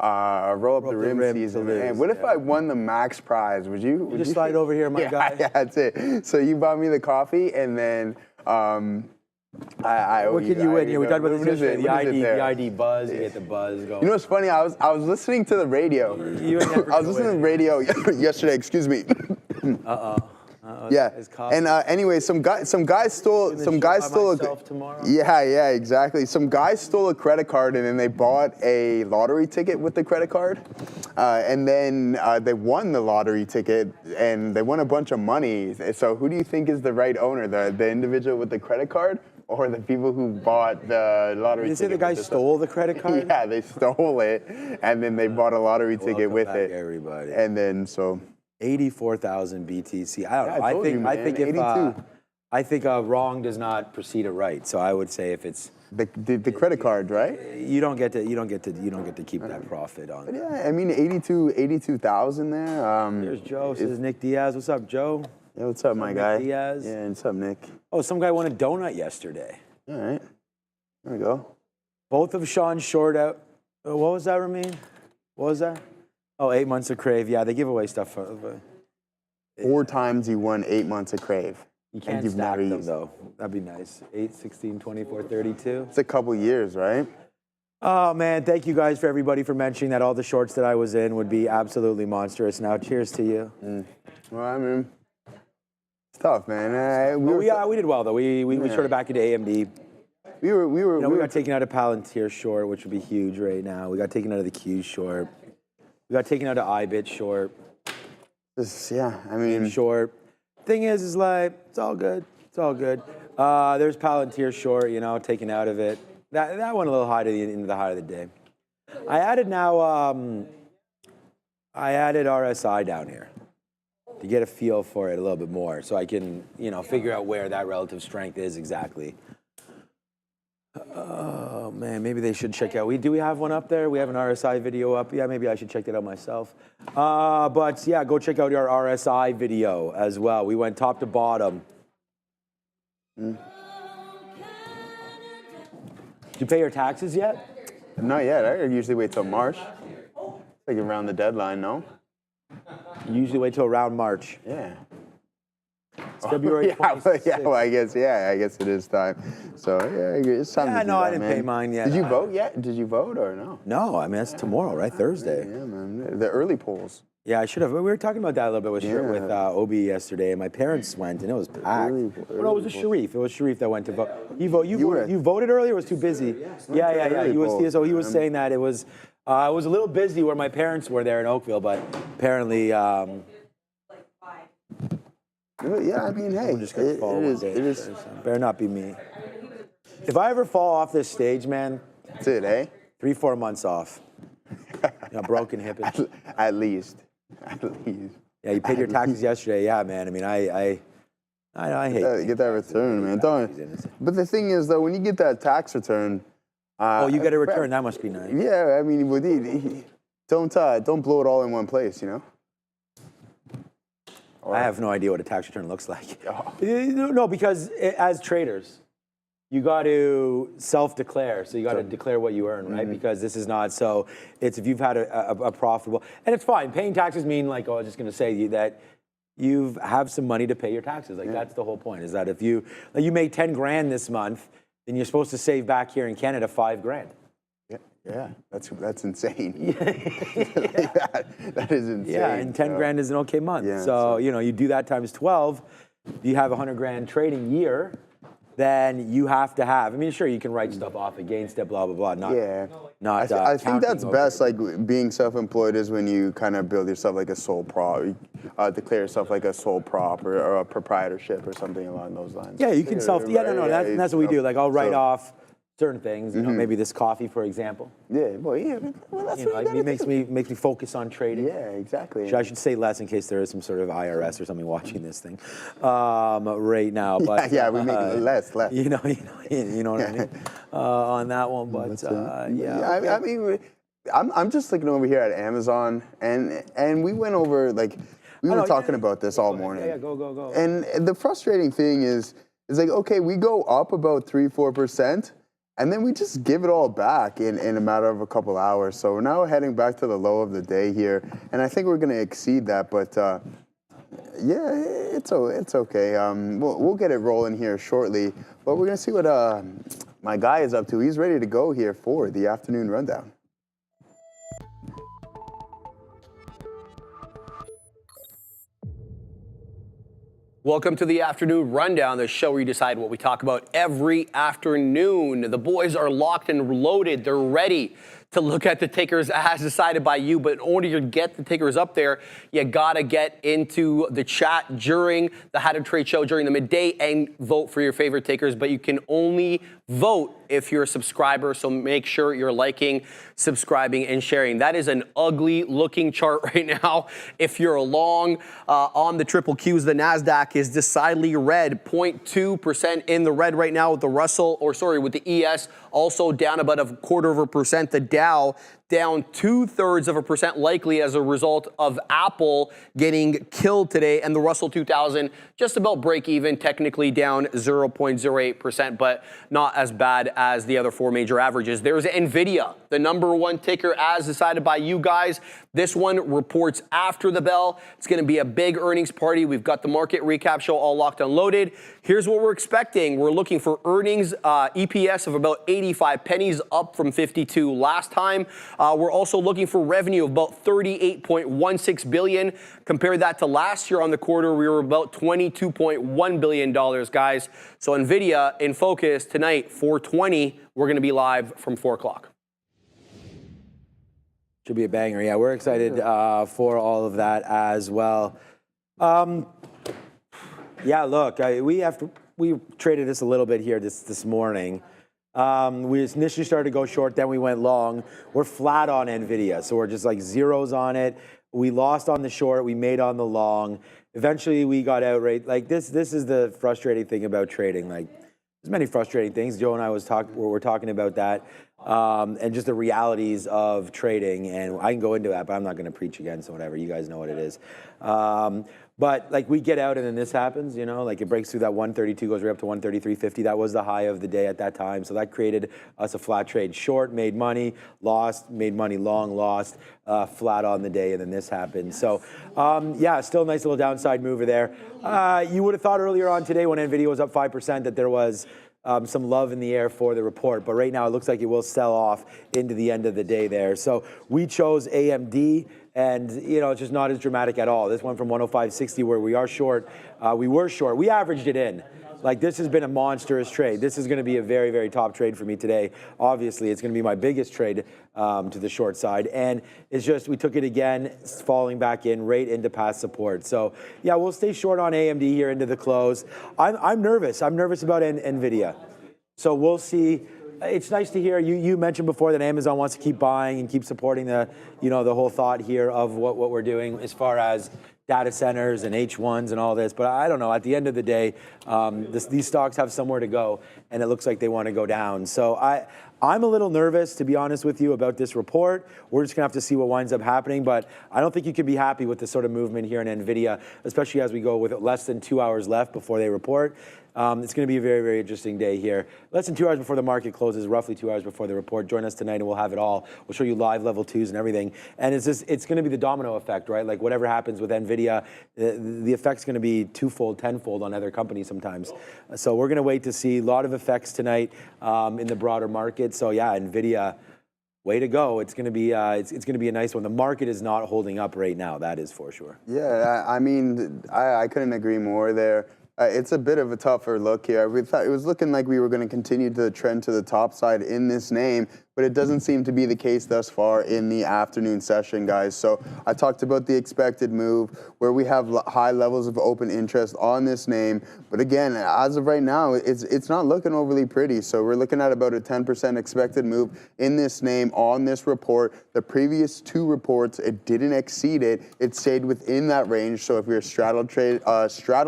roll up the rim season. And what if I won the max prize? Would you just slide over here, my guy? Yeah, that's it. So you bought me the coffee, and then what can you win? We talked about this yesterday. The ID buzz. You get the buzz going. You know what's funny? I was listening to the radio. I was listening to the radio yesterday. Excuse me. Yeah. And anyway, some guys stole Yeah, exactly. Some guys stole a credit card, and then they bought a lottery ticket with the credit card, and then they won the lottery ticket, and they won a bunch of money. So who do you think is the right owner, the individual with the credit card, or the people who bought the lottery ticket? Did you say the guy stole the credit card? Yeah, they stole it, and then they bought a lottery ticket with it. Everybody. And then so 84,000 BTC. I don't know. I think a wrong does not precede a right. So I would say if it's the credit card, right? You don't get to keep that profit on. But yeah, I mean 82,000 there. There's Joe. This is Nick Diaz. What's up, Joe? Yeah, what's up, my guy? Nick Diaz. Yeah, what's up, Nick? Oh, some guy won a donut yesterday. All right, there we go. Both of Sean Short out. What was that, Ramin? What was that? Oh, 8 months of Crave. Yeah, they give away stuff. 4 times you won 8 months of Crave. You can't stack them, though. That'd be nice. 8, 16, 24, 32. It's a couple years, right? Oh, man. Thank you guys for everybody for mentioning that all the shorts that I was in would be absolutely monstrous. Now, cheers to you. Well, I mean, it's tough, man. We did well, though. We shorted back into AMD. We got taken out of Palantir short, which would be huge right now. We got taken out of the Q short. We got taken out of iBit short. Short. Thing is like, it's all good. It's all good. There's Palantir short, taken out of it. That went a little high into the height of the day. I added RSI down here to get a feel for it a little bit more so I can, figure out where that relative strength is exactly. Oh, man, maybe they should check out. Do we have one up there? We have an RSI video up. Yeah, maybe I should check that out myself. But, yeah, go check out our RSI video as well. We went top to bottom. Did you pay your taxes yet? Not yet. I usually wait till March. Like around the deadline, no? You usually wait till around March. Yeah. It's February 26th. I guess it is time. So yeah, it's time to do that, I didn't pay mine yet. Did you vote yet? Did you vote or no? No, I mean that's tomorrow, right? Thursday. Yeah, man. The early polls. Yeah, I should have. We were talking about that a little bit with Obi yesterday, and my parents went, and it was packed. No, it was Sharif. It was Sharif that went to vote. You voted earlier? Or was too busy? Yeah. He was. So he was saying that it was a little busy where my parents were there in Oakville, but apparently. Yeah, I mean, hey, it is. Better not be me. If I ever fall off this stage, man. That's it, eh? 3-4 months off. Broken hip. At least. Yeah, you paid your taxes yesterday. Yeah, man. I mean, I hate. Get that return, man. But the thing is, though, when you get that tax return. You get a return. That must be nice. Yeah, I mean, don't blow it all in one place, I have no idea what a tax return looks like. No, because as traders, you got to self-declare. So you got to declare what you earn, right? Because this is not so. It's if you've had a profitable, and it's fine. Paying taxes mean I was just going to say that you have some money to pay your taxes. That's the whole point. Is that if you make 10 grand this month, then you're supposed to save back here in Canada 5 grand. Yeah, that's insane. That is insane. Yeah, and 10 grand is an okay month. Yeah, so, you do that times 12, you have a 100 grand trading year, then you have to have, sure, you can write stuff off against it, blah, blah, blah. I think that's best, being self-employed is when you kind of build yourself like a sole prop, declare yourself like a sole prop or a proprietorship or something along those lines. Yeah, you can that's what we do. I'll write off certain things, maybe this coffee, for example. Yeah, that's it makes me focus on trading. Yeah, exactly. I should say less in case there is some sort of IRS or something watching this thing right now. But we make less. You know what I mean on that one. But I mean, I'm just looking over here at Amazon, and we went over we were talking about this all morning. Yeah, go. And the frustrating thing is okay, we go up about 3-4%. And then we just give it all back in a matter of a couple hours. So we're now heading back to the low of the day here. And I think we're going to exceed that. But yeah, it's okay. We'll get it rolling here shortly. But we're going to see what my guy is up to. He's ready to go here for the afternoon rundown. Welcome to the Afternoon Rundown, the show where you decide what we talk about every afternoon. The boys are locked and loaded. They're ready to look at the tickers as decided by you. But in order to get the tickers up there, you got to get into the chat during the How to Trade show during the midday and vote for your favorite tickers. But you can only vote if you're a subscriber. So make sure you're liking, subscribing, and sharing. That is an ugly looking chart right now. If you're long on the triple Qs, the NASDAQ is decidedly red, 0.2% in the red right now with the with the ES also down about 0.25%. The Dow down 2/3% likely as a result of Apple getting killed today, and the Russell 2000 just about break even, technically down 0.08%, but not as bad as the other four major averages. There's NVIDIA, the #1 ticker as decided by you guys. This one reports after the bell. It's going to be a big earnings party. We've got the market recap show all locked and loaded. Here's what we're expecting. We're looking for earnings EPS of about 85 pennies, up from 52 last time. We're also looking for revenue of about $38.16 billion. Compare that to last year on the quarter, we were about $22.1 billion, guys. So NVIDIA in focus tonight, 4:20. We're going to be live from 4 o'clock. Should be a banger. Yeah, we're excited for all of that as well. Yeah, look, we traded this a little bit here this morning. We initially started to go short, then we went long. We're flat on NVIDIA, so we're just like zeros on it. We lost on the short, we made on the long. Eventually, we got outright. Like this is the frustrating thing about trading. Like, there's many frustrating things. Joe and I we're talking about that, and just the realities of trading. And I can go into that, but I'm not going to preach again. So whatever, you guys know what it is. But like we get out and then this happens, you know, like it breaks through that 132, goes right up to 133.50. That was the high of the day at that time. So that created us a flat trade. Short, made money, lost, made money, long, lost, flat on the day, and then this happened. So yeah, still a nice little downside mover there. You would have thought earlier on today when NVIDIA was up 5% that there was some love in the air for the report, but right now it looks like it will sell off into the end of the day there. So we chose AMD, and you know, it's just not as dramatic at all. This went from 105.60 where we are short. We were short. We averaged it in. Like, this has been a monstrous trade. This is going to be a very, very top trade for me today. Obviously, it's going to be my biggest trade to the short side. And it's just, we took it again, it's falling back in, right into past support. So, yeah, we'll stay short on AMD here into the close. I'm nervous. I'm nervous about NVIDIA. So we'll see. It's nice to hear you mentioned before that Amazon wants to keep buying and keep supporting the whole thought here of what we're doing as far as data centers and H1s and all this. But I don't know, at the end of the day, these stocks have somewhere to go, and it looks like they want to go down. So I'm a little nervous, to be honest with you, about this report. We're just going to have to see what winds up happening, but I don't think you can be happy with this sort of movement here in NVIDIA, especially as we go with less than 2 hours left before they report. It's going to be a very, very interesting day here. Less than 2 hours before the market closes, roughly 2 hours before the report. Join us tonight and we'll have it all. We'll show you live level 2s and everything. And it's going to be the domino effect, right? Like whatever happens with NVIDIA, the effect's going to be twofold, tenfold on other companies sometimes. So we're going to wait to see a lot of effects tonight in the broader market. So yeah, NVIDIA, way to go. It's going to be it's going to be a nice one. The market is not holding up right now. That is for sure. Yeah, I mean, I couldn't agree more there. It's a bit of a tougher look here. We thought it was looking like we were going to continue to trend to the top side in this name, but it doesn't seem to be the case thus far in the afternoon session, guys. So I talked about the expected move where we have high levels of open interest on this name. But again, as of right now, it's not looking overly pretty. So we're looking at about a 10% expected move in this name on this report. The previous two reports, it didn't exceed it. It stayed within that range. So if you're a straddle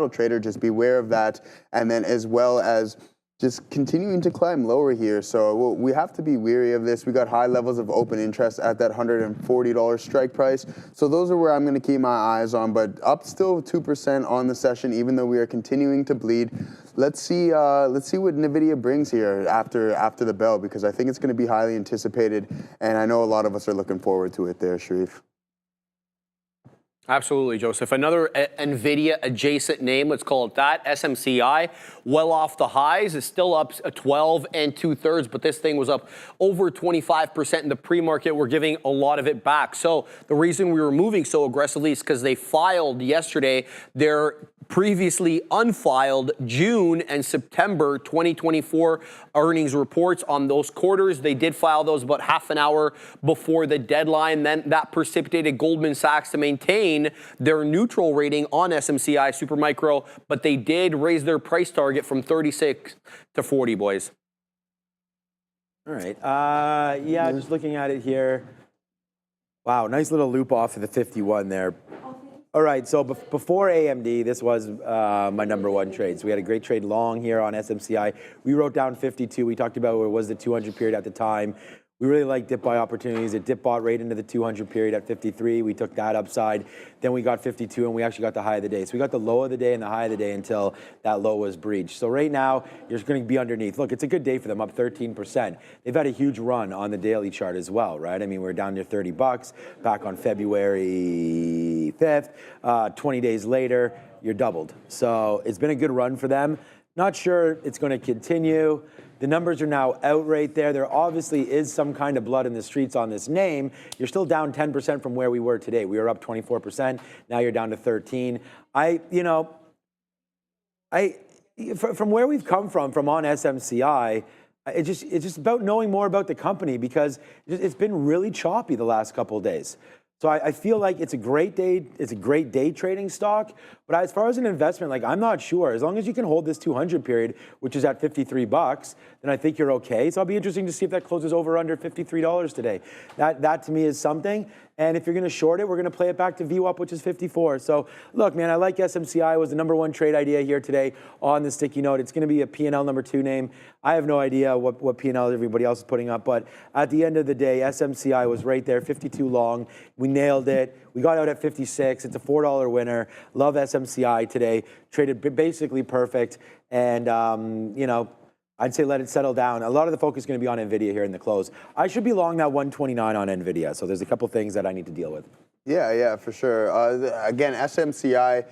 trader, just beware of that. And then as well as just continuing to climb lower here. So we have to be weary of this. We got high levels of open interest at that $140 strike price. So those are where I'm going to keep my eyes on, but up still 2% on the session, even though we are continuing to bleed. Let's see what NVIDIA brings here after the bell, because I think it's going to be highly anticipated, and I know a lot of us are looking forward to it there, Sharif. Absolutely, Joseph. Another NVIDIA adjacent name, let's call it that, SMCI, well off the highs, is still up 12 2/3, but this thing was up over 25% in the pre-market. We're giving a lot of it back. So the reason we were moving so aggressively is because they filed yesterday their previously unfiled June and September 2024 earnings reports on those quarters. They did file those about half an hour before the deadline. Then that precipitated Goldman Sachs to maintain their neutral rating on SMCI Supermicro, but they did raise their price target from 36 to 40, boys. All right. Yeah, just looking at it here. Wow, nice little loop off of the 51 there. All right, so before AMD, this was my number one trade. So we had a great trade long here on SMCI. We wrote down 52. We talked about what was the 200 period at the time. We really liked dip buy opportunities. It dip bought right into the 200 period at 53. We took that upside. Then we got 52, and we actually got the high of the day. So we got the low of the day and the high of the day until that low was breached. So right now, you're going to be underneath. Look, it's a good day for them, up 13%. They've had a huge run on the daily chart as well, right? I mean, we're down near $30 back on February 5th. 20 days later, you're doubled. So it's been a good run for them. Not sure it's going to continue. The numbers are now out right there. There obviously is some kind of blood in the streets on this name. You're still down 10% from where we were today. We were up 24%. Now you're down to 13. From where we've come from on SMCI, it's just about knowing more about the company, because it's been really choppy the last couple of days. So I feel like it's a great day. It's a great day trading stock. But as far as an investment, like, I'm not sure. As long as you can hold this 200 period, which is at $53, then I think you're okay. So it'll be interesting to see if that closes over under $53 today. That to me is something. And if you're going to short it, we're going to play it back to VWAP, which is 54. So look, man, I like SMCI. It was the number one trade idea here today on the sticky note. It's going to be a P&L number 2 name. I have no idea what P&L everybody else is putting up, but at the end of the day, SMCI was right there, 52 long. We nailed it. We got out at 56. It's a $4 winner. Love SMCI today. Traded basically perfect. And, I'd say let it settle down. A lot of the focus is going to be on NVIDIA here in the close. I should be long that 129 on NVIDIA, so there's a couple things that I need to deal with. Yeah, for sure. Again, SMCI,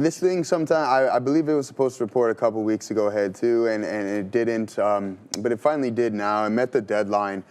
this thing sometime, I believe it was supposed to report a couple weeks ago ahead too, and it didn't, but it finally did now. It met the deadline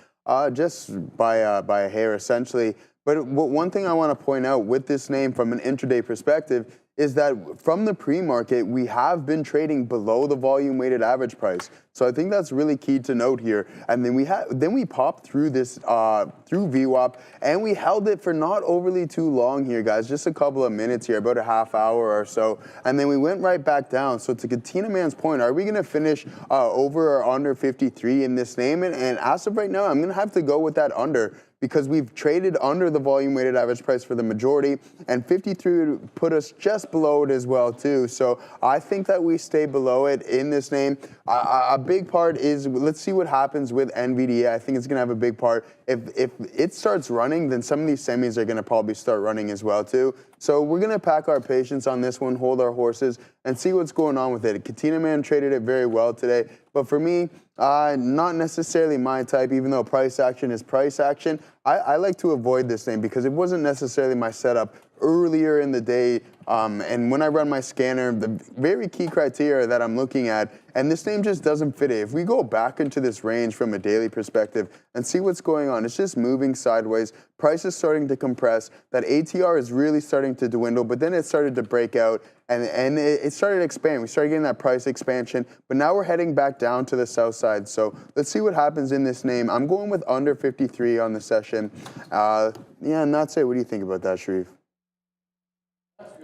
just by a hair, essentially. But one thing I want to point out with this name from an intraday perspective is that from the pre-market, we have been trading below the volume-weighted average price. So I think that's really key to note here. And then we popped through this, through VWAP, and we held it for not overly too long here, guys, just a couple of minutes here, about a half hour or so. And then we went right back down. So to Katina Man's point, are we going to finish over or under 53 in this name? And as of right now, I'm going to have to go with that under, because we've traded under the volume-weighted average price for the majority, and 53 would put us just below it as well, too. So I think that we stay below it in this name. A big part is, let's see what happens with NVIDIA. I think it's going to have a big part. If it starts running, then some of these semis are going to probably start running as well, too. So we're going to pack our patience on this one, hold our horses, and see what's going on with it. Katina Man traded it very well today. But for me, not necessarily my type, even though price action is price action. I like to avoid this name because it wasn't necessarily my setup earlier in the day. And when I run my scanner, the very key criteria that I'm looking at, and this name just doesn't fit it. If we go back into this range from a daily perspective and see what's going on, it's just moving sideways. Price is starting to compress. That ATR is really starting to dwindle, but then it started to break out and it started to expand. We started getting that price expansion, but now we're heading back down to the south side. So let's see what happens in this name. I'm going with under 53 on the session. Yeah, and that's it. What do you think about that, Sharif?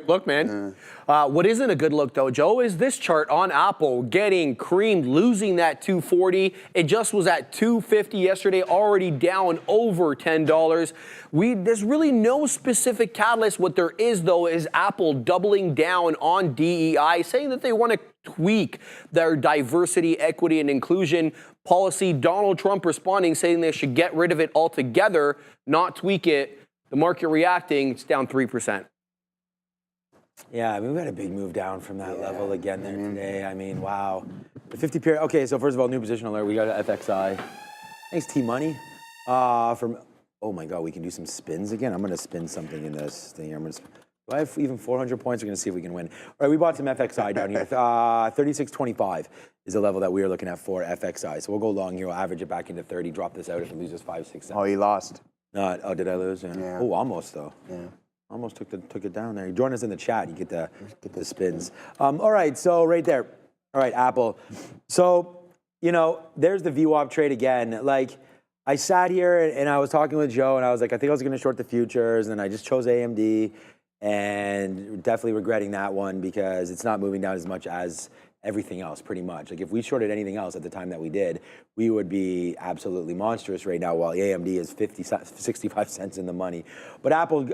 Look, man. What isn't a good look, though, Joe, is this chart on Apple getting creamed, losing that 240. It just was at 250 yesterday, already down over $10. There's really no specific catalyst. What there is, though, is Apple doubling down on DEI, saying that they want to tweak their diversity, equity, and inclusion policy. Donald Trump responding, saying they should get rid of it altogether, not tweak it. The market reacting, it's down 3%. Yeah, I mean, we had a big move down from that level again there today. I mean, wow. The 50 period. Okay, so first of all, new position alert. We got an FXI. Thanks, T-Money. From, oh my God, we can do some spins again. I'm going to spin something in this thing here. Do I have even 400 points? We're going to see if we can win. All right, we bought some FXI down here. 36.25 is the level that we are looking at for FXI. So we'll go long here. We'll average it back into 30, drop this out if it loses 5, 6, 7. Oh, you lost. Oh, did I lose? Yeah. Oh, almost, though. Yeah. Almost took it down there. You join us in the chat. You get the spins. All right, so right there. All right, Apple. So, you know, there's the VWAP trade again. Like, I sat here and I was talking with Joe, and I was like, I think I was going to short the futures, and I just chose AMD, and definitely regretting that one because it's not moving down as much as everything else, pretty much. Like, if we shorted anything else at the time that we did, we would be absolutely monstrous right now, while AMD is 65 cents in the money. But Apple,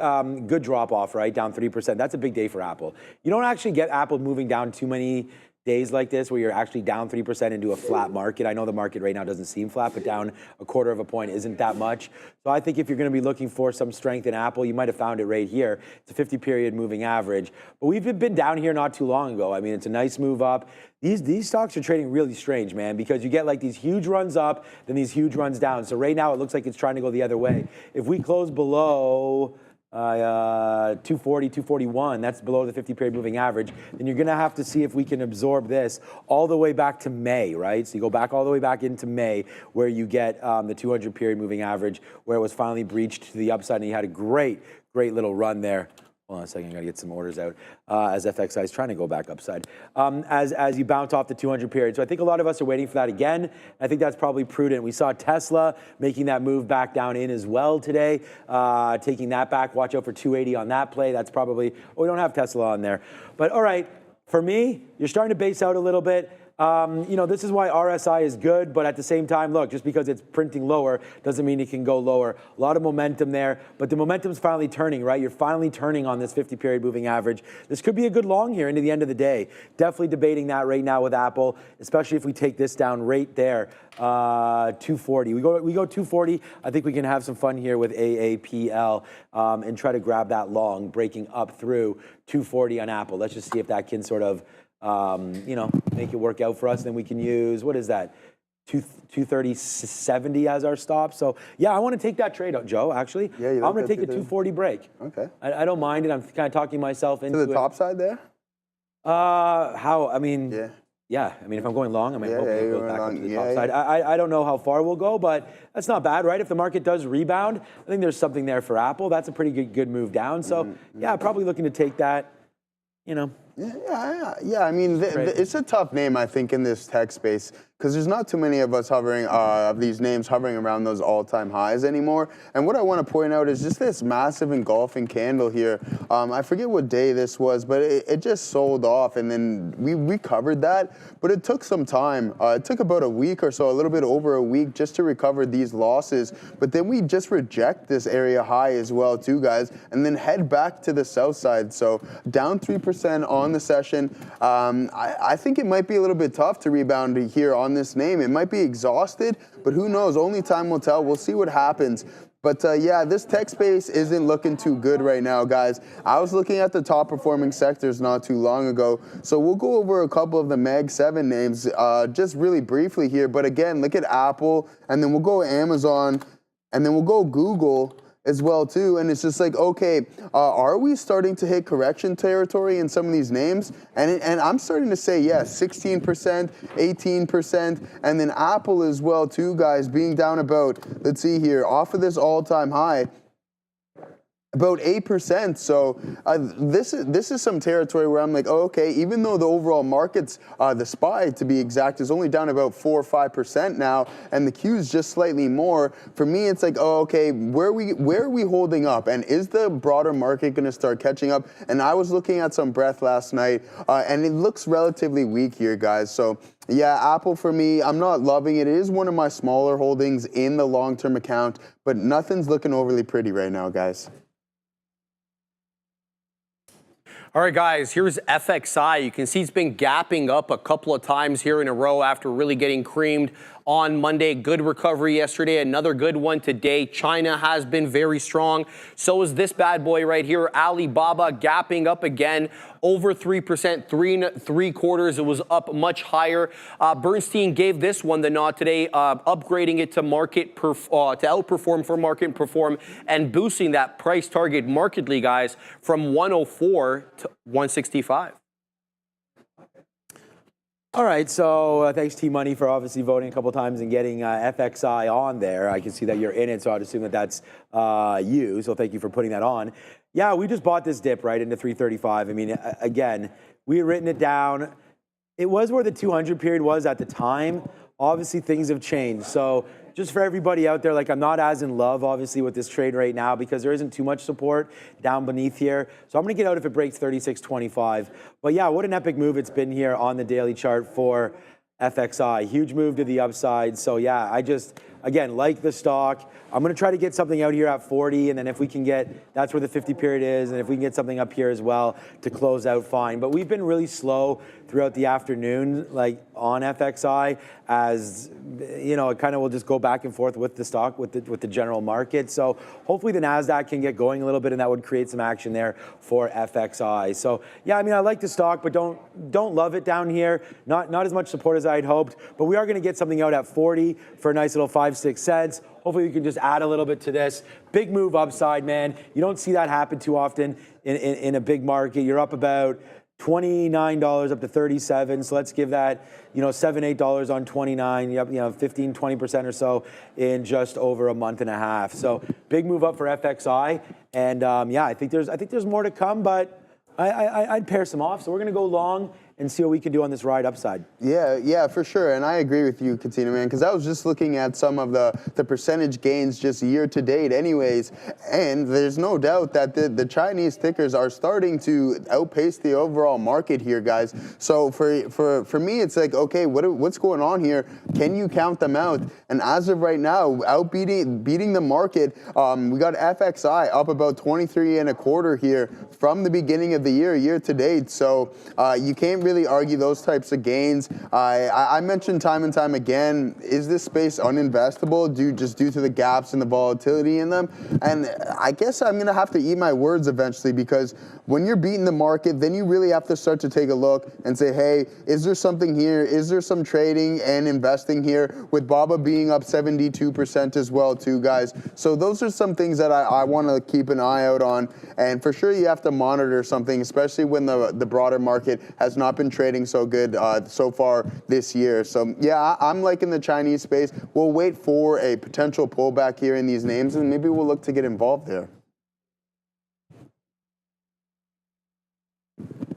good drop off, right? Down 3%. That's a big day for Apple. You don't actually get Apple moving down too many days like this where you're actually down 3% into a flat market. I know the market right now doesn't seem flat, but down 1/4 of a point isn't that much. So I think if you're going to be looking for some strength in Apple, you might have found it right here. It's a 50-period moving average. But we've been down here not too long ago. I mean, it's a nice move up. These stocks are trading really strange, man, because you get like these huge runs up, then these huge runs down. So right now it looks like it's trying to go the other way. If we close below 240, 241, that's below the 50-period moving average, then you're going to have to see if we can absorb this all the way back to May, right? So you go back all the way back into May where you get the 200-period moving average where it was finally breached to the upside, and you had a great little run there. Hold on a second, I gotta get some orders out. As FXI is trying to go back upside. As you bounce off the 200 period. So I think a lot of us are waiting for that again. I think that's probably prudent. We saw Tesla making that move back down in as well today, taking that back. Watch out for 280 on that play. That's probably, oh, we don't have Tesla on there. But all right, for me, you're starting to base out a little bit. You know, this is why RSI is good, but at the same time, look, just because it's printing lower doesn't mean it can go lower. A lot of momentum there, but the momentum's finally turning, right? You're finally turning on this 50-period moving average. This could be a good long here into the end of the day. Definitely debating that right now with Apple, especially if we take this down right there, 240. We go 240. I think we can have some fun here with AAPL and try to grab that long, breaking up through 240 on Apple. Let's just see if that can sort of you know, make it work out for us. Then we can use, what is that, 230.70 as our stop. So yeah, I want to take that trade out, Joe, actually. Yeah, I'm going to take a 240 break. Okay. I don't mind it. I'm kind of talking myself into it. To the top side there? I mean, yeah. I mean, if I'm going long, I might hope it goes back up to the top side. I don't know how far we'll go, but that's not bad, right? If the market does rebound, I think there's something there for Apple. That's a pretty good move down. So yeah, probably looking to take that, you know. Yeah. I mean, it's a tough name, I think, in this tech space because there's not too many of us hovering, of these names hovering around those all-time highs anymore. And what I want to point out is just this massive engulfing candle here. I forget what day this was, but it just sold off, and then we covered that. But it took some time. It took about a week or so, a little bit over a week, just to recover these losses. But then we just reject this area high as well, too, guys, and then head back to the south side. So down 3% on the session. I think it might be a little bit tough to rebound here on this name. It might be exhausted, but who knows? Only time will tell. We'll see what happens. But yeah, this tech space isn't looking too good right now, guys. I was looking at the top performing sectors not too long ago. So we'll go over a couple of the Mag 7 names just really briefly here. But again, look at Apple, and then we'll go Amazon, and then we'll go Google as well too, and it's just like, okay, are we starting to hit correction territory in some of these names? And I'm starting to say yes, 16%, 18%, and then Apple as well too, guys, being down about, let's see here, off of this all-time high, about 8%. So this is some territory where I'm like, oh, okay, even though the overall market's, the SPY to be exact, is only down about 4 or 5% now, and the Q's just slightly more, for me it's like, oh, okay, where are we holding up? And is the broader market going to start catching up? And I was looking at some breadth last night, and it looks relatively weak here, guys. So yeah, Apple for me, I'm not loving it. It is one of my smaller holdings in the long-term account, but nothing's looking overly pretty right now, guys. All right, guys, here's FXI. You can see it's been gapping up a couple of times here in a row after really getting creamed on Monday. Good recovery yesterday, another good one today. China has been very strong. So is this bad boy right here, Alibaba, gapping up again, over 3%, 3.75. It was up much higher. Bernstein gave this one the nod today, upgrading it to outperform for market perform and boosting that price target markedly, guys, from 104 to 165. All right, so thanks T-Money for obviously voting a couple times and getting FXI on there. I can see that you're in it, so I'd assume that that's you. So thank you for putting that on. Yeah, we just bought this dip right into 335. I mean, again, we had written it down. It was where the 200 period was at the time. Obviously, things have changed. So just for everybody out there, like I'm not as in love, obviously, with this trade right now because there isn't too much support down beneath here. So I'm going to get out if it breaks 36.25. But yeah, what an epic move it's been here on the daily chart for FXI. Huge move to the upside. So yeah, I just, again, like the stock. I'm going to try to get something out here at 40, and then if we can get, that's where the 50 period is, and if we can get something up here as well to close out, fine. But we've been really slow throughout the afternoon, like on FXI, as you know, it kind of will just go back and forth with the stock, with the general market. So hopefully the NASDAQ can get going a little bit, and that would create some action there for FXI. So yeah, I mean, I like the stock, but don't love it down here. Not as much support as I had hoped, but we are going to get something out at 40 for a nice little 5-6 cents. Hopefully we can just add a little bit to this. Big move upside, man. You don't see that happen too often in a big market. You're up about $29 up to 37. So let's give that, you know, $7, $8 on 29. You have 15, 20% or so in just over a month and a half. So big move up for FXI. And yeah, I think there's more to come, but I'd pair some off. So we're going to go long and see what we can do on this ride upside. Yeah, for sure. And I agree with you, Katina, man, because I was just looking at some of the percentage gains just year to date anyways. And there's no doubt that the Chinese tickers are starting to outpace the overall market here, guys. So for me, it's like, okay, what's going on here? Can you count them out? And as of right now, beating the market, we got FXI up about 23.25 here from the beginning of the year to date. So you can't really argue those types of gains. I mentioned time and time again, is this space uninvestable due to the gaps and the volatility in them? And I guess I'm going to have to eat my words eventually, because when you're beating the market, then you really have to start to take a look and say, hey, is there something here? Is there some trading and investing here? With BABA being up 72% as well too, guys. So those are some things that I want to keep an eye out on. And for sure, you have to monitor something, especially when the broader market has not been trading so good so far this year. So yeah, I'm liking the Chinese space. We'll wait for a potential pullback here in these names, and maybe we'll look to get involved there.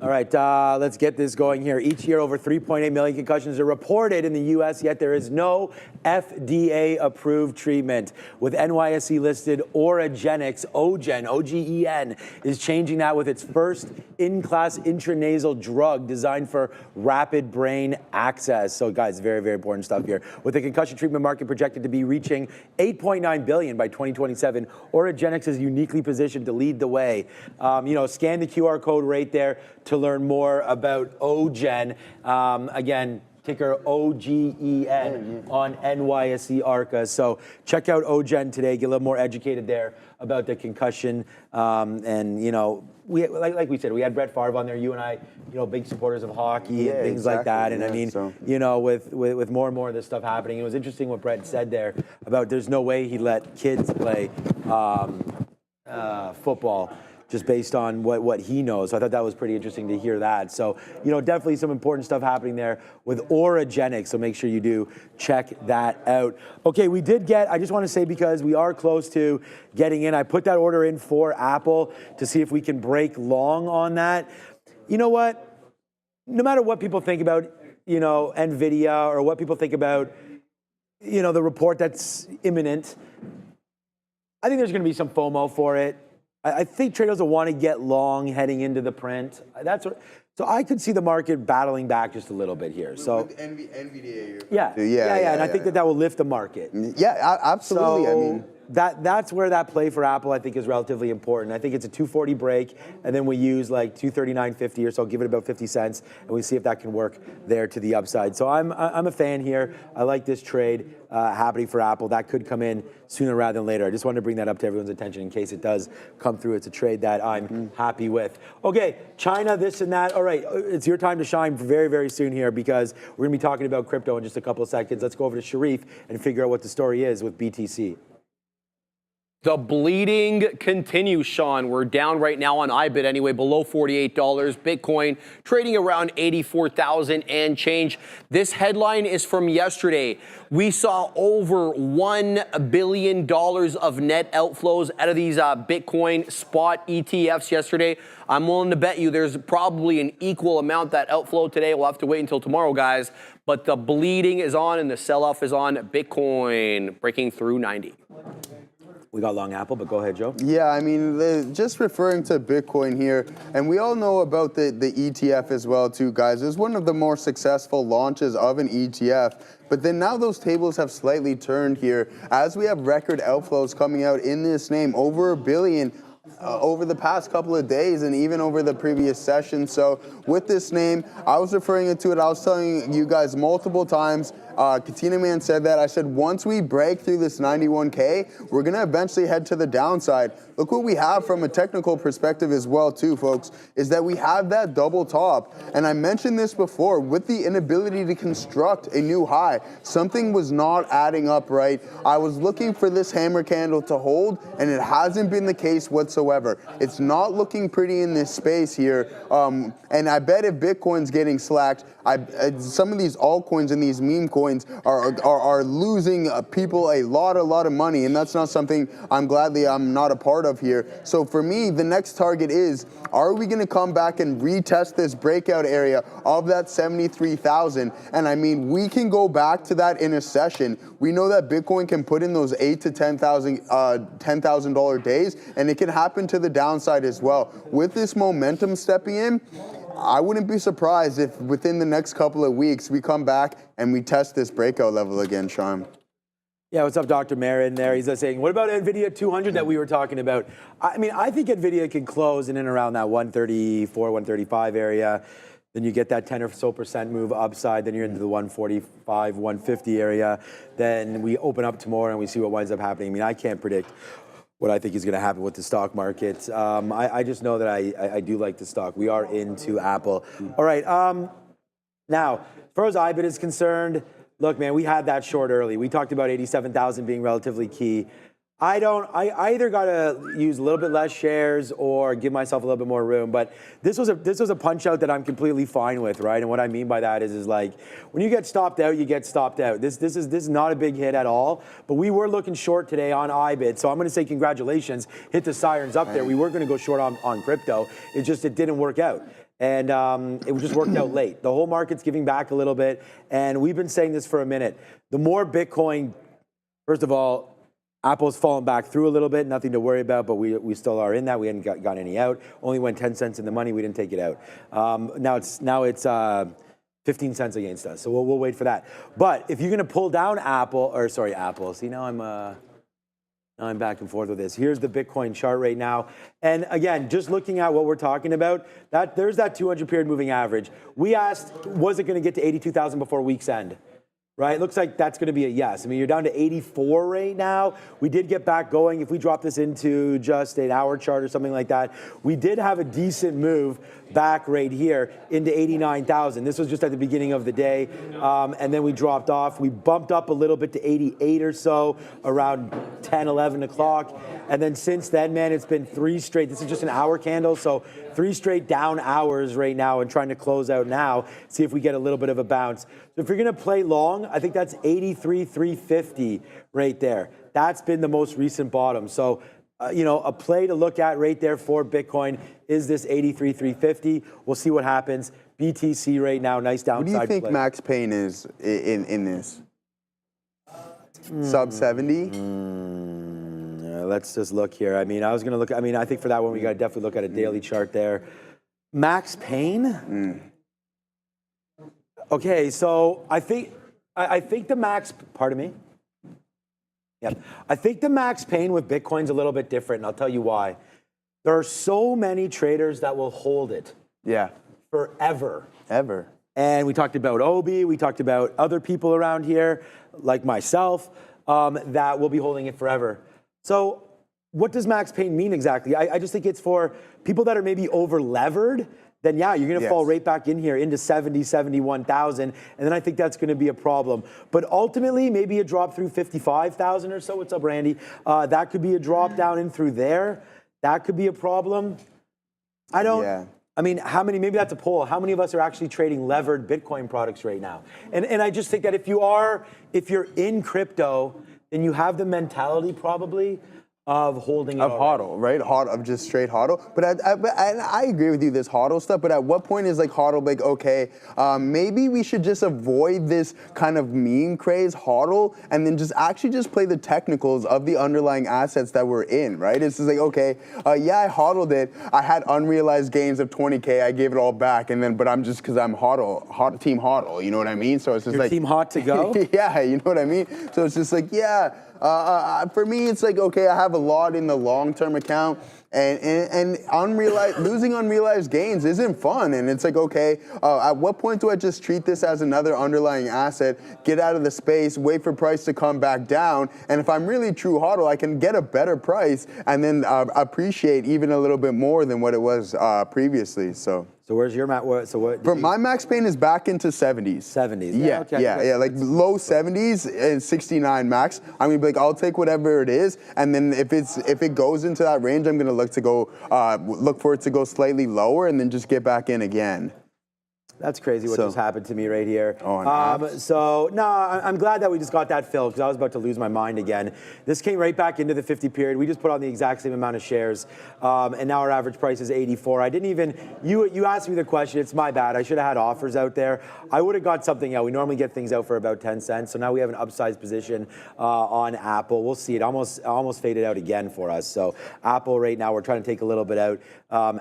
All right, let's get this going here. Each year, over 3.8 million concussions are reported in the U.S., yet there is no FDA-approved treatment. With NYSE-listed Oragenics, OGEN, is changing that with its first in-class intranasal drug designed for rapid brain access. So, guys, very, very important stuff here. With the concussion treatment market projected to be reaching $8.9 billion by 2027, Oragenics is uniquely positioned to lead the way. Scan the QR code right there to learn more about OGEN. Again, ticker OGEN on NYSE ARCA. So check out OGEN today. Get a little more educated there about the concussion. We like we said, we had Brett Favre on there. You and I, big supporters of hockey and things like that. And with more and more of this stuff happening, it was interesting what Brett said there about there's no way he let kids play football, just based on what he knows. So I thought that was pretty interesting to hear that. So, definitely some important stuff happening there with Oragenics. So make sure you do check that out. Okay, I just want to say, because we are close to getting in, I put that order in for Apple to see if we can break long on that. You know what? No matter what people think about, NVIDIA, or what people think about, the report that's imminent, I think there's going to be some FOMO for it. I think traders will want to get long heading into the print. So I could see the market battling back just a little bit here. So NVIDIA. Yeah, and I think that will lift the market. Yeah, absolutely. So, that's where that play for Apple, I think, is relatively important. I think it's a 240 break, and then we use like 239.50 or so, give it about 50 cents, and we see if that can work there to the upside. So I'm a fan here. I like this trade happening for Apple. That could come in sooner rather than later. I just wanted to bring that up to everyone's attention in case it does come through. It's a trade that I'm happy with. Okay, China, this and that. All right, it's your time to shine very, very soon here because we're going to be talking about crypto in just a couple of seconds. Let's go over to Sharif and figure out what the story is with BTC. The bleeding continues, Sean. We're down right now on IBIT anyway, below $48. Bitcoin trading around 84,000 and change. This headline is from yesterday. We saw over $1 billion of net outflows out of these Bitcoin spot ETFs yesterday. I'm willing to bet you there's probably an equal amount that outflow today. We'll have to wait until tomorrow, guys. But the bleeding is on and the sell-off is on. Bitcoin breaking through 90. We got long Apple, but go ahead, Joe. Yeah, I mean, just referring to Bitcoin here, and we all know about the ETF as well too, guys. It was one of the more successful launches of an ETF. But then now those tables have slightly turned here as we have record outflows coming out in this name, over $1 billion. Over the past couple of days and even over the previous session. So with this name, I was referring to it. I was telling you guys multiple times. Katina Man said that. I said, once we break through this 91K, we're going to eventually head to the downside. Look what we have from a technical perspective as well, too, folks, is that we have that double top. And I mentioned this before, with the inability to construct a new high, something was not adding up right. I was looking for this hammer candle to hold, and it hasn't been the case whatsoever. It's not looking pretty in this space here. And I bet if Bitcoin's getting slacked, some of these altcoins and these meme coins are losing people a lot of money, and that's not something I'm not a part of here. So for me, the next target is, are we going to come back and retest this breakout area of that 73,000? And I mean, we can go back to that in a session. We know that Bitcoin can put in those $8,000 to $10,000 days, and it can happen to the downside as well. With this momentum stepping in, I wouldn't be surprised if within the next couple of weeks we come back and we test this breakout level again, Sean. Yeah, what's up, Dr. Marin there? He's saying, what about NVIDIA 200 that we were talking about? I mean, I think NVIDIA can close in and around that 134, 135 area. Then you get that 10 or so % move upside. Then you're into the 145, 150 area. Then we open up tomorrow and we see what winds up happening. I mean, I can't predict what I think is going to happen with the stock market. I just know that I do like the stock. We are into Apple. All right. Now, as far as IBIT is concerned, look, man, we had that short early. We talked about 87,000 being relatively key. I either got to use a little bit less shares or give myself a little bit more room. But this was a punch out that I'm completely fine with, right? And what I mean by that is like when you get stopped out, you get stopped out. This is not a big hit at all. But we were looking short today on IBIT, so I'm going to say congratulations. Hit the sirens up there. We were going to go short on crypto. It didn't work out. And it just worked out late. The whole market's giving back a little bit. And we've been saying this for a minute. The more Bitcoin, first of all, Apple's fallen back through a little bit, nothing to worry about, but we still are in that. We hadn't got any out. Only went 10 cents in the money, we didn't take it out. Now it's 15 cents against us, so we'll wait for that. But if you're gonna pull down Apple, see now I'm back and forth with this. Here's the Bitcoin chart right now. And again, just looking at what we're talking about, there's that 200 period moving average. We asked, was it gonna get to 82,000 before week's end? Right, looks like that's going to be a yes. I mean, you're down to 84 right now. We did get back going. If we drop this into just an hour chart or something like that, we did have a decent move back right here into 89,000. This was just at the beginning of the day, and then we dropped off. We bumped up a little bit to 88 or so around 10, 11 o'clock. And then since then, man, it's been 3 straight. This is just an hour candle, so 3 straight down hours right now and trying to close out now, see if we get a little bit of a bounce. So if you're going to play long, I think that's 83,350 right there. That's been the most recent bottom. So, a play to look at right there for Bitcoin is this 83,350. We'll see what happens. BTC right now, nice downside play. What do you think Max Payne is in this? Sub 70? Let's just look here. I mean, I think for that one, we got to definitely look at a daily chart there. Max Payne? Okay, so I think the max, pardon me? Yep. I think the max pain with Bitcoin's a little bit different, and I'll tell you why. There are so many traders that will hold it forever. Ever. And we talked about Obi, we talked about other people around here, like myself, that will be holding it forever. So what does max pain mean exactly? I just think it's for people that are maybe over-levered, then yeah, you're gonna fall right back in here into 70, 71,000, and then I think that's gonna be a problem. But ultimately, maybe a drop through 55,000 or so. What's up, Randy? That could be a drop down in through there. That could be a problem. I don't, I mean, how many, maybe that's a poll, how many of us are actually trading levered Bitcoin products right now? And I just think that if you're in crypto, then you have the mentality probably of holding it. Of hodl, right? Of just straight hodl. But I agree with you, this hodl stuff, but at what point is like hodl like, okay, maybe we should just avoid this kind of meme craze hodl and then just actually just play the technicals of the underlying assets that we're in, right? It's just like, okay, yeah, I hodled it. I had unrealized gains of 20K. I gave it all back. And then, but I'm just, because I'm team hodl, you know what I mean? So it's just You're like. team hot to go? Yeah, you know what I mean? So it's just like, yeah. For me, it's like, okay, I have a lot in the long-term account, and losing unrealized gains isn't fun. And it's like, okay, at what point do I just treat this as another underlying asset, get out of the space, wait for price to come back down, and if I'm really true hodl, I can get a better price and then appreciate even a little bit more than what it was previously. So where's your max? My max pain is back into 70s. 70s. Yeah, okay. yeah, like low 70s and 69 max. I'm gonna be like, I'll take whatever it is, and then if it goes into that range, I'm gonna look for it to go slightly lower, and then just get back in again. That's crazy what just happened to me right here. Oh, no, I'm glad that we just got that filled because I was about to lose my mind again. This came right back into the 50 period. We just put on the exact same amount of shares, and now our average price is 84. I didn't even, you asked me the question, it's my bad. I should have had offers out there. I would have got something out. We normally get things out for about 10 cents, so now we have an upsized position on Apple. We'll see. It almost faded out again for us. So Apple right now, we're trying to take a little bit out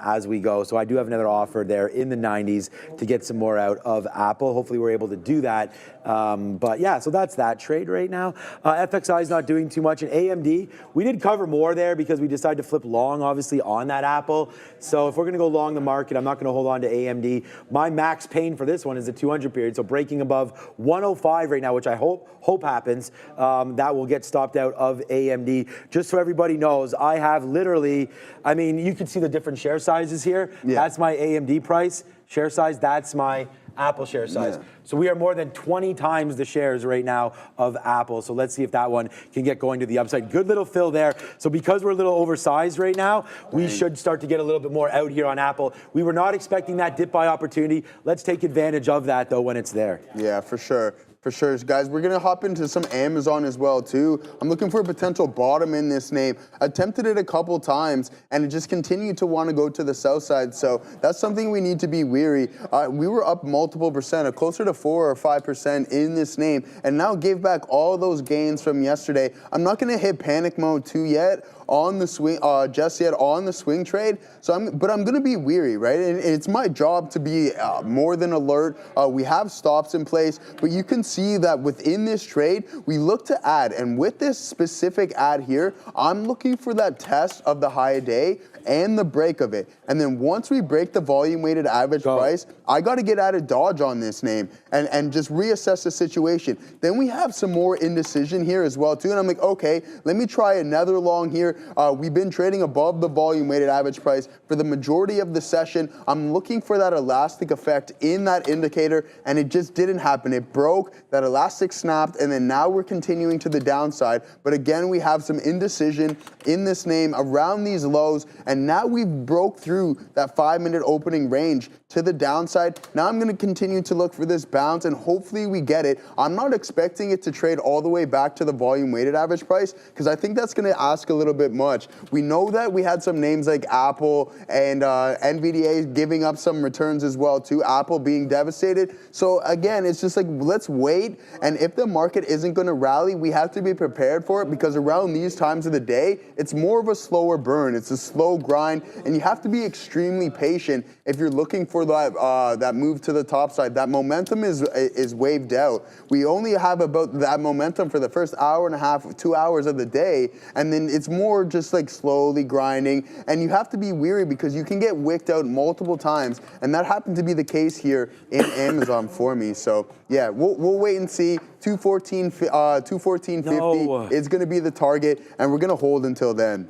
as we go. So I do have another offer there in the 90s to get some more out of Apple. Hopefully we're able to do that. But yeah, so that's that trade right now. FXI is not doing too much. And AMD, we did cover more there because we decided to flip long, obviously, on that Apple. So if we're going to go long the market, I'm not going to hold on to AMD. My max pain for this one is the 200 period. So breaking above 105 right now, which I hope happens, that will get stopped out of AMD. Just so everybody knows, I have literally, I mean, you can see the different share sizes here. Yeah. That's my AMD price. Share size, that's my Apple share size. Yeah. So we are more than 20 times the shares right now of Apple. So let's see if that one can get going to the upside. Good little fill there. So because we're a little oversized right now, we should start to get a little bit more out here on Apple. We were not expecting that dip buy opportunity. Let's take advantage of that though when it's there. Yeah, for sure. For sure, guys. We're going to hop into some Amazon as well, too. I'm looking for a potential bottom in this name. Attempted it a couple times, and it just continued to want to go to the south side. So that's something we need to be weary. We were up multiple percent, closer to 4 or 5% in this name, and now gave back all those gains from yesterday. I'm not going to hit panic mode 2 yet on the swing, just yet on the swing trade. But I'm going to be weary, right? And it's my job to be more than alert. We have stops in place, but you can see that within this trade, we look to add. And with this specific add here, I'm looking for that test of the high day and the break of it. And then once we break the volume weighted average price, I got to get out of Dodge on this name and just reassess the situation. Then we have some more indecision here as well too. And I'm like, okay, let me try another long here. We've been trading above the volume weighted average price for the majority of the session. I'm looking for that elastic effect in that indicator, and it just didn't happen. It broke, that elastic snapped, and then now we're continuing to the downside. But again, we have some indecision in this name around these lows, and now we've broke through that 5-minute opening range to the downside. Now I'm going to continue to look for this bounce, and hopefully we get it. I'm not expecting it to trade all the way back to the volume weighted average price because I think that's going to ask a little bit bit much. We know that we had some names like Apple and NVIDIA giving up some returns as well too, Apple being devastated. So again, it's just like, let's wait, and if the market isn't going to rally, we have to be prepared for it, because around these times of the day, it's more of a slower burn. It's a slow grind, and you have to be extremely patient if you're looking for that move to the top side. That momentum is waved out. We only have about that momentum for the first hour and a half, 2 hours of the day, and then it's more just like slowly grinding, and you have to be weary because you can get wicked out multiple times, and that happened to be the case here in Amazon for me. So yeah, we'll wait and see. 214.50 is going to be the target, and we're going to hold until then.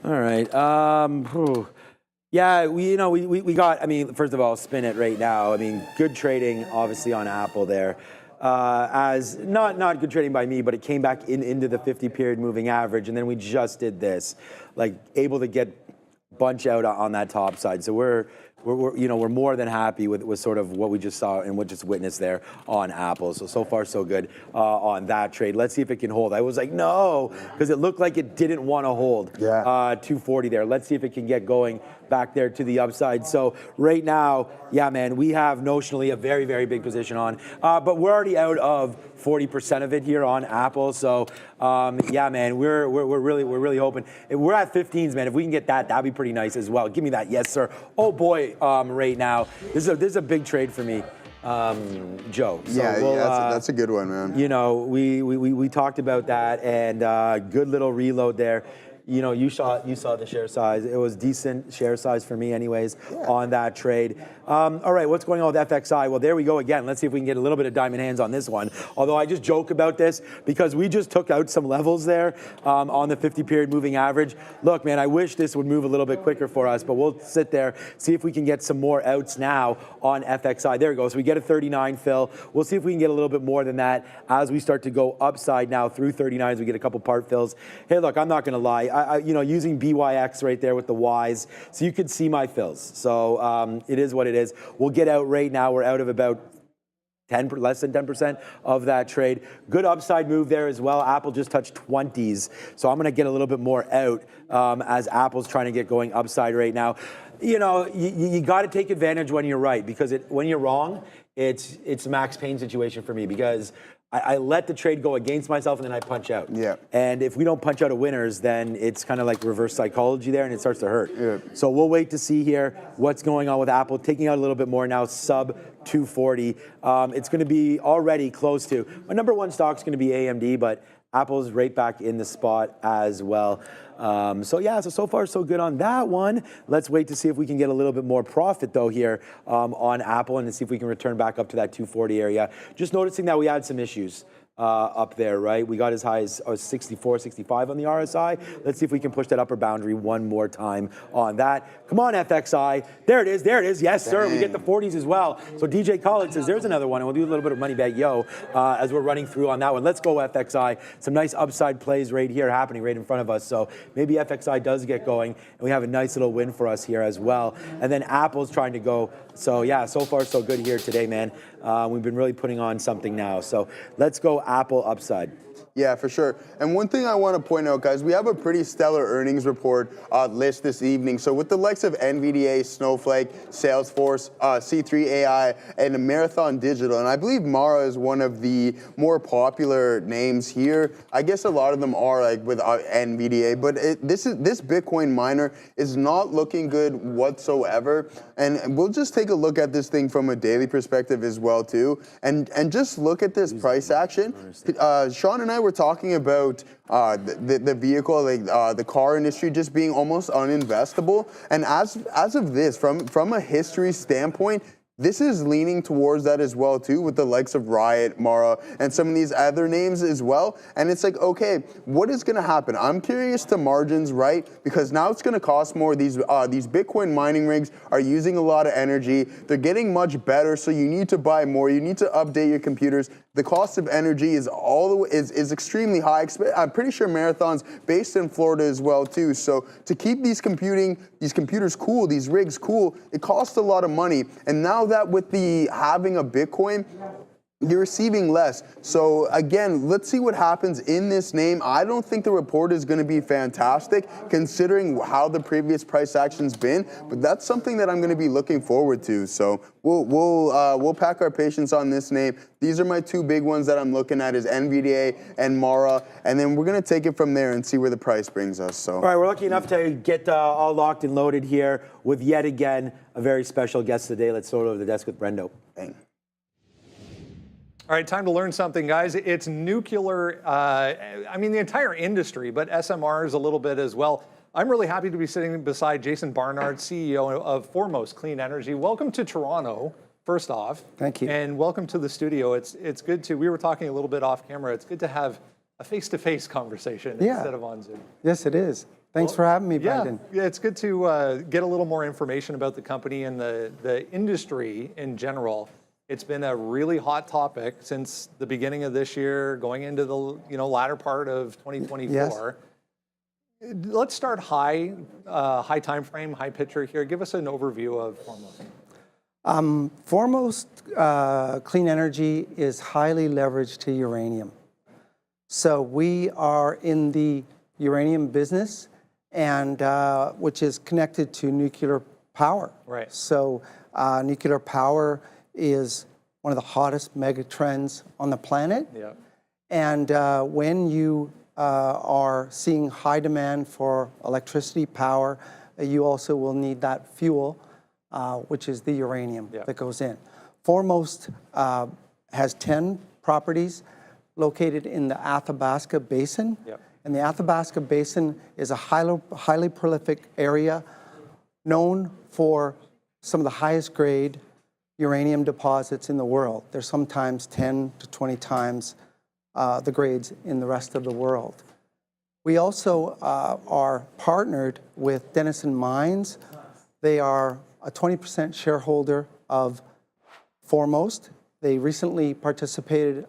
All right. Yeah, we got, I mean, first of all, spin it right now. I mean, good trading, obviously, on Apple there. As not good trading by me, but it came back into the 50-period moving average, and then we just did this, like able to get bunch out on that top side. So we're more than happy with sort of what we just saw and what just witnessed there on Apple. So far so good on that trade. Let's see if it can hold. I was like, no, because it looked like it didn't want to hold. Yeah. 240 there. Let's see if it can get going back there to the upside. So right now, yeah, man, we have notionally a very, very big position on, but we're already out of 40% of it here on Apple. So yeah, man, we're really hoping. We're at 15s, man. If we can get that, that'd be pretty nice as well. Give me that, yes, sir. Oh boy, right now, this is a big trade for me, Joe. So that's a good one, man. You know, we talked about that, and good little reload there. You know, you saw the share size. It was decent share size for me anyways on that trade. All right, what's going on with FXI? Well, there we go again. Let's see if we can get a little bit of diamond hands on this one. Although I just joke about this because we just took out some levels there on the 50-period moving average. Look, man, I wish this would move a little bit quicker for us, but we'll sit there, see if we can get some more outs now on FXI. There we go. So we get a 39 fill. We'll see if we can get a little bit more than that as we start to go upside now through 39s. We get a couple part fills. Hey, look, I'm not going to lie. Using BYX right there with the Ys, so you could see my fills. So it is what it is. We'll get out right now. We're out of about less than 10% of that trade. Good upside move there as well. Apple just touched 20s, so I'm going to get a little bit more out as Apple's trying to get going upside right now. You know, you got to take advantage when you're right, because when you're wrong, it's a Max Payne situation for me, because I let the trade go against myself and then I punch out. Yeah. And if we don't punch out a winners, then it's kind of like reverse psychology there and it starts to hurt. Yeah. So we'll wait to see here what's going on with Apple, taking out a little bit more now, sub 240. It's going to be already close to, my number one stock is going to be AMD, but Apple's right back in the spot as well. So far so good on that one. Let's wait to see if we can get a little bit more profit though here on Apple, and to see if we can return back up to that 240 area. Just noticing that we had some issues up there, right? We got as high as 64, 65 on the RSI. Let's see if we can push that upper boundary one more time on that. Come on, FXI. There it is. There it is. Yes, sir. We get the 40s as well. So DJ Collins says there's another one, and we'll do a little bit of money bag yo as we're running through on that one. Let's go, FXI. Some nice upside plays right here happening right in front of us. So maybe FXI does get going, and we have a nice little win for us here as well. And then Apple's trying to go. So yeah, so far so good here today, man. We've been really putting on something now. So let's go Apple upside. Yeah, for sure. And one thing I want to point out, guys, we have a pretty stellar earnings report list this evening. So with the likes of NVIDIA, Snowflake, Salesforce, C3 AI, and Marathon Digital, and I believe Mara is one of the more popular names here. I guess a lot of them are like with NVIDIA, but this Bitcoin miner is not looking good whatsoever. And we'll just take a look at this thing from a daily perspective as well too, and just look at this price action. Sean and I were talking about the vehicle, like the car industry just being almost uninvestable. And as of this, from a history standpoint, this is leaning towards that as well too, with the likes of Riot, Mara, and some of these other names as well. And it's like, okay, what is going to happen? I'm curious to margins, right? Because now it's going to cost more. These Bitcoin mining rigs are using a lot of energy. They're getting much better, so you need to buy more. You need to update your computers. The cost of energy is extremely high. I'm pretty sure Marathon's based in Florida as well too. So to keep these computers cool, these rigs cool, it costs a lot of money. And now that with the having a Bitcoin, You're receiving less. So again, let's see what happens in this name. I don't think the report is going to be fantastic considering how the previous price action's been, but that's something that I'm going to be looking forward to. So we'll pack our patience on this name. These are my two big ones that I'm looking at is NVIDIA and Mara, and then we're going to take it from there and see where the price brings us. So all right, we're lucky enough to get all locked and loaded here with yet again a very special guest today. Let's throw it over the desk with Brendo. Bang. All right, time to learn something, guys. It's nuclear, I mean, the entire industry, but SMRs a little bit as well. I'm really happy to be sitting beside Jason Barnard, CEO of Foremost Clean Energy. Welcome to Toronto, first off. Thank you. And welcome to the studio. It's good to, we were talking a little bit off camera, it's good to have a face-to-face conversation instead of on Zoom. Yes, it is. Thanks for having me, Brendan. Yeah, it's good to get a little more information about the company and the industry in general. It's been a really hot topic since the beginning of this year, going into the latter part of 2024. Yes. Let's start high time frame, high picture here. Give us an overview of Foremost. Foremost Clean Energy is highly leveraged to uranium. So we are in the uranium business, and which is connected to nuclear power. Right. So nuclear power is one of the hottest mega trends on the planet. Yeah. And when you are seeing high demand for electricity power, you also will need that fuel, which is the uranium that goes in. Foremost has 10 properties located in the Athabasca Basin. Yep. And the Athabasca Basin is a highly prolific area known for some of the highest grade uranium deposits in the world. They're sometimes 10 to 20 times the grades in the rest of the world. We also are partnered with Denison Mines. They are a 20% shareholder of Foremost. They recently participated,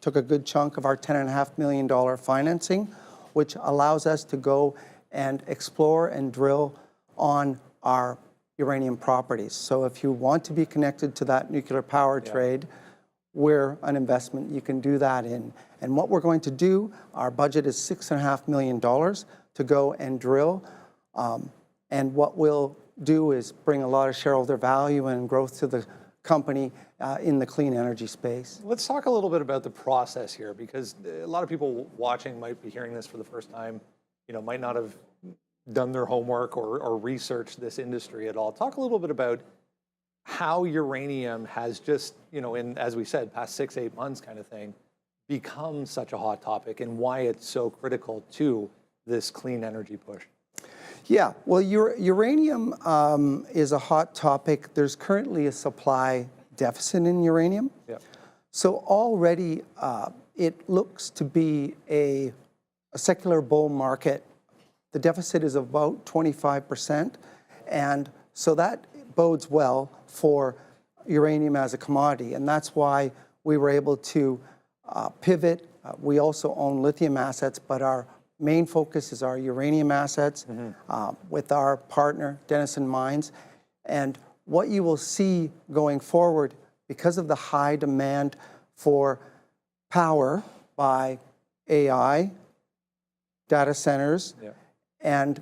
took a good chunk of our $10.5 million financing, which allows us to go and explore and drill on our uranium properties. So if you want to be connected to that nuclear power trade, we're an investment you can do that in. And what we're going to do, our budget is $6.5 million to go and drill. And what we'll do is bring a lot of shareholder value and growth to the company in the clean energy space. Let's talk a little bit about the process here, because a lot of people watching might be hearing this for the first time, might not have done their homework or researched this industry at all. Talk a little bit about how uranium has just, in, as we said, past 6-8 months kind of thing, become such a hot topic and why it's so critical to this clean energy push. Yeah, well, uranium is a hot topic. There's currently a supply deficit in uranium. Yeah. So already it looks to be a secular bull market. The deficit is about 25%. And so that bodes well for uranium as a commodity. And that's why we were able to pivot. We also own lithium assets, but our main focus is our uranium assets with our partner, Denison Mines. And what you will see going forward, because of the high demand for power by AI, data centers, and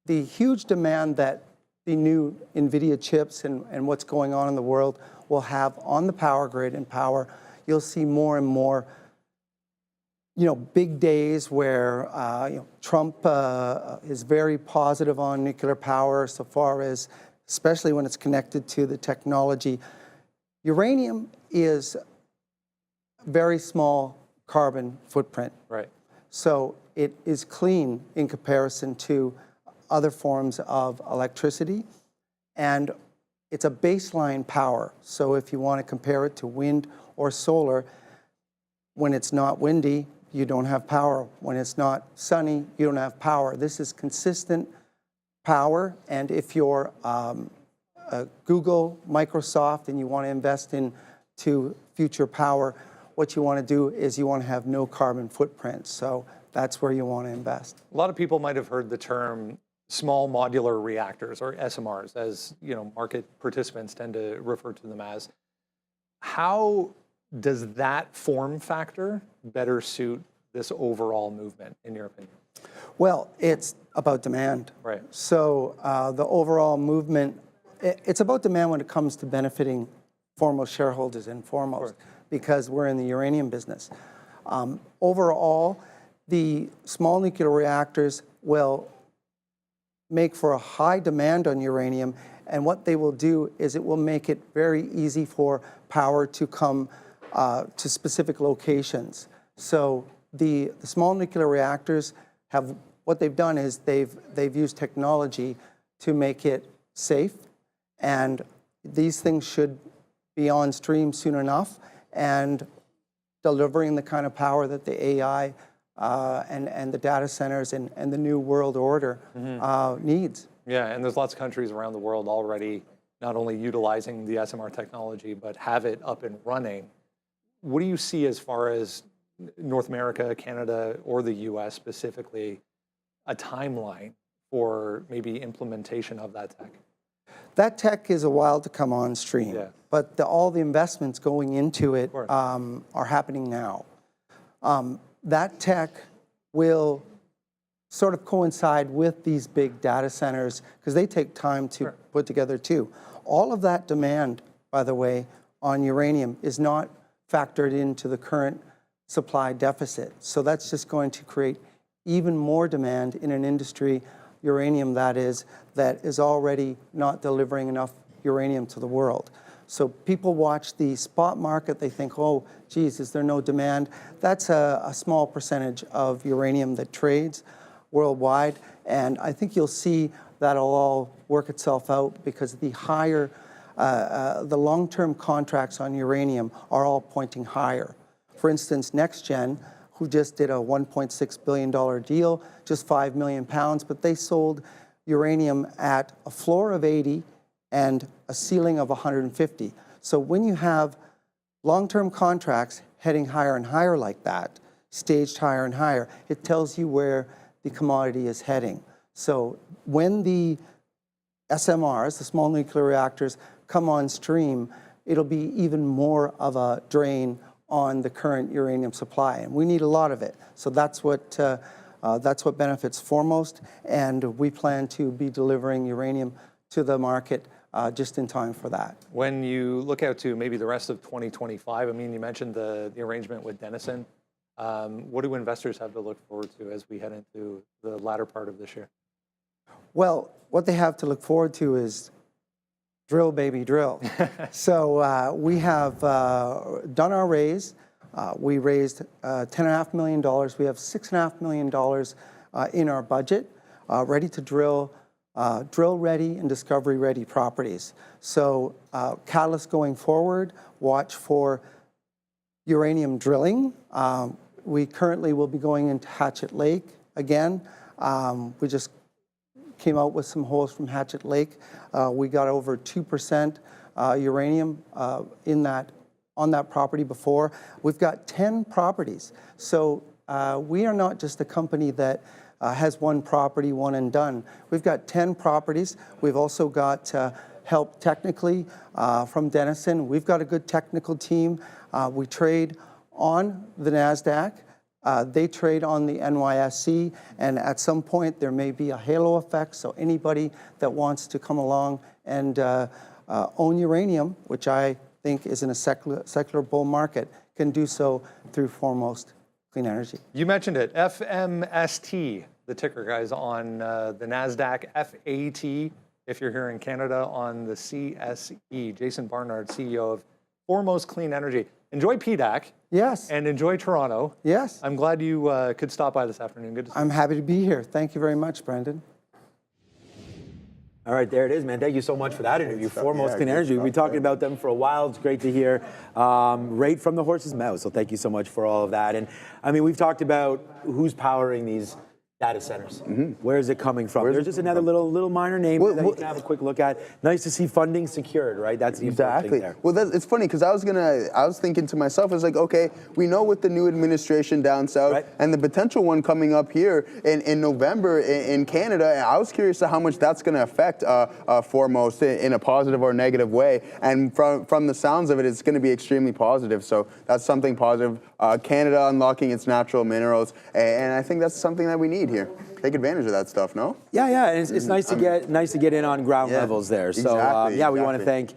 the huge demand that the new NVIDIA chips and what's going on in the world will have on the power grid and power, you'll see more and more big days where Trump is very positive on nuclear power so far as, especially when it's connected to the technology. Uranium is very small carbon footprint. Right. So it is clean in comparison to other forms of electricity. And it's a baseline power. So if you want to compare it to wind or solar, when it's not windy, you don't have power. When it's not sunny, you don't have power. This is consistent power. And if you're Google, Microsoft, and you want to invest into future power, what you want to do is you want to have no carbon footprint. So that's where you want to invest. A lot of people might have heard the term small modular reactors, or SMRs, as market participants tend to refer to them as. How does that form factor better suit this overall movement, in your opinion? Well, it's about demand. Right. So the overall movement, it's about demand when it comes to benefiting foremost shareholders and foremost, because we're in the uranium business. Overall, the small nuclear reactors will make for a high demand on uranium, and what they will do is it will make it very easy for power to come to specific locations. So the small nuclear reactors have, what they've done is they've used technology to make it safe, and these things should be on stream soon enough and delivering the kind of power that the AI and the data centers and the new world order needs. Yeah, and there's lots of countries around the world already not only utilizing the SMR technology, but have it up and running. What do you see as far as North America, Canada, or the US specifically, a timeline for maybe implementation of that tech? That tech is a while to come on stream, Yeah. but all the investments going into it are happening now. That tech will sort of coincide with these big data centers because they take time to put together too. All of that demand, by the way, on uranium is not factored into the current supply deficit. So that's just going to create even more demand in an industry, uranium that is already not delivering enough uranium to the world. So people watch the spot market, they think, oh, geez, is there no demand? That's a small percentage of uranium that trades worldwide. And I think you'll see that'll all work itself out because the higher, the long-term contracts on uranium are all pointing higher. For instance, NextGen, who just did a $1.6 billion deal, just 5 million pounds, but they sold uranium at a floor of 80 and a ceiling of 150. So when you have long-term contracts heading higher and higher like that, staged higher and higher, it tells you where the commodity is heading. So when the SMRs, the small nuclear reactors, come on stream, it'll be even more of a drain on the current uranium supply, and we need a lot of it. So that's what benefits foremost, and we plan to be delivering uranium to the market just in time for that. When you look out to maybe the rest of 2025, I mean, you mentioned the arrangement with Denison. What do investors have to look forward to as we head into the latter part of this year? Well, what they have to look forward to is drill, baby, drill. So we have done our raise. We raised $10.5 million. We have $6.5 million in our budget, ready to drill, drill-ready and discovery-ready properties. So catalyst going forward, watch for uranium drilling. We currently will be going into Hatchet Lake again. We just came out with some holes from Hatchet Lake. We got over 2% uranium on that property before. We've got 10 properties. So we are not just a company that has one property, one and done. We've got 10 properties. We've also got help technically from Denison. We've got a good technical team. We trade on the NASDAQ. They trade on the NYSE, and at some point there may be a halo effect, so anybody that wants to come along and own uranium, which I think is in a secular bull market, can do so through Foremost Clean Energy. You mentioned it, FMST, the ticker, guys, on the NASDAQ, FAT, if you're here in Canada, on the CSE. Jason Barnard, CEO of Foremost Clean Energy. Enjoy PDAC. Yes. And enjoy Toronto. Yes. I'm glad you could stop by this afternoon. Good to see you. I'm happy to be here. Thank you very much, Brendan. All right, there it is, man. Thank you so much for that interview. Foremost Clean Energy. We've been talking about them for a while. It's great to hear right from the horse's mouth. So thank you so much for all of that. And I mean, we've talked about who's powering these Data centers. Where is it coming from? There's just another little minor name that you can have a quick look at. Nice to see funding secured, right? That's the important thing there. Well, it's funny because I was thinking to myself, it's like, okay, we know with the new administration down south and the potential one coming up here in November in Canada, and I was curious to how much that's going to affect Foremost in a positive or negative way. And from the sounds of it, it's going to be extremely positive. So that's something positive. Canada unlocking its natural minerals, and I think that's something that we need here. Take advantage of that stuff, no? Yeah. And it's nice to get in on ground levels there. So we want to thank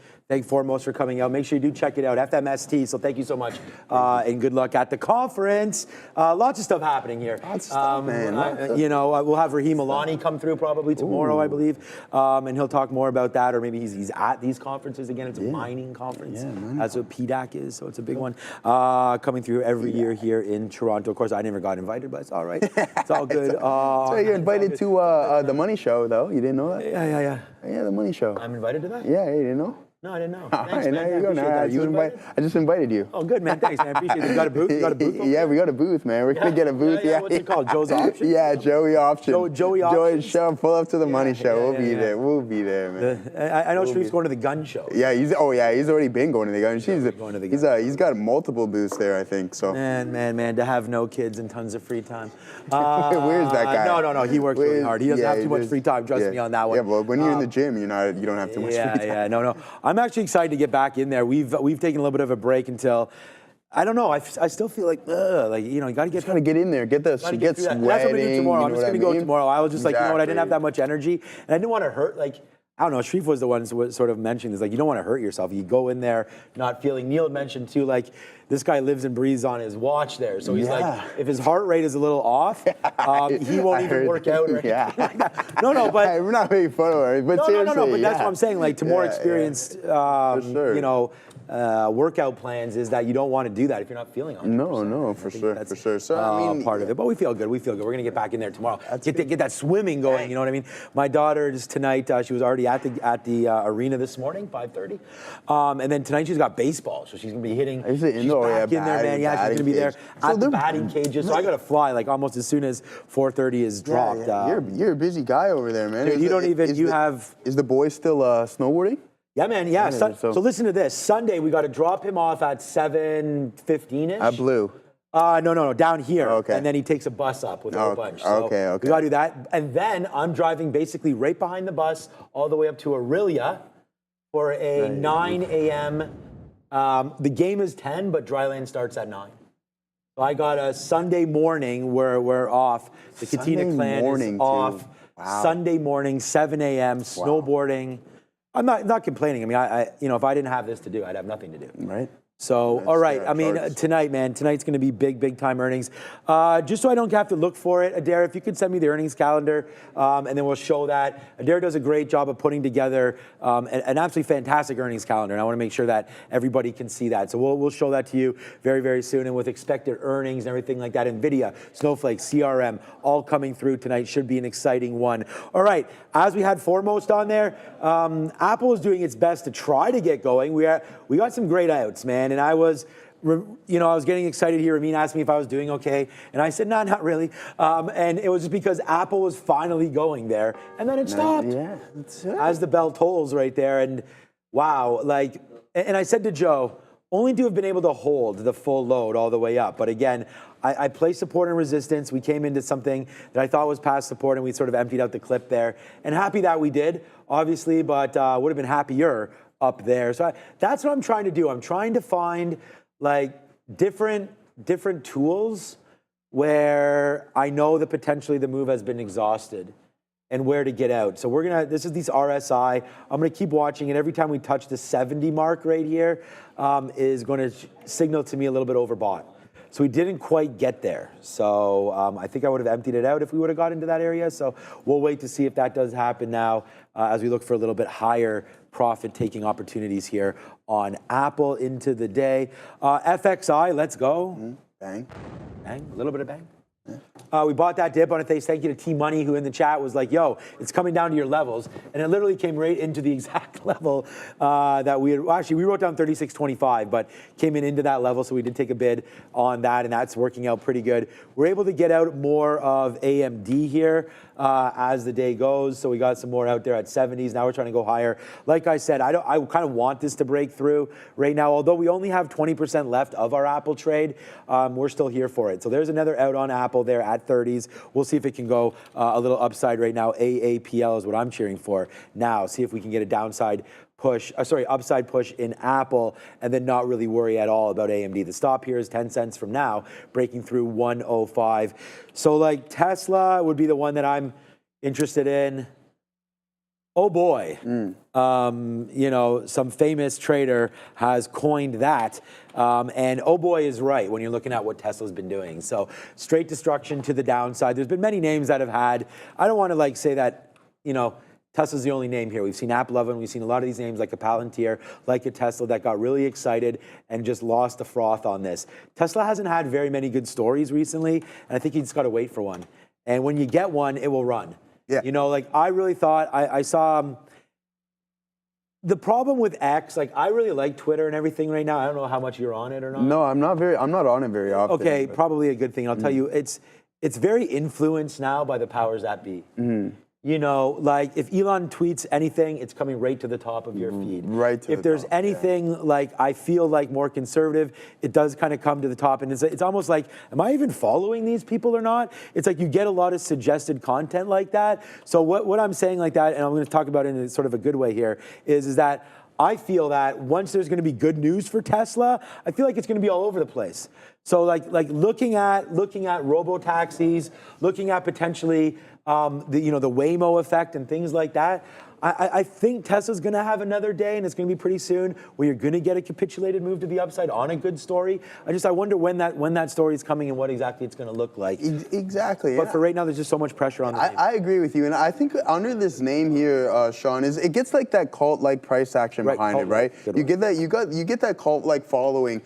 Foremost for coming out. Make sure you do check it out, FMST. So thank you so much, and good luck at the conference. Lots of stuff happening here. Lots of stuff, man. We'll have Raheem Alani come through probably tomorrow, I believe, and he'll talk more about that, or maybe he's at these conferences again. It's a mining conference. That's what PDAC is, so it's a big one. Coming through every year here in Toronto. Of course, I never got invited, but it's all right. It's all good. So you're invited to the Money Show, though. You didn't know that? Yeah, the Money Show. I'm invited to that? Yeah, you didn't know? No, I didn't know. All Thanks, right, man. there you go. Now I just invited you. Oh, good, man. Thanks, man. Appreciate it. You got a booth? Yeah, we got a booth, man. We're going to get a booth. Yeah. What's it called? Joe's Option? Yeah, Joey Option. Joey Option. Show, pull up to the Money Show. We'll be there. We'll be there, man. I know Sharif's going to the gun show. Yeah, he's already been going to the gun. He's got multiple booths there, I think. So. Man, to have no kids and tons of free time. Where's that guy? No, he works really hard. He doesn't have too much free time. Trust me on that one. Yeah, but when you're in the gym, you don't have too much free time. No. I'm actually excited to get back in there. We've taken a little bit of a break until, I don't know. I still feel like, you got to get in there, get sweating. That's what I'm gonna do tomorrow. I'm just gonna go tomorrow. I was just like, I didn't have that much energy, and I didn't want to hurt. I don't know. Sharif was the one who sort of mentioned this. You don't want to hurt yourself. You go in there not feeling. Neil mentioned too, this guy lives and breathes on his watch there. So he's if his heart rate is a little off, he won't even work out or anything like that. No, but we're not making fun of it. But no. But that's what I'm saying. To more experienced, workout plans is that you don't want to do that if you're not feeling 100%. No, for sure. So part of it, but we feel good. We're gonna get back in there tomorrow. Get that swimming going. You know what I mean? My daughter just tonight. She was already at the arena this morning, 5:30, and then tonight she's got baseball, so she's gonna be hitting. Is it indoor? Back in there, man. Yeah, she's gonna be there at the batting cages. So I gotta fly almost as soon as 4:30 is dropped. You're a busy guy over there, man. Dude, Is the boy still snowboarding? Yeah, man. Yeah. So listen to this. Sunday we got to drop him off at 7:15ish. At Blue. No, down here. Okay. And then he takes a bus up with a whole bunch. So okay. We gotta do that, and then I'm driving basically right behind the bus all the way up to Aurelia for a 9 a.m. The game is 10, but Dryland starts at 9. So I got a Sunday morning where we're off. The Katina clan is off. Wow. Sunday morning, 7 a.m. snowboarding. I'm not complaining. I mean, if I didn't have this to do, I'd have nothing to do. Right. So, all right. I mean, tonight, man, tonight's going to be big time earnings. Just so I don't have to look for it, Adair, if you could send me the earnings calendar, and then we'll show that. Adair does a great job of putting together an absolutely fantastic earnings calendar, and I want to make sure that everybody can see that. So we'll show that to you very, very soon, and with expected earnings and everything like that, NVIDIA, Snowflake, CRM, all coming through tonight. Should be an exciting one. All right. As we had Foremost on there, Apple is doing its best to try to get going. We got some great outs, man. And I was getting excited here. Ramin asked me if I was doing okay. And I said, no, not really. And it was just because Apple was finally going there. And then it stopped. Yeah. As the bell tolls right there. And wow, and I said to Joe, only to have been able to hold the full load all the way up. But again, I placed support and resistance. We came into something that I thought was past support, and we sort of emptied out the clip there. And happy that we did, obviously, but would have been happier up there. So that's what I'm trying to do. I'm trying to find different tools where I know that potentially the move has been exhausted and where to get out. So this is these RSI. I'm gonna keep watching, and every time we touch the 70 mark right here is gonna signal to me a little bit overbought. So we didn't quite get there. So I think I would have emptied it out if we would have got into that area. So we'll wait to see if that does happen now as we look for a little bit higher profit-taking opportunities here on Apple into the day. FXI, let's go. Bang. Bang, a little bit of bang. We bought that dip on it. Thank you to T-Money, who in the chat was like, yo, it's coming down to your levels. And it literally came right into the exact level that we had. Well, actually, we wrote down 36.25, but came into that level. So we did take a bid on that, and that's working out pretty good. We're able to get out more of AMD here as the day goes. So we got some more out there at 70s. Now we're trying to go higher. Like I said, I kind of want this to break through right now. Although we only have 20% left of our Apple trade, we're still here for it. So there's another out on Apple there at 30s. We'll see if it can go a little upside right now. AAPL is what I'm cheering for now. See if we can get a downside push, upside push in Apple, and then not really worry at all about AMD. The stop here is 10 cents from now, breaking through 105. So like Tesla would be the one that I'm interested in. Oh boy, you know, some famous trader has coined that. And oh boy is right when you're looking at what Tesla's been doing. So straight destruction to the downside. There's been many names that have had, I don't want to like say that, you know, Tesla's the only name here. We've seen AAPL, we've seen a lot of these names like a Palantir, like a Tesla that got really excited and just lost the froth on this. Tesla hasn't had very many good stories recently, and I think you just got to wait for one. And when you get one, it will run. Yeah. You know, like I really thought, I saw the problem with X, like I really like Twitter and everything right now. I don't know how much you're on it or not. No, I'm not on it very often. Okay, probably a good thing. I'll tell you, it's very influenced now by the powers that be. You know, like if Elon tweets anything, it's coming right to the top of your feed. Right to if there's anything like I feel like more conservative, it does kind of come to the top. And it's almost like, am I even following these people or not? It's like you get a lot of suggested content like that. So what I'm saying like that, and I'm going to talk about it in sort of a good way here, is that I feel that once there's going to be good news for Tesla, I feel like it's going to be all over the place. So like looking at robo-taxis, looking at potentially the Waymo effect and things like that, I think Tesla's going to have another day, and it's going to be pretty soon, where you're going to get a capitulated move to the upside on a good story. I wonder when that story is coming and what exactly it's going to look like. Exactly. But for right now, there's just so much pressure on the name. I agree with you, and I think under this name here, Sean, it gets like that cult-like price action behind it, right? You get that cult-like following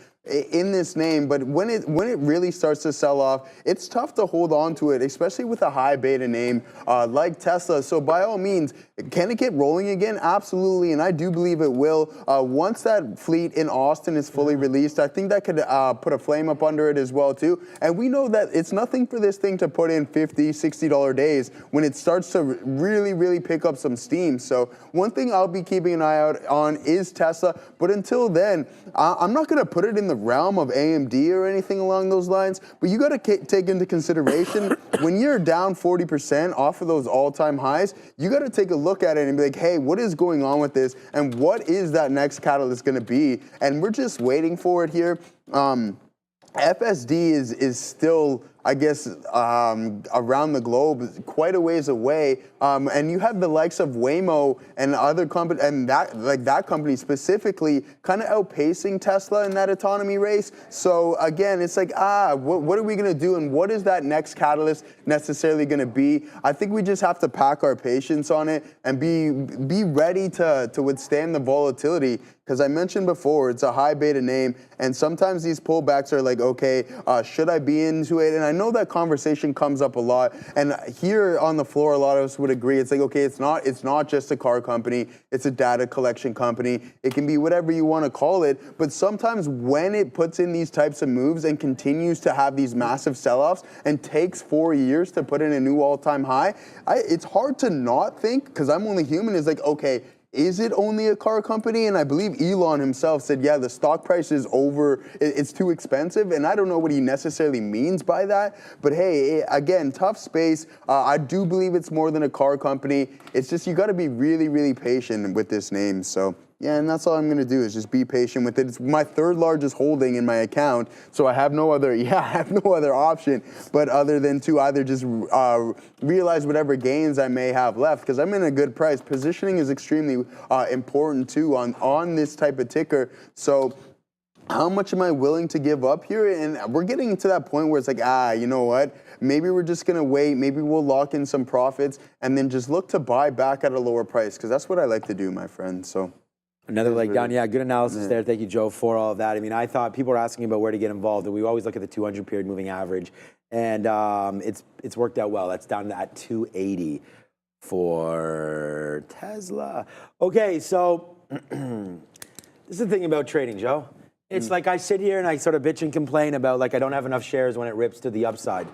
in this name, but when it really starts to sell off, it's tough to hold on to it, especially with a high beta name like Tesla. So by all means, can it get rolling again? Absolutely, and I do believe it will. Once that fleet in Austin is fully released, I think that could put a flame up under it as well too. And we know that it's nothing for this thing to put in $50, $60 days when it starts to really, really pick up some steam. So one thing I'll be keeping an eye out on is Tesla, but until then, I'm not going to put it in the realm of AMD or anything along those lines, but you got to take into consideration when you're down 40% off of those all-time highs, you got to take a look at it and be like, hey, what is going on with this, and what is that next catalyst going to be? And we're just waiting for it here. FSD is still, I guess, around the globe, quite a ways away, and you have the likes of Waymo and other companies, and that company specifically, kind of outpacing Tesla in that autonomy race. So again, it's like, what are we going to do, and what is that next catalyst necessarily going to be? I think we just have to pack our patience on it and be ready to withstand the volatility. Because I mentioned before, it's a high beta name, and sometimes these pullbacks are like, okay, should I be into it? And I know that conversation comes up a lot, and here on the floor, a lot of us would agree. It's like, okay, it's not just a car company, it's a data collection company. It can be whatever you want to call it, but sometimes when it puts in these types of moves and continues to have these massive sell-offs and takes 4 years to put in a new all-time high, it's hard to not think, because I'm only human, is like, okay, is it only a car company? And I believe Elon himself said, yeah, the stock price is it's too expensive. And I don't know what he necessarily means by that. But hey, again, tough space. I do believe it's more than a car company. It's just you got to be really, really patient with this name. So yeah, and that's all I'm going to do is just be patient with it. It's my third largest holding in my account, so I have no other option but other than to either just realize whatever gains I may have left, because I'm in a good price. Positioning is extremely important too on this type of ticker. So how much am I willing to give up here? And we're getting to that point where it's like, you know what? Maybe we're just going to wait. Maybe we'll lock in some profits and then just look to buy back at a lower price, because that's what I like to do, my friend. So Another leg down. Yeah, good analysis there. Thank you, Joe, for all of that. I mean, I thought people were asking about where to get involved, and we always look at the 200 period moving average, and it's worked out well. That's down at 280 for Tesla. Okay, so this is the thing about trading, Joe. It's like I sit here and I sort of bitch and complain about like I don't have enough shares when it rips to the upside.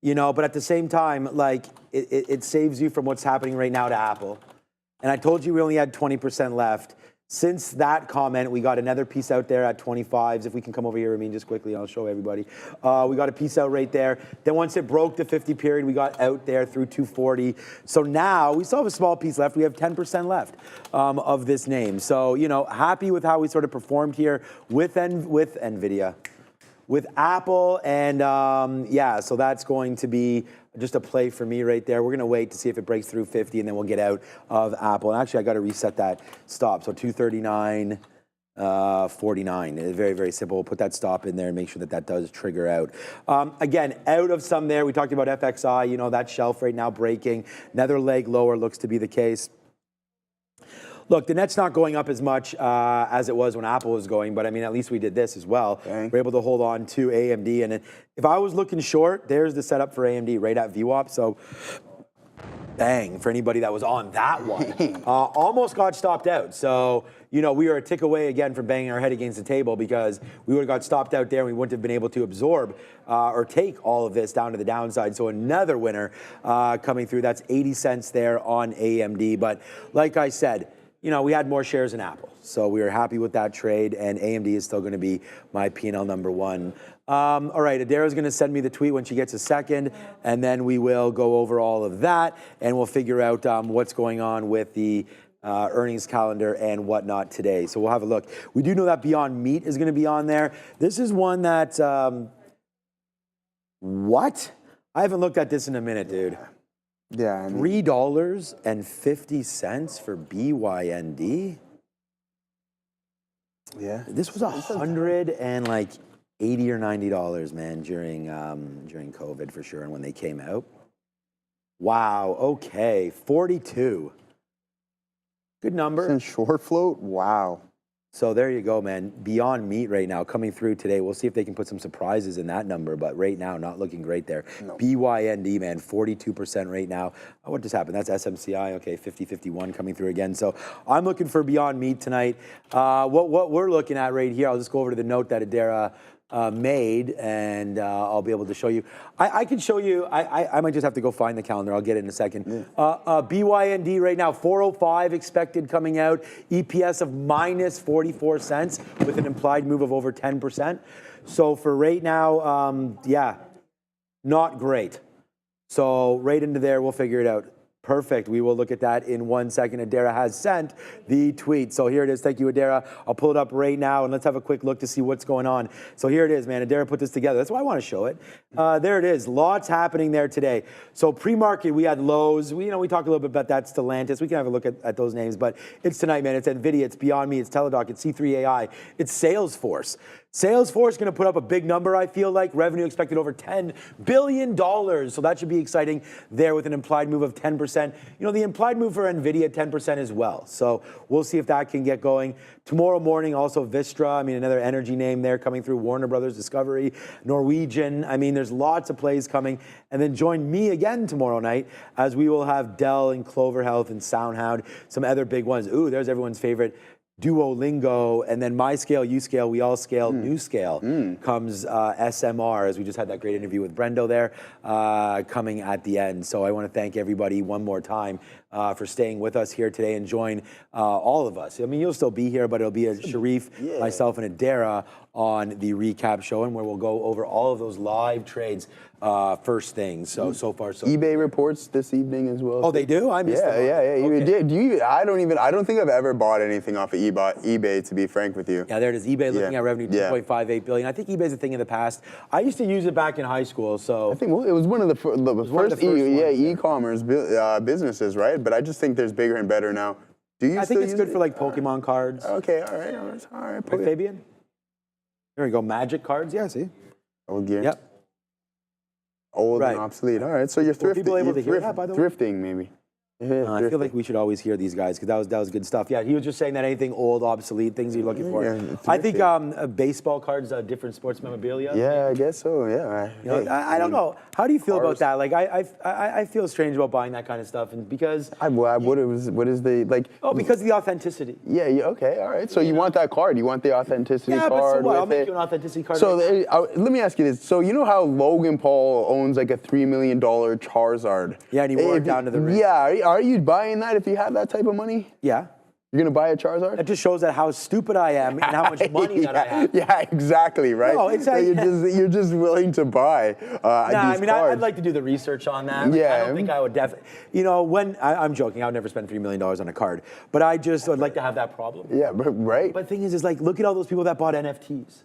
You know, but at the same time, like it saves you from what's happening right now to Apple. And I told you we only had 20% left. Since that comment, we got another piece out there at 25s. If we can come over here, I mean, just quickly, I'll show everybody. We got a piece out right there. Then once it broke the 50 period, we got out there through 240. So now we still have a small piece left. We have 10% left of this name. So, you know, happy with how we sort of performed here with NVIDIA. With Apple, and yeah, so that's going to be just a play for me right there. We're going to wait to see if it breaks through 50, and then we'll get out of Apple. And actually, I got to reset that stop. So 239.49. It's very, very simple. We'll put that stop in there and make sure that that does trigger out. Again, out of some there. We talked about FXI. You know, that shelf right now breaking. Another leg lower looks to be the case. Look, the net's not going up as much as it was when Apple was going, but I mean, at least we did this as well. Okay. We're able to hold on to AMD. And if I was looking short, there's the setup for AMD right at VWAP. So bang, for anybody that was on that one. Almost got stopped out. So, you know, we are a tick away again from banging our head against the table because we would have got stopped out there and we wouldn't have been able to absorb or take all of this down to the downside. So another winner coming through. That's 80 cents there on AMD. But like I said, you know, we had more shares in Apple. So we were happy with that trade, and AMD is still going to be my P&L number one. All right, Adara's going to send me the tweet when she gets a second, and then we will go over all of that, and we'll figure out what's going on with the earnings calendar and whatnot today. So we'll have a look. We do know that Beyond Meat is going to be on there. This is one that, what? I haven't looked at this in a minute, dude. Yeah, I mean, $3.50 for BYND. yeah. This was $180 or $90, man, during COVID for sure, and when they came out. Wow. Okay, 42. Good number. In short float, wow. So there you go, man. Beyond Meat right now coming through today. We'll see if they can put some surprises in that number, but right now, not looking great there. No. BYND, man, 42% right now. Oh, what just happened? That's SMCI. Okay, 50-51 coming through again. So I'm looking for Beyond Meat tonight. What we're looking at right here, I'll just go over to the note that Adara made, and I'll be able to show you. I can show you. I might just have to go find the calendar. I'll get it in a second. Yeah. BYND right now, 405 expected coming out. EPS of minus 44 cents with an implied move of over 10%. So for right now, yeah, not great. So right into there, we'll figure it out. Perfect. We will look at that in 1 second. Adara has sent the tweet. So here it is. Thank you, Adara. I'll pull it up right now, and let's have a quick look to see what's going on. So here it is, man. Adara put this together. That's why I want to show it. There it is. Lots happening there today. So pre-market, we had lows. We talked a little bit about that. Stellantis. We can have a look at those names. But it's tonight, man. It's NVIDIA. It's Beyond Me. It's Teladoc. It's C3 AI. It's Salesforce. Salesforce going to put up a big number, I feel like. Revenue expected over $10 billion. So that should be exciting there with an implied move of 10%. You know, the implied move for NVIDIA, 10% as well. So we'll see if that can get going. Tomorrow morning, also Vistra. I mean, another energy name there coming through. Warner Brothers Discovery, Norwegian. I mean, there's lots of plays coming. And then join me again tomorrow night as we will have Dell and Clover Health and SoundHound, some other big ones. Ooh, there's everyone's favorite. Duolingo, and then My Scale, You Scale, We All Scale, New Scale comes SMR, as we just had that great interview with Brendo there, coming at the end. So I want to thank everybody one more time for staying with us here today and join all of us. I mean, you'll still be here, but it'll be Sharif, myself, and Adara on the recap show, and where we'll go over all of those live trades first thing. So far, so eBay reports this evening as well. Oh, they do? I missed them. Yeah. Okay. Do you? I don't think I've ever bought anything off of eBay, to be frank with you. Yeah, there it is. eBay looking at revenue, $2.58 billion. I think eBay's a thing in the past. I used to use it back in high school, so. I think it was one of the first e-commerce businesses, right? But I just think there's bigger and better now. Do you? I think it's good for like Pokemon cards. Okay, all right. Right, Fabian? There we go. Magic cards. Yeah, see. Old gear. Yep. Old and obsolete. All right, so you're thrifting. People able to hear that, by the way? Thrifting, maybe. I feel like we should always hear these guys because that was good stuff. Yeah, he was just saying that anything old, obsolete, things you're looking for. Yeah, I think baseball cards, different sports memorabilia. Yeah, I guess so. Yeah. I don't know. How do you feel about that? Like, I feel strange about buying that kind of stuff, and because what is the like? oh, because of the authenticity. Yeah. Okay. All right. So you want that card? You want the authenticity Yeah, card? but so what? with I'll make it? you an authenticity card. So right now. let me ask you this. So you know how Logan Paul owns like a $3 million Charizard? Yeah, and he wore it down to the ring. Yeah. Are you buying that if you had that type of money? Yeah. You're gonna buy a Charizard? That just shows that how stupid I am and how much money that I have. Yeah, exactly, right? No, exactly. You're just willing to buy these I mean, cards. I'd like to do the research on that. Like, I don't think I would definitely, when, I'm joking, I would never spend $3 million on a card, but I just would like to have that problem. Yeah, right? But the thing is like, look at all those people that bought NFTs.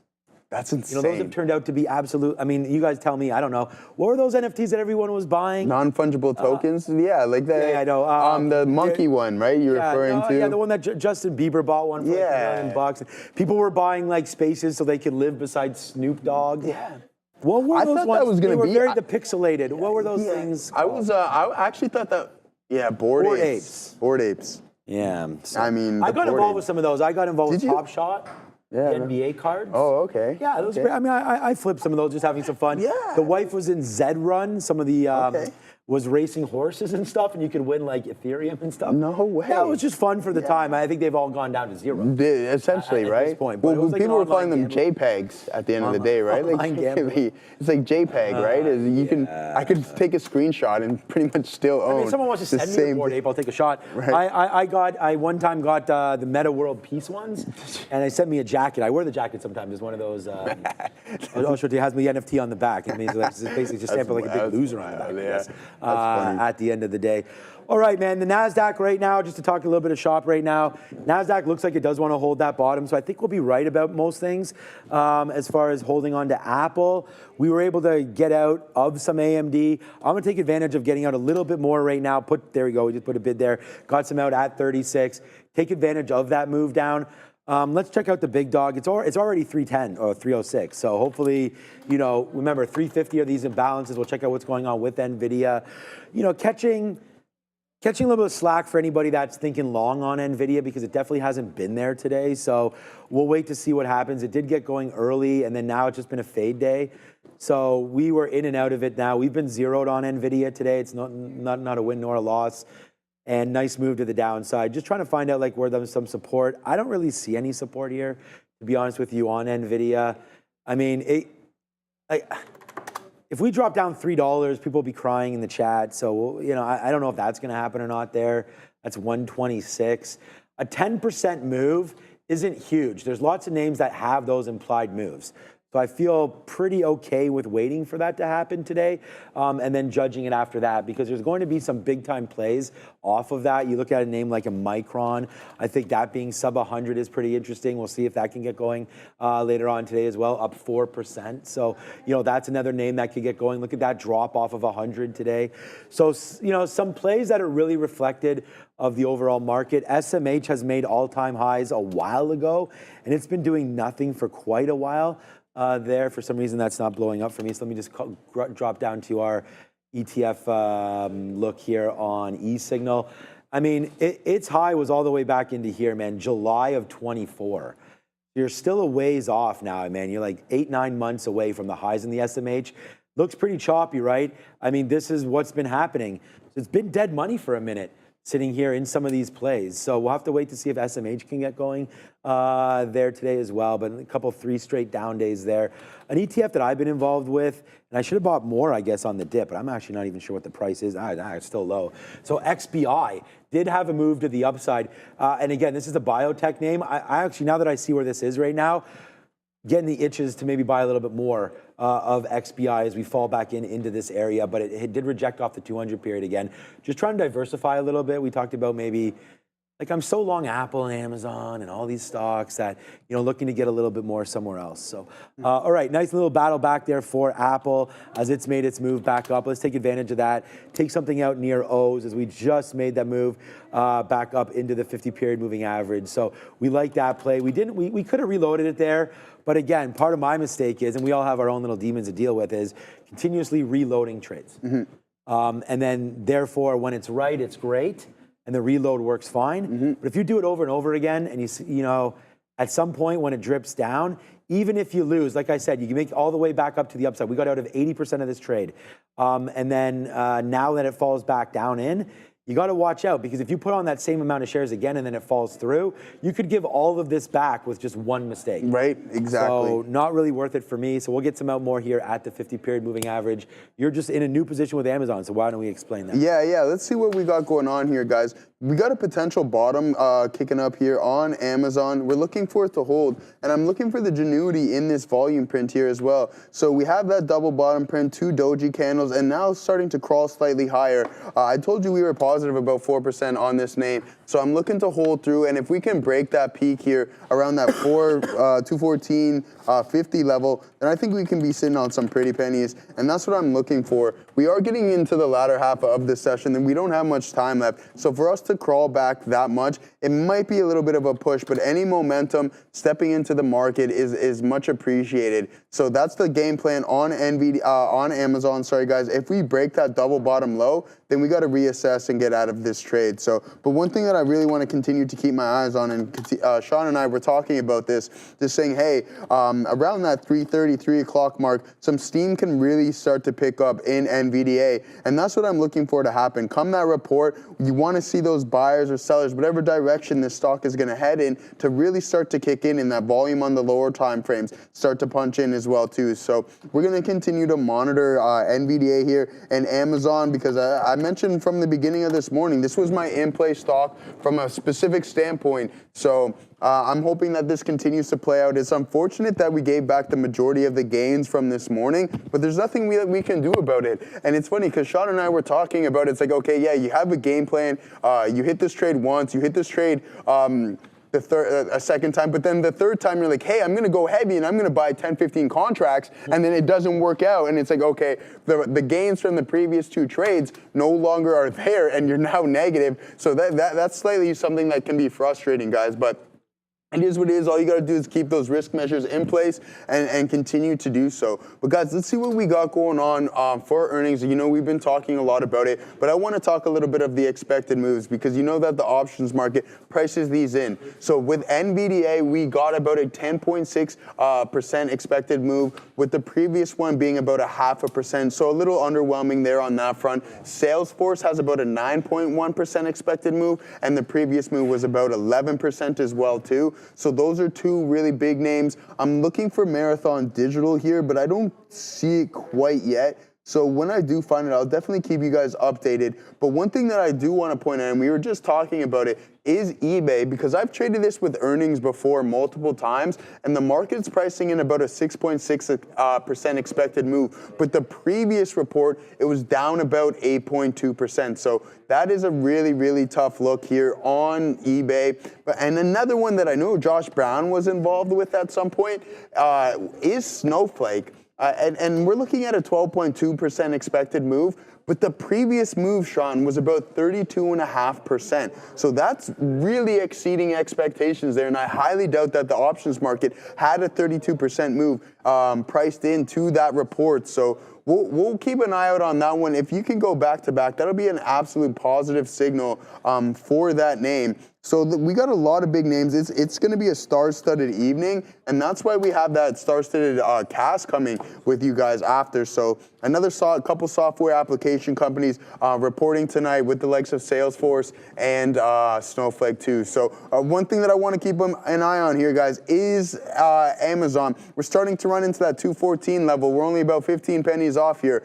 That's insane. Those have turned out to be absolute. I mean, you guys tell me. I don't know. What were those NFTs that everyone was buying? Non-fungible tokens? Yeah, like that. Yeah, I know. The monkey one, right? You're referring to? Yeah, the one that Justin Bieber bought one for like $1 million. People were buying like spaces so they could live beside Snoop Dogg. Yeah. What were I those thought ones? that was going to be. They were very depixelated. What were those things called? I actually thought that. Yeah, Bored Apes. Bored Apes. Yeah. So I mean, I got involved with some of those. I got involved with you? Top Shot. Yeah. The NBA cards. Oh, okay. Yeah, those. Okay. I mean, I flipped some of those, just having some fun. Yeah. The wife was in Zed Run. Some of the was racing horses and stuff, and you could win like Ethereum and stuff. No way. Yeah, it was just fun for the time. I think they've all gone down to zero. Essentially, at right? this point, but it Well, was like people an were calling them online JPEGs at the end of the day, right? online gambling. It's like JPEG, right? You can. I could take a screenshot and pretty much still own. I mean, if someone wants to the send me a same Bored Ape, I'll take a shot. Right. I one time got the Meta World Peace ones, and they sent me a jacket. I wear the jacket sometimes. It's one of those. I'll show you. It has my NFT on the back. It means it's basically just stamped like a big loser on the back. That's funny. At the end of the day. All right, man, the NASDAQ right now, just to talk a little bit of shop right now, NASDAQ looks like it does want to hold that bottom, so I think we'll be right about most things. As far as holding on to Apple, we were able to get out of some AMD. I'm going to take advantage of getting out a little bit more right now. There we go, we just put a bid there. Got some out at 36. Take advantage of that move down. Let's check out the big dog. It's already 310 or 306. So hopefully, remember 350 are these imbalances. We'll check out what's going on with NVIDIA. Catching a little bit of slack for anybody that's thinking long on NVIDIA because it definitely hasn't been there today. So we'll wait to see what happens. It did get going early, and then now it's just been a fade day. So we were in and out of it now. We've been zeroed on NVIDIA today. It's not a win nor a loss. And nice move to the downside. Just trying to find out where there's some support. I don't really see any support here, to be honest with you, on NVIDIA. I mean, if we drop down $3, people will be crying in the chat. So, I don't know if that's going to happen or not there. That's 126. A 10% move isn't huge. There's lots of names that have those implied moves. So I feel pretty okay with waiting for that to happen today and then judging it after that because there's going to be some big time plays off of that. You look at a name like a Micron. I think that being sub 100 is pretty interesting. We'll see if that can get going later on today as well, up 4%. So, that's another name that could get going. Look at that drop off of 100 today. So, some plays that are really reflected of the overall market. SMH has made all-time highs a while ago, and it's been doing nothing for quite a while. There. For some reason, that's not blowing up for me. So let me just drop down to our ETF look here on eSignal. I mean, its high was all the way back into here, man, July of 24. You're still a ways off now, man. You're like 8-9 months away from the highs in the SMH. Looks pretty choppy, right? I mean, this is what's been happening. It's been dead money for a minute sitting here in some of these plays. So we'll have to wait to see if SMH can get going there today as well. But a couple 3 straight down days there. An ETF that I've been involved with, and I should have bought more, I guess, on the dip, but I'm actually not even sure what the price is. It's still low. So XBI did have a move to the upside. And again, this is a biotech name. I actually, now that I see where this is right now, getting the itches to maybe buy a little bit more of XBI as we fall back into this area, but it did reject off the 200 period again. Just trying to diversify a little bit. We talked about maybe, I'm so long Apple and Amazon and all these stocks that, looking to get a little bit more somewhere else. So, all right, nice little battle back there for Apple as it's made its move back up. Let's take advantage of that. Take something out near O's as we just made that move back up into the 50 period moving average. So we like that play. We could have reloaded it there. But again, part of my mistake is, and we all have our own little demons to deal with, is continuously reloading trades. Mm-hmm. And then therefore, when it's right, it's great, and the reload works fine. But if you do it over and over again, and you know, at some point when it drips down, even if you lose, like I said, you can make all the way back up to the upside. We got out of 80% of this trade. And then now that it falls back down in, you got to watch out, because if you put on that same amount of shares again and then it falls through, you could give all of this back with just one mistake. Right, exactly. So not really worth it for me. So we'll get some out more here at the 50-period moving average. You're just in a new position with Amazon, so why don't we explain that? Yeah, let's see what we got going on here, guys. We got a potential bottom kicking up here on Amazon. We're looking for it to hold, and I'm looking for the genuity in this volume print here as well. So we have that double bottom print, 2 doji candles, and now starting to crawl slightly higher. I told you we were positive about 4% on this name, so I'm looking to hold through, and if we can break that peak here around that 214.50 level, then I think we can be sitting on some pretty pennies, and that's what I'm looking for. We are getting into the latter half of this session, and we don't have much time left, so for us to crawl back that much, it might be a little bit of a push, but any momentum stepping into the market is much appreciated. So that's the game plan on on Amazon. Sorry guys, if we break that double bottom low, then we got to reassess and get out of this trade. So, but one thing that I really want to continue to keep my eyes on, and Sean and I were talking about this, just saying, hey, around that 3:30, 3 o'clock mark, some steam can really start to pick up in NVIDIA, and that's what I'm looking for to happen. Come that report, you want to see those buyers or sellers, whatever direction this stock is going to head in, to really start to kick in that volume on the lower time frames, start to punch in as well too. So we're going to continue to monitor NVIDIA here and Amazon, because I mentioned from the beginning of this morning, this was my in-play stock from a specific standpoint. So I'm hoping that this continues to play out. It's unfortunate that we gave back the majority of the gains from this morning, but there's nothing we can do about it. And it's funny because Sean and I were talking about it. It's like, okay, yeah, you have a game plan. You hit this trade once. You hit this trade a second time, but then the third time you're like, hey, I'm going to go heavy and I'm going to buy 10, 15 contracts, and then it doesn't work out. And it's like, okay, the gains from the previous 2 trades no longer are there, and you're now negative. So that's slightly something that can be frustrating, guys. But it is what it is. All you got to do is keep those risk measures in place and continue to do so. But guys, let's see what we got going on for earnings. You know, we've been talking a lot about it, but I want to talk a little bit of the expected moves, because you know that the options market prices these in. So with NVIDIA, we got about a 10.6% expected move, with the previous one being about a 0.5%. So a little underwhelming there on that front. Salesforce has about a 9.1% expected move, and the previous move was about 11% as well too. So those are 2 really big names. I'm looking for Marathon Digital here, but I don't see it quite yet. So when I do find it, I'll definitely keep you guys updated. But one thing that I do want to point out, and we were just talking about it, is eBay, because I've traded this with earnings before multiple times, and the market's pricing in about a 6.6% expected move. But the previous report, it was down about 8.2%. So that is a really, really tough look here on eBay. And another one that I know Josh Brown was involved with at some point is Snowflake. And we're looking at a 12.2% expected move, but the previous move, Sean, was about 32.5%. So that's really exceeding expectations there, and I highly doubt that the options market had a 32% move priced into that report. So we'll keep an eye out on that one. If you can go back to back, that'll be an absolute positive signal for that name. So we got a lot of big names. It's going to be a star-studded evening, and that's why we have that star-studded cast coming with you guys after. So another couple software application companies reporting tonight with the likes of Salesforce and Snowflake too. So one thing that I want to keep an eye on here, guys, is Amazon. We're starting to run into that 214 level. We're only about 15 pennies off here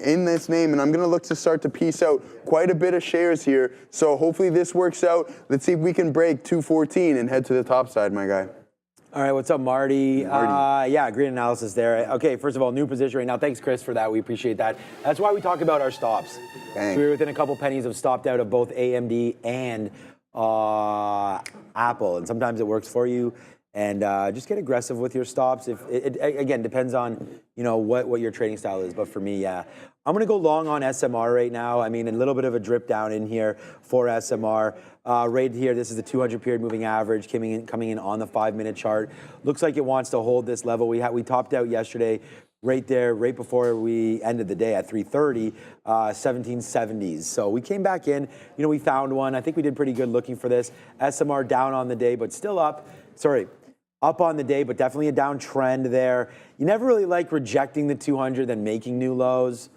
in this name, and I'm going to look to start to piece out quite a bit of shares here. So hopefully this works out. Let's see if we can break 214 and head to the top side, my guy. All right, what's up, Marty? Yeah, great analysis there. Okay, first of all, new position right now. Thanks, Chris, for that. We appreciate that. That's why we talk about our stops. So we're within a couple pennies of stopped out of both AMD and Apple, and sometimes it works for you. And just get aggressive with your stops. If it again depends on what your trading style is, but for me, yeah, I'm gonna go long on SMR right now. I mean, a little bit of a drip down in here for SMR. Right here, this is the 200 period moving average coming in on the 5-minute chart. Looks like it wants to hold this level. We topped out yesterday right there, right before we ended the day at 3:30, 1770s. So we came back in, we found one. I think we did pretty good looking for this. SMR down on the day, but still up. Up on the day, but definitely a downtrend there. You never really like rejecting the 200, then making new lows.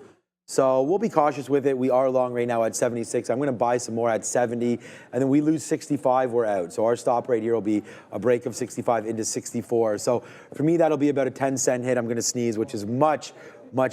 So we'll be cautious with it. We are long right now at 76. I'm going to buy some more at 70, and then we lose 65, we're out. So our stop right here will be a break of 65 into 64. So for me, that'll be about a 10-cent hit. I'm going to sneeze, which is much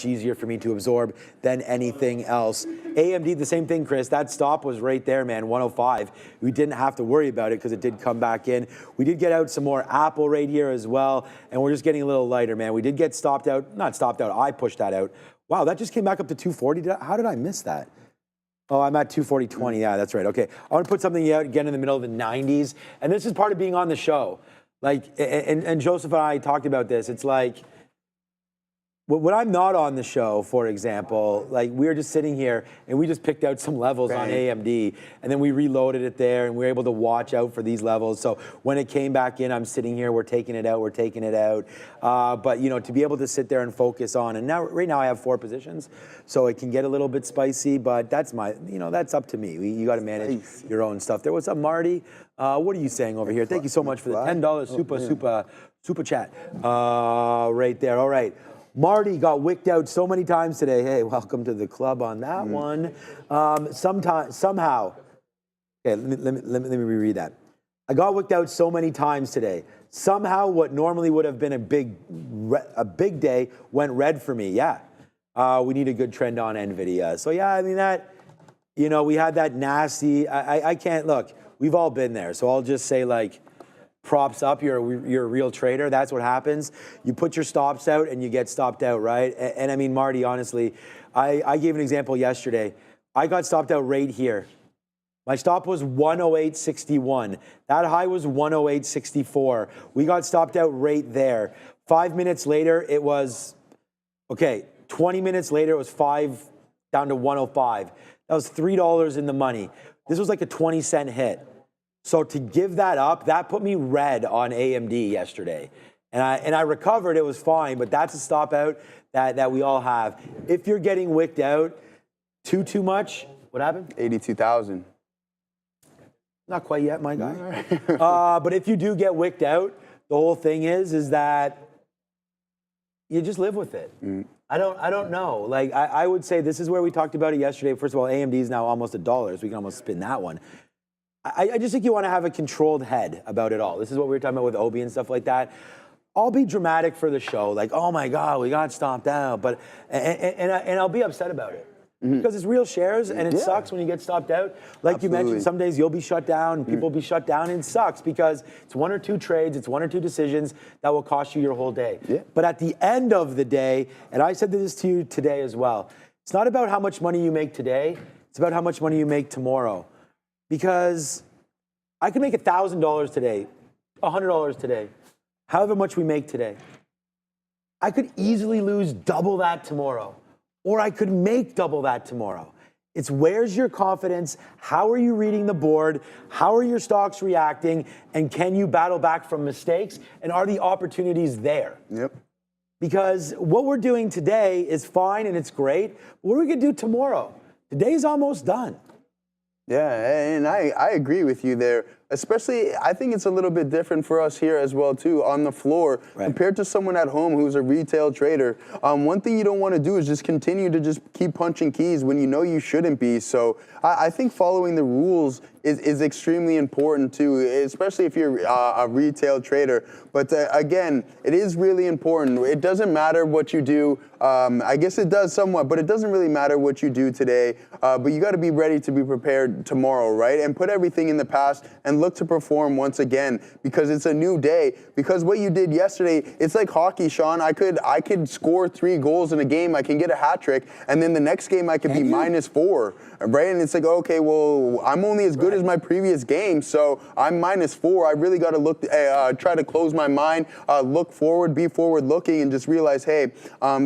easier for me to absorb than anything else. AMD, the same thing, Chris. That stop was right there, man, 105. We didn't have to worry about it because it did come back in. We did get out some more Apple right here as well, and we're just getting a little lighter, man. We did get stopped out. Not stopped out. I pushed that out. Wow, that just came back up to 240. How did I miss that? Oh, I'm at 240.20. Yeah, that's right. Okay. I want to put something out again in the middle of the 90s. And this is part of being on the show. Like, and Joseph and I talked about this. It's like, when I'm not on the show, for example, like we were just sitting here and we just picked out some levels on AMD and then we reloaded it there and we were able to watch out for these levels. So when it came back in, I'm sitting here, we're taking it out. But to be able to sit there and focus on, and now right now I have 4 positions, so it can get a little bit spicy, but that's that's up to me. You got to manage your own stuff there. What's up, Marty? What are you saying over here? Thank you so much for the $10 super chat right there. All right. Marty got wicked out so many times today. Hey, welcome to the club on that one. Somehow, okay, let me reread that. I got wicked out so many times today. Somehow, what normally would have been a big day went red for me. Yeah, we need a good trend on NVIDIA. So yeah, I mean that, we had that nasty. I can't look. We've all been there. So I'll just say like, props up, you're a real trader. That's what happens. You put your stops out and you get stopped out, right? And I mean, Marty, honestly, I gave an example yesterday. I got stopped out right here. My stop was 108.61. That high was 108.64. We got stopped out right there. 5 minutes later, it was, 20 minutes later, it was 5 down to 105. That was $3 in the money. This was like a 20-cent hit. So to give that up, that put me red on AMD yesterday. And I recovered, it was fine, but that's a stop out that we all have. If you're getting wicked out too much, what happened? 82,000. Not quite yet, my guy. But if you do get wicked out, the whole thing is that you just live with it. I don't know. Like I would say this is where we talked about it yesterday. First of all, AMD is now almost $1, so we can almost spin that one. I just think you want to have a controlled head about it all. This is what we were talking about with Obi and stuff like that. I'll be dramatic for the show, like, oh my God, we got stomped out, but and I'll be upset about it because it's real shares and it sucks when you get stopped out. Like you mentioned, some days you'll be shut down, people will be shut down, and it sucks because it's 1 or 2 trades, it's 1 or 2 decisions that will cost you your whole day. But at the end of the day, and I said this to you today as well, it's not about how much money you make today, it's about how much money you make tomorrow. Because I could make $1,000 today, $100 today, however much we make today. I could easily lose double that tomorrow, or I could make double that tomorrow. It's where's your confidence? How are you reading the board? How are your stocks reacting? And can you battle back from mistakes? And are the opportunities there? Because what we're doing today is fine and it's great. What are we going to do tomorrow? Today's almost done. Yeah, and I agree with you there. Especially, I think it's a little bit different for us here as well, too, on the floor, compared to someone at home who's a retail trader. One thing you don't want to do is just continue to just keep punching keys when you know you shouldn't be. So I think following the rules is extremely important, too, especially if you're a retail trader. But again, it is really important. It doesn't matter what you do. I guess it does somewhat, but it doesn't really matter what you do today. But you got to be ready to be prepared tomorrow, right? And put everything in the past and look to perform once again because it's a new day. Because what you did yesterday, it's like hockey, Sean. I could score 3 goals in a game. I can get a hat trick, and then the next game I could be -4, right? And it's like, okay, well, I'm only as good as my previous game, so I'm -4. I really got to look, try to close my mind, look forward, be forward-looking, and just realize, hey,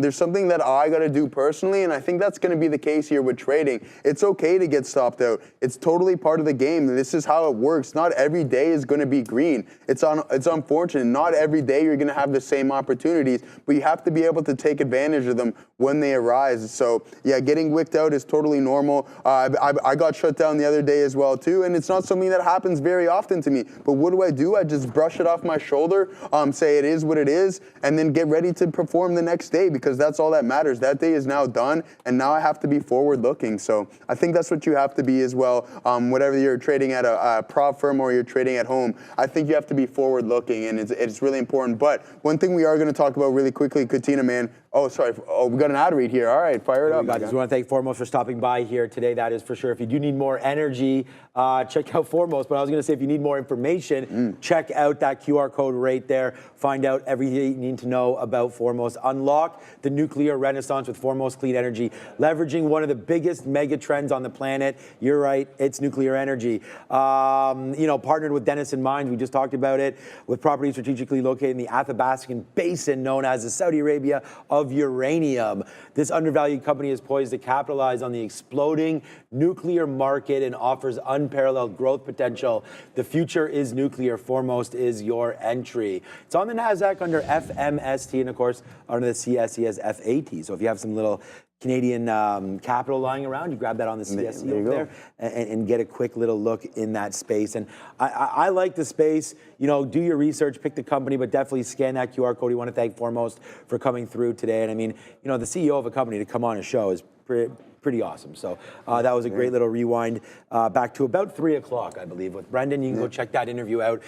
there's something that I got to do personally, and I think that's going to be the case here with trading. It's okay to get stopped out. It's totally part of the game. This is how it works. not every day is going to be green. It's unfortunate. Not every day you're going to have the same opportunities, but you have to be able to take advantage of them when they arise. So yeah, getting wicked out is totally normal. I got shut down the other day as well too, and it's not something that happens very often to me. But what do? I just brush it off my shoulder, say it is what it is, and then get ready to perform the next day, because that's all that matters. That day is now done, and now I have to be forward looking. So I think that's what you have to be as well. Whatever you're trading at a prop firm or you're trading at home, I think you have to be forward looking, and it's really important. But one thing we are going to talk about really quickly, Katina, man. Oh, sorry. Oh, we got an ad read here. All right, fire it up. We want to thank Foremost for stopping by here today. That is for sure. If you do need more energy, check out Foremost. But I was going to say, if you need more information, check out that QR code right there. Find out everything you need to know about Foremost. Unlock the nuclear renaissance with Foremost Clean Energy, leveraging one of the biggest mega trends on the planet. You're right, it's nuclear energy. Partnered with Denison Mines, we just talked about it, with properties strategically located in the Athabascan Basin, known as the Saudi Arabia of uranium. This undervalued company is poised to capitalize on the exploding nuclear market and offers unparalleled growth potential. The future is nuclear. Foremost is your entry. It's on the NASDAQ under FMST, and of course under the CSE as FAT. So if you have some little Canadian capital lying around, you grab that on the CSE over there and get a quick little look in that space. And I like the space. Do your research, pick the company, but definitely scan that QR code. We want to thank Foremost for coming through today. And I mean, the CEO of a company to come on a show is pretty awesome. So that was a great little rewind back to about 3 o'clock, I believe, with Brendan. You can go check that interview out.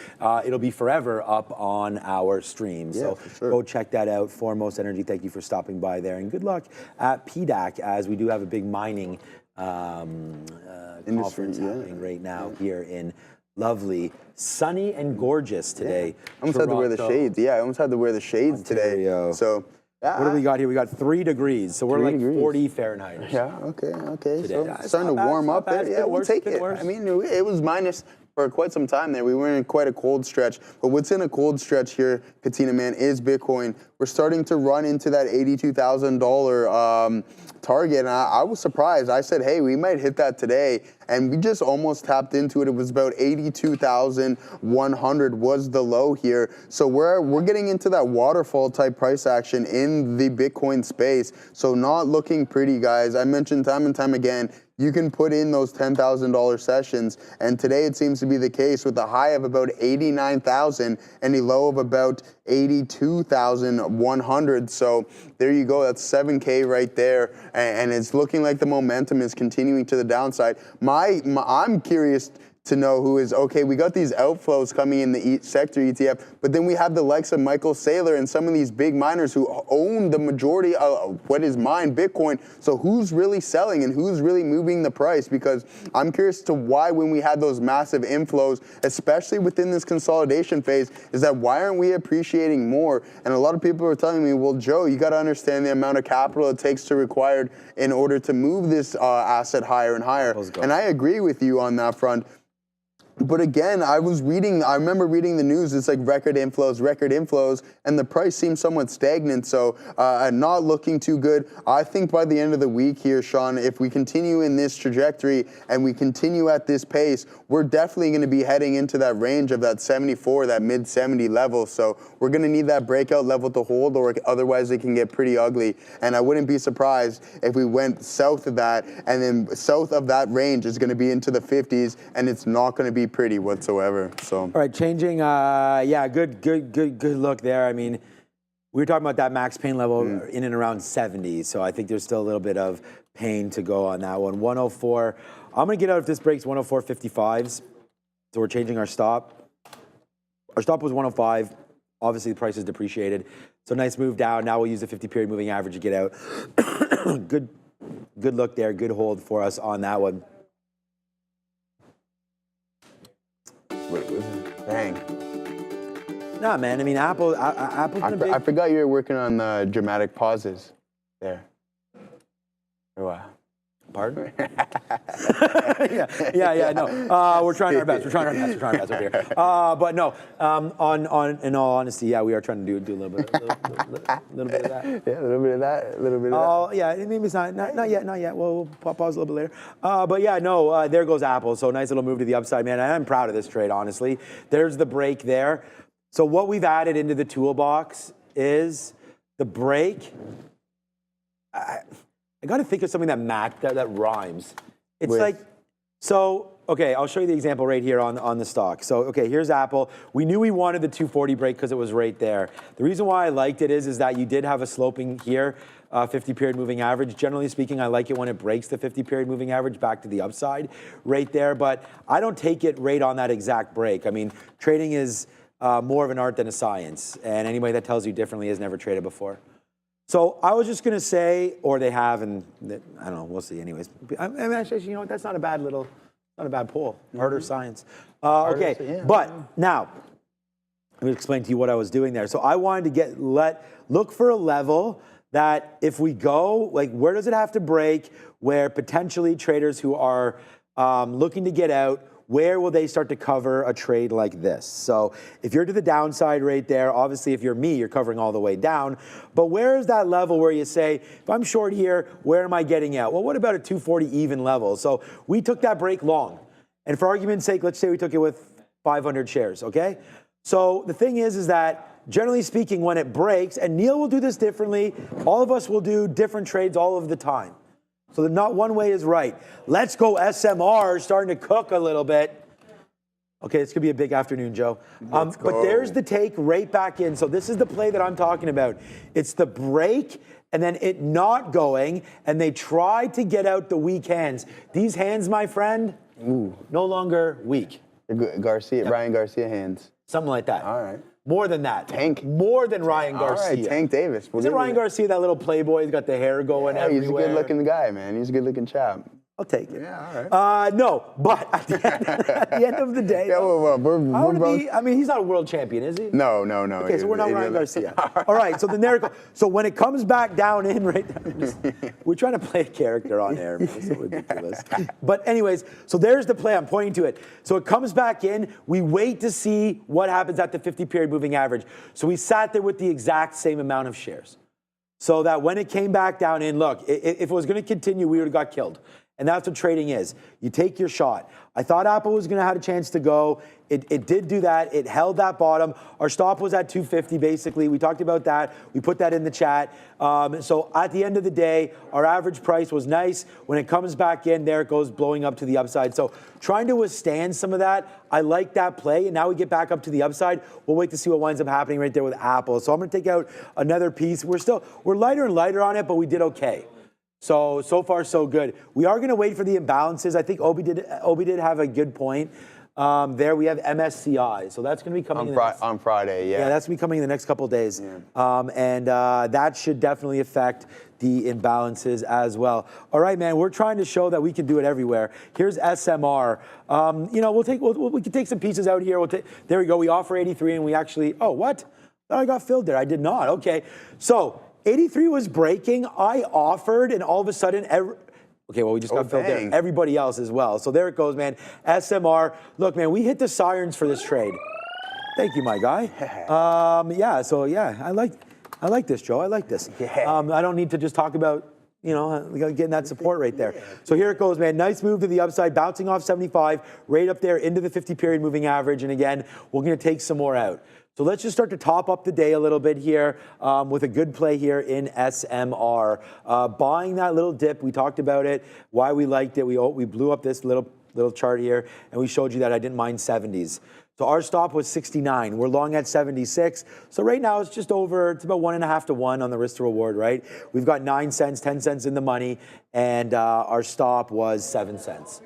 It'll be forever up on our stream. So go check that out. Foremost Energy, thank you for stopping by there. And good luck at PDAC, as we do have a big mining conference happening right now here in lovely, sunny and gorgeous today. I almost had to wear the shades. Yeah, I almost had to wear the shades Ontario. today. So what do we got here? We got 3 degrees. So we're like 40 Fahrenheit. Yeah, okay. Today. So it's starting to warm up there. Yeah, we'll take it. I mean, it was minus for quite some time there. We were in quite a cold stretch. But what's in a cold stretch here, Katina, man, is Bitcoin. We're starting to run into that $82,000 target. And I was surprised. I said, hey, we might hit that today. And we just almost tapped into it. It was about 82,100 was the low here. So we're getting into that waterfall type price action in the Bitcoin space. So not looking pretty, guys. I mentioned time and time again, you can put in those $10,000 sessions, and today it seems to be the case with a high of about 89,000 and a low of about 82,100. So there you go. That's 7K right there, and it's looking like the momentum is continuing to the downside. I'm curious to know who is, okay, we got these outflows coming in the sector ETF, but then we have the likes of Michael Saylor and some of these big miners who own the majority of what is mined, Bitcoin. So who's really selling and who's really moving the price? Because I'm curious to why, when we had those massive inflows, especially within this consolidation phase, is that why aren't we appreciating more? And a lot of people are telling me, well, Joe, you got to understand the amount of capital it takes to required in order to move this asset higher and higher. And I agree with you on that front. But again, I remember reading the news, it's like record inflows, and the price seems somewhat stagnant, so not looking too good. I think by the end of the week here, Sean, if we continue in this trajectory and we continue at this pace, we're definitely going to be heading into that range of that 74, that mid 70 level. So we're going to need that breakout level to hold, or otherwise it can get pretty ugly. And I wouldn't be surprised if we went south of that, and then south of that range is going to be into the 50s, and it's not going to be pretty whatsoever. So all right, changing. Good look there. I mean, we were talking about that max pain level in and around 70. So I think there's still a little bit of pain to go on that one. 104. I'm gonna get out if this breaks 104.55s. So we're changing our stop. Our stop was 105. Obviously, the price is depreciated. So nice move down. Now we'll use the 50-period moving average to get out. Good look there. Good hold for us on that one. Dang. Nah, man. I mean, Apple's I forgot you were working on the dramatic pauses there. Wow. Pardon? yeah, no. We're trying our best. We're trying our best over here. But no, in all honesty, yeah, we are trying to do a little bit of that. Yeah, a little bit of that, a little bit of that. Oh, yeah, maybe it's not yet. We'll pause a little bit later. But yeah, no, there goes Apple. So nice little move to the upside, man. I'm proud of this trade, honestly. There's the break there. So what we've added into the toolbox is the break. I got to think of something that rhymes. It's like, so, okay, I'll show you the example right here on the stock. So, okay, here's Apple. We knew we wanted the 240 break because it was right there. The reason why I liked it is that you did have a sloping here, 50-period moving average. Generally speaking, I like it when it breaks the 50-period moving average back to the upside right there, but I don't take it right on that exact break. I mean, trading is more of an art than a science, and anybody that tells you differently has never traded before. So I was just going to say, or they have, and I don't know, we'll see anyways. I mean, actually, you know what, that's not a bad poll. Art or science. Okay, yeah. But now, let me explain to you what I was doing there. So I wanted to look for a level that if we go, like where does it have to break, where potentially traders who are looking to get out, where will they start to cover a trade like this? So if you're to the downside right there, obviously if you're me, you're covering all the way down. But where is that level where you say, if I'm short here, where am I getting out? Well, what about a 240 even level? So we took that break long. And for argument's sake, let's say we took it with 500 shares, okay? So the thing is that generally speaking, when it breaks, and Neil will do this differently, all of us will do different trades all of the time. So that not one way is right. Let's go SMR, starting to cook a little bit. Okay, it's going to be a big afternoon, Joe. But there's the take right back in. So this is the play that I'm talking about. It's the break and then it not going, and they try to get out the weak hands. These hands, my friend, no longer weak. Ryan Garcia hands. Something like that. All right. More than that. Tank. More than Ryan Garcia. All right, Tank Davis. Is it Ryan Garcia, that little playboy? He's got the hair going everywhere. He's a good-looking guy, man. He's a good-looking chap. I'll take it. Yeah, all right. No, but at the end of the day, I mean, he's not a world champion, is he? No. Okay, so we're not Ryan Garcia. All right, so then there it goes. So when it comes back down in right there, we're trying to play a character on air. Man. It's so ridiculous. But anyways, so there's the play. I'm pointing to it. So it comes back in. We wait to see what happens at the 50-period moving average. So we sat there with the exact same amount of shares. So that when it came back down in, look, if it was going to continue, we would have got killed. And that's what trading is. You take your shot. I thought Apple was going to have a chance to go. It did do that. It held that bottom. Our stop was at 250, basically. We talked about that. We put that in the chat. So at the end of the day, our average price was nice. When it comes back in, there it goes blowing up to the upside. So trying to withstand some of that, I like that play. And now we get back up to the upside. We'll wait to see what winds up happening right there with Apple. So I'm going to take out another piece. We're lighter and lighter on it, but we did okay. So far, so good. We are going to wait for the imbalances. I think Obi did have a good point. There we have MSCI. So that's going to be coming on Friday, yeah. Yeah, that's going to be coming in the next couple of days. Yeah. And that should definitely affect the imbalances as well. All right, man, we're trying to show that we can do it everywhere. Here's SMR. We can take some pieces out here. There we go. We offer 83 and we actually, oh, what? Oh, I got filled there. I did not. Okay. So 83 was breaking. I offered, and all of a sudden, we just got filled there. Everybody else as well. So there it goes, man. SMR. Look, man, we hit the sirens for this trade. Thank you, my guy. I like this, Joe. I like this. Yeah. I don't need to just talk about, getting that support right there. So here it goes, man. Nice move to the upside, bouncing off 75, right up there into the 50-period moving average. And again, we're going to take some more out. So let's just start to top up the day a little bit here with a good play here in SMR. Buying that little dip, we talked about it, why we liked it. We blew up this little chart here, and we showed you that I didn't mind 70s. So our stop was 69. We're long at 76. So right now it's just over, it's about 1.5 to 1 on the risk to reward, right? We've got 9 cents, 10 cents in the money, and our stop was 7 cents.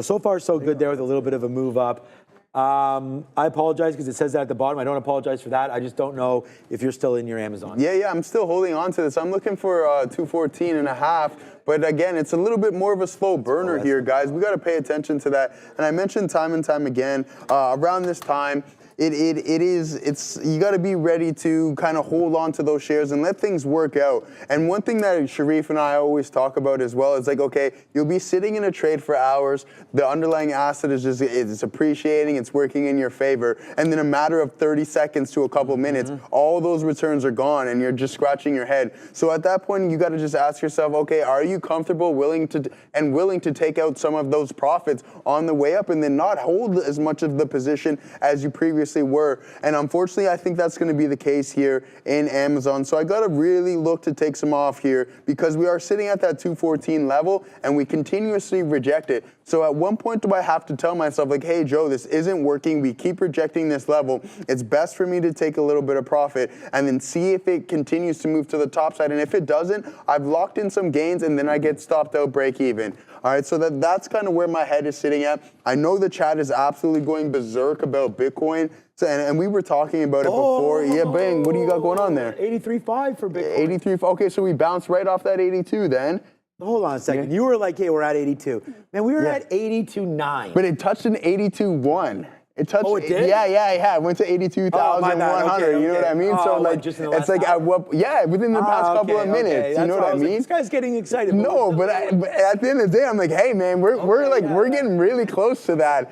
So far so good there with a little bit of a move up. I apologize because it says that at the bottom. I don't apologize for that. I just don't know if you're still in your Amazon. Yeah, I'm still holding on to this. I'm looking for 214.5. But again, it's a little bit more of a slow burner here, guys. We got to pay attention to that. And I mentioned time and time again, around this time, you got to be ready to kind of hold on to those shares and let things work out. And one thing that Sharif and I always talk about as well is like, okay, you'll be sitting in a trade for hours. The underlying asset it's appreciating, it's working in your favor. And then a matter of 30 seconds to a couple minutes, all those returns are gone and you're just scratching your head. So at that point, you got to just ask yourself, okay, are you comfortable, willing to take out some of those profits on the way up and then not hold as much of the position as you previously were? And unfortunately, I think that's going to be the case here in Amazon. So I got to really look to take some off here because we are sitting at that 214 level and we continuously reject it. So at one point, do I have to tell myself like, hey, Joe, this isn't working. We keep rejecting this level. It's best for me to take a little bit of profit and then see if it continues to move to the top side. And if it doesn't, I've locked in some gains and then I get stopped out break even. All right, so that's kind of where my head is sitting at. I know the chat is absolutely going berserk about Bitcoin. So, and we were talking about it before. Yeah, bang, what do you got going on there? 83.5 for Bitcoin. 83, okay, so we bounced right off that 82 then. Hold on a second. You were like, hey, we're at 82. Man, we were at 82.9. But it touched an 82.1. It touched. Oh, it did? Yeah. It went to 82,100. Okay. You know what I mean? Oh, so like, just in the it's last like within the past couple of minutes. You know what I mean? This guy's getting excited. No, but at the end of the day, I'm like, hey man, we're getting really close to that.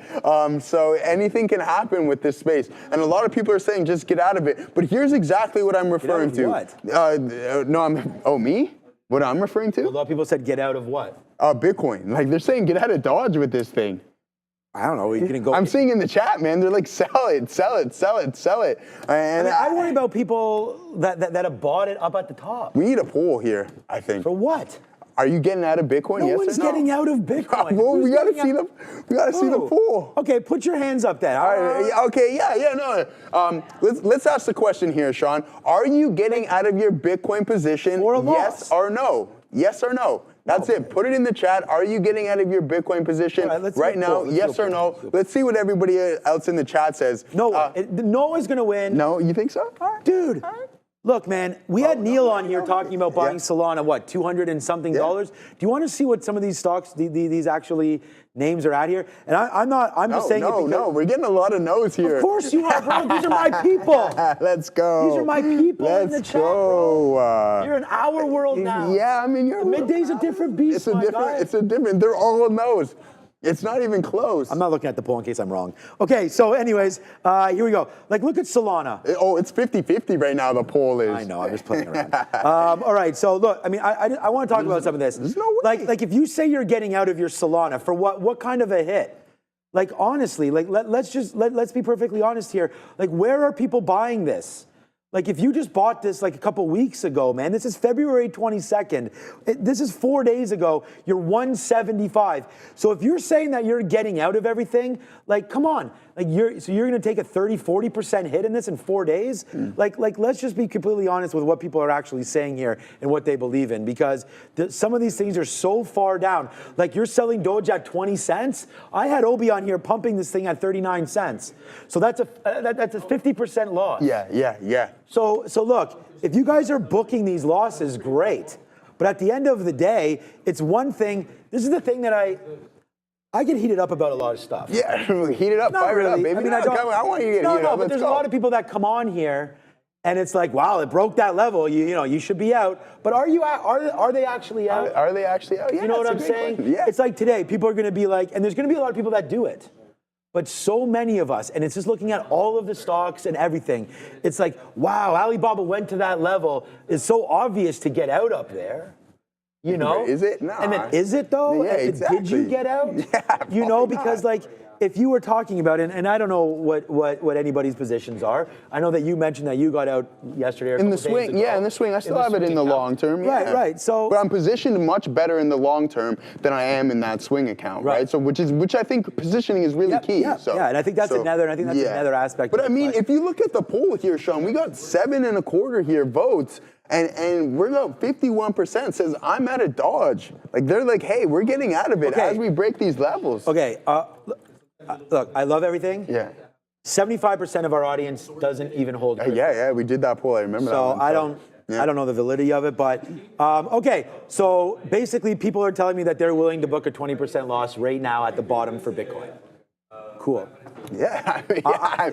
So anything can happen with this space, and a lot of people are saying just get out of it. But here's exactly what I'm referring to. What? Me? What I'm referring to? A lot of people said get out of what? Bitcoin. Like they're saying get out of Dodge with this thing. I don't know. You're gonna go. I'm seeing in the chat, man. They're like, sell it. And I worry about people that have bought it up at the top. We need a poll here, I think. For what? Are you getting out of Bitcoin? No yes one's or no? getting out of Bitcoin. Well, we gotta see the Who? poll. Okay, put your hands up then. All right, okay, no. Let's ask the question here, Sean. Are you getting out of your Bitcoin position? For a loss. Yes or no? Yes or no? That's it. Put it in the chat. Are you getting out of your Bitcoin position right now? Yes or no? Let's see what everybody else in the chat says. No, no is going to win. No, you think so? All right. Dude, look, man, we had Neil on here talking about buying Solana, what, $200 and something dollars? Do you want to see what some of these stocks, these actually names are at here? And I'm just saying it because... No, we're getting a lot of no's here. Of course you are, bro. These are my people. Let's go. These are my people in the chat, bro. You're in our world now. Yeah, I mean, the midday's a different beast, It's a different, they're all no's. It's not even close. I'm not looking at the poll in case I'm wrong. Okay, so anyways, here we go. Like, look at Solana. It's 50-50 right now, the poll is. I know, I'm just playing around. All right, so look, I mean, I want to talk about some of this. There's no way. Like if you say you're getting out of your Solana, for what kind of a hit? Like, honestly, like, let's be perfectly honest here. Like, where are people buying this? Like, if you just bought this like a couple weeks ago, man, this is February 22nd. This is 4 days ago. You're 175. So if you're saying that you're getting out of everything, like, come on. Like, you're going to take a 30-40% hit in this in 4 days? Like, let's just be completely honest with what people are actually saying here and what they believe in, because some of these things are so far down. Like, you're selling Doge at 20 cents. I had Obi on here pumping this thing at 39 cents. So that's a 50% loss. Yeah. So look, if you guys are booking these losses, great. But at the end of the day, it's one thing. This is the thing that I get heated up about a lot of stuff. Yeah, heat it up, fire it up, baby. I mean, I want you to get heated up. But there's a lot of people that come on here, and it's like, wow, it broke that level. You should be out. But are they actually out? Are they actually out? Yeah, you know what I'm saying? Yeah. It's like today, people are going to be like, and there's going to be a lot of people that do it. But so many of us, and it's just looking at all of the stocks and everything, it's like, wow, Alibaba went to that level. It's so obvious to get out up there. You know? Is it? No. And then is it though? Yeah, exactly. Did you get out? Yeah, you know, because like if you were talking about it, and I don't know what anybody's positions are. I know that you mentioned that you got out yesterday or in the swing. Yeah, in the swing. I still have it in the long term. Yeah. Right. So, but I'm positioned much better in the long term than I am in that swing account. Right. So which I think positioning is really key. Yeah. So, and I think that's another aspect. But I mean, if you look at the poll here, Sean, we got 7.25 here votes. And we're about 51% says I'm at a Dodge. Like they're like, hey, we're getting out of it as we break these levels. Okay, look, I love everything. Yeah. 75% of our audience doesn't even hold. Yeah, we did that poll. I remember that one. I don't know the validity of it, but okay. So basically, people are telling me that they're willing to book a 20% loss right now at the bottom for Bitcoin. Cool. Yeah,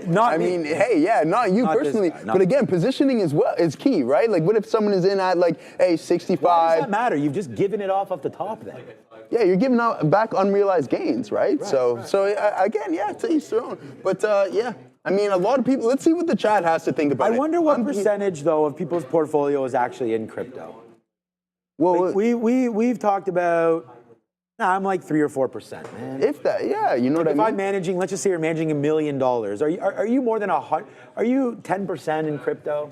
Not I me. mean, hey, yeah, not you Not this personally, guy, but again, positioning is key, right? Like, what if someone is in at like, hey, 65? Why does that matter? You've just given it off the top then. Yeah, you're giving out back unrealized gains, right? So again, yeah, to each their own. But yeah, I mean, a lot of people. Let's see what the chat has to think about I it. wonder what percentage, though, of people's portfolio is actually in crypto. Well, Like, we've talked about. Nah, I'm like 3 or 4%, man. if that, yeah, you know what I If mean. I'm managing, let's just say you're managing $1 million. Are you more than 100? Are you 10% in crypto?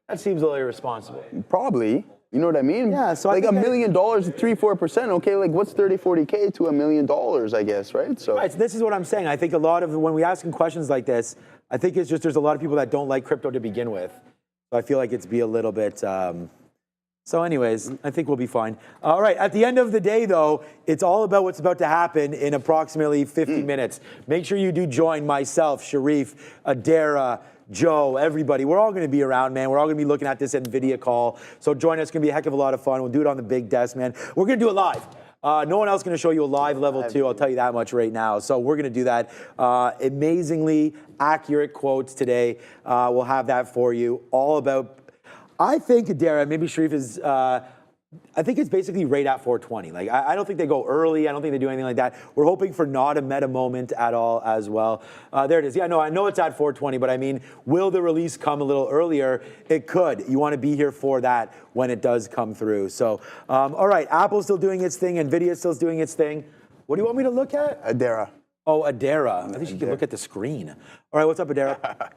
That seems a little irresponsible. Probably. You know what I mean? Yeah, so I like think $1 million, 3-4%. Okay, like what's 30-40K to $1 million? I guess, right? So. Right, so this is what I'm saying. I think a lot of when we ask them questions like this, I think it's just there's a lot of people that don't like crypto to begin with. So I feel like it's be a little bit. So anyways, I think we'll be fine. All right, at the end of the day, though, it's all about what's about to happen in approximately 50 minutes. Make sure you do join myself, Sharif, Adara, Joe, everybody. We're all going to be around, man. We're all going to be looking at this NVIDIA call. So join us. It's going to be a heck of a lot of fun. We'll do it on the big desk, man. We're going to do it live. No one else is going to show you a live level 2. I'll tell you that much right now. So we're going to do that. Amazingly accurate quotes today. We'll have that for you. All about, I think, Adara, maybe Sharif is, I think it's basically right at 420. Like, I don't think they go early. I don't think they do anything like that. We're hoping for not a meta moment at all as well. There it is. Yeah, no, I know it's at 420, but I mean, will the release come a little earlier? It could. You want to be here for that when it does come through. So, all right, Apple's still doing its thing. NVIDIA's still doing its thing. What do you want me to look at? Adara. Oh, Adara. I think you can look at the screen. All right, what's up, Adara?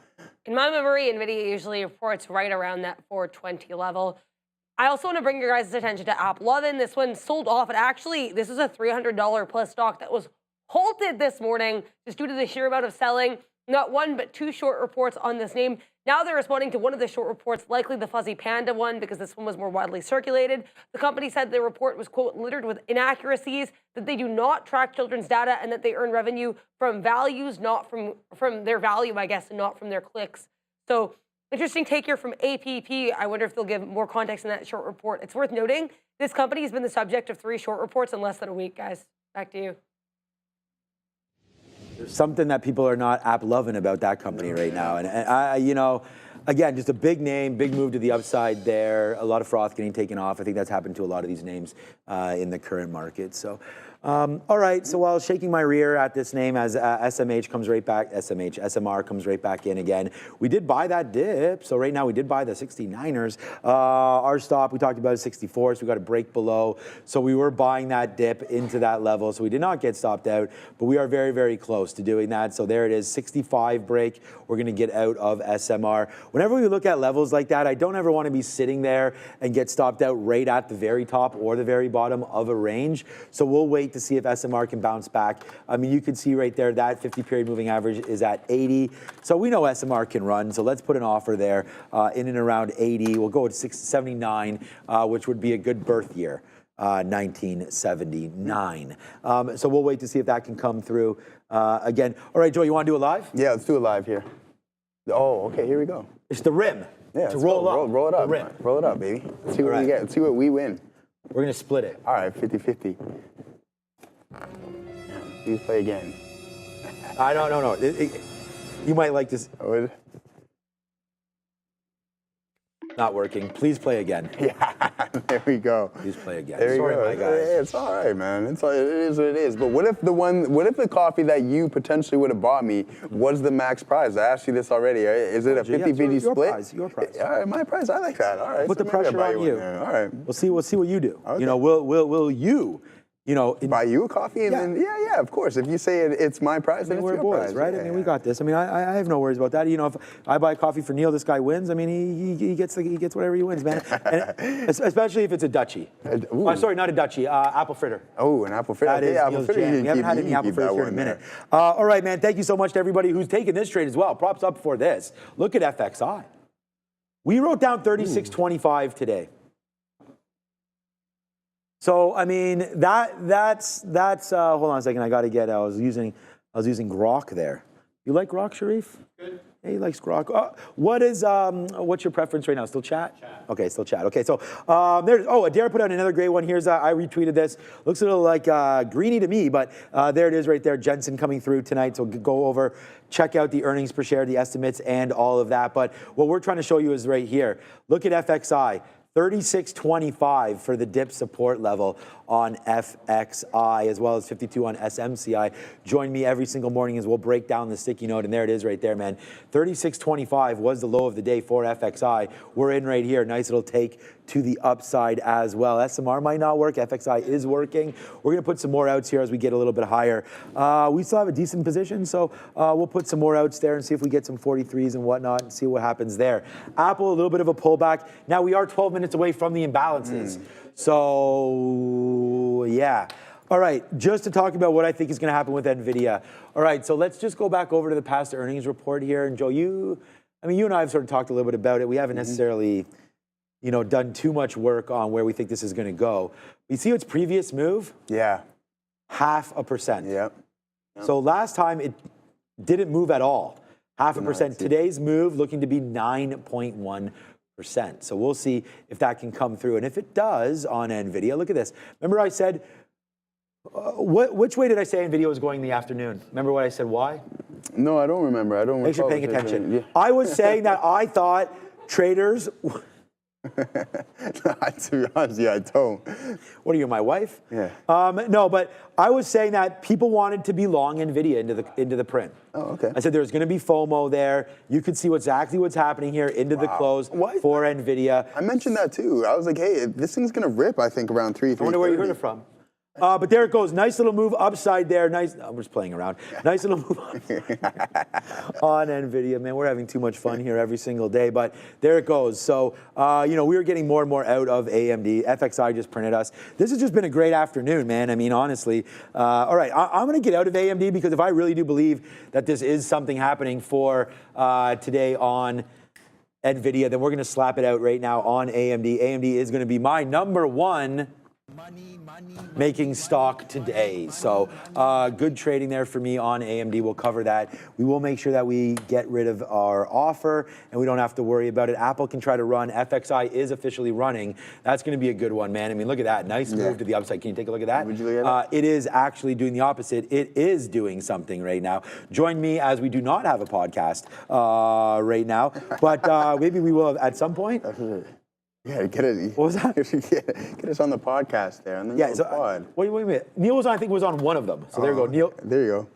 In my memory, NVIDIA usually reports right around that 420 level. I also want to bring your guys' attention to AAPL. This one sold off. And actually, this is a $300 plus stock that was halted this morning just due to the sheer amount of selling. Not one, but 2 short reports on this name. Now they're responding to one of the short reports, likely the Fuzzy Panda one, because this one was more widely circulated. The company said the report was, quote, littered with inaccuracies, that they do not track children's data, and that they earn revenue from values, not from their value, I guess, and not from their clicks. So interesting take here from AAPL. I wonder if they'll give more context in that short report. It's worth noting, this company has been the subject of 3 short reports in less than a week, guys. Back to you. There's something that people are not loving about that company right now. And I, you know, again, just a big name, big move to the upside there. A lot of froth getting taken off. I think that's happened to a lot of these names in the current market. So, all right. So while shaking my rear at this name as SMR comes right back in again. We did buy that dip. So right now we did buy the 69ers. Our stop, we talked about 64. So we got a break below. So we were buying that dip into that level. So we did not get stopped out, but we are very, very close to doing that. So there it is, 65 break. We're going to get out of SMR. Whenever we look at levels like that, I don't ever want to be sitting there and get stopped out right at the very top or the very bottom of a range. So we'll wait to see if SMR can bounce back. I mean, you can see right there that 50-period moving average is at 80. So we know SMR can run. So let's put an offer there in and around 80. We'll go at 79, which would be a good birth year. 1979. So we'll wait to see if that can come through again. All right, Joe, you want to do it live? Yeah, let's do it live here. Oh, okay, here we go. It's the rim. Yeah, to roll up. Roll it up. The rim. Roll it up, baby. Let's see what we get. Let's see what we win. We're going to split it. All right, 50-50. Please play again. I don't know. You might like this. Not working. Please play again. Yeah, there we go. Please play again. There Sorry, you go. my guys. It's all right, man. It is what it is. But what if the coffee that you potentially would have bought me was the max prize? I asked you this already. Is it a 50-50 split? Your prize. All right, my prize. I like that. All right. Put the maybe I'll pressure buy on one you. there. All right. We'll see what you do. Okay. You know, will you, buy you a coffee? And then, yeah, of course. If you say it's my prize, then it's we're your boys, prize. right? Yeah, I mean, we got this. I mean, I have no worries about that. You know, if I buy coffee for Neil, this guy wins. I mean, he gets whatever he wins, man. And especially if it's a Dutchie. Oh, sorry, not a Dutchie. Apple fritter. Oh, an apple fritter. That is apple Neil's fritter. jam. We haven't had any apple fritters here in a minute. All right, man. Thank you so much to everybody who's taken this trade as well. Props up for this. Look at FXI. We wrote down 36.25 today. So I mean that's hold on a second. I got to get. I was using Grok there. You like Grok, Sharif? Good. Yeah, he likes grok. What's your preference right now? Still chat? Okay, still chat. Okay, so there's, Adair put out another great one. Here's, I retweeted this. Looks a little like greeny to me, but there it is right there. Jensen coming through tonight. So go over, check out the earnings per share, the estimates, and all of that. But what we're trying to show you is right here. Look at FXI. 36.25 for the dip support level on FXI, as well as 52 on SMCI. Join me every single morning as we'll break down the sticky note, and there it is right there, man. 36.25 was the low of the day for FXI. We're in right here. Nice little take to the upside as well. SMR might not work. FXI is working. We're going to put some more outs here as we get a little bit higher. We still have a decent position, so we'll put some more outs there and see if we get some 43s and whatnot and see what happens there. Apple, a little bit of a pullback. Now, we are 12 minutes away from the imbalances. So, yeah. All right, just to talk about what I think is going to happen with NVIDIA. All right, so let's just go back over to the past earnings report here. And Joe, you and I have sort of talked a little bit about it. We haven't necessarily, done too much work on where we think this is going to go. You see its previous move? Yeah. 0.5%. Yep. So last time it didn't move at all. 0.5%. Today's move looking to be 9.1%. So we'll see if that can come through. And if it does on NVIDIA, look at this. Remember I said, which way did I say NVIDIA was going in the afternoon? Remember what I said, why? No, I don't remember. I don't. Thanks for paying attention. Yeah. I was saying that I thought traders... To be honest, yeah, I don't. What are you, my wife? Yeah. No, but I was saying that people wanted to be long NVIDIA into the print. Oh, okay. I said there's going to be FOMO there. You could see exactly what's happening here into the close for NVIDIA. I mentioned that too. I was like, hey, this thing's going to rip, I think, around 3. I wonder where you heard it from. But there it goes. Nice little move upside there. Nice. I'm just playing around. Nice little move on NVIDIA. Man, we're having too much fun here every single day. But there it goes. So, we were getting more and more out of AMD. FXI just printed us. This has just been a great afternoon, man. I mean, honestly. All right, I'm going to get out of AMD because if I really do believe that this is something happening for today on NVIDIA, then we're going to slap it out right now on AMD. AMD is going to be my number one making stock today. So good trading there for me on AMD. We'll cover that. We will make sure that we get rid of our offer and we don't have to worry about it. Apple can try to run. FXI is officially running. That's going to be a good one, man. I mean, look at that. Nice move to the upside. Can you take a look at that? Would you look at it is actually doing the opposite. It is doing something right now. Join me as we do not have a podcast right now, but maybe we will at some point. Yeah, get it. What was that? Get us on the podcast there. On the pod. Wait a minute. Neil was on, I think, was on one of them. So there you go. Neil. There you go.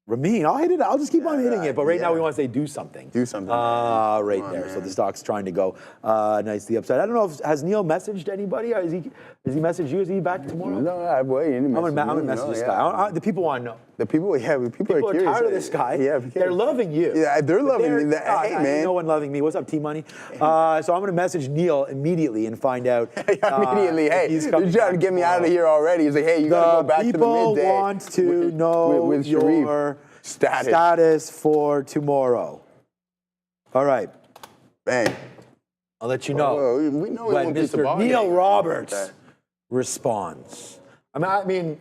Ramin, I'll hit it. I'll just keep on hitting it. But right now we want to say do something. Do something. Right there. Man. So the stock's trying to go nicely upside. I don't know if has Neil messaged anybody? Has he messaged you? Is he back tomorrow? No, I'm gonna message this guy. The people want to know. The people, people are curious. Tired of this guy. Yeah, they're loving you. Yeah, they're loving me. Hey, man. No one loving me. What's up, T-Money? So I'm going to message Neil immediately and find out. Immediately, hey, you're trying to get me out of here already. He's like, hey, you got to go back to the midday. People want to know with your status for tomorrow. All right. Bang. I'll let you know, we know when Mr. Neil Roberts responds. I mean,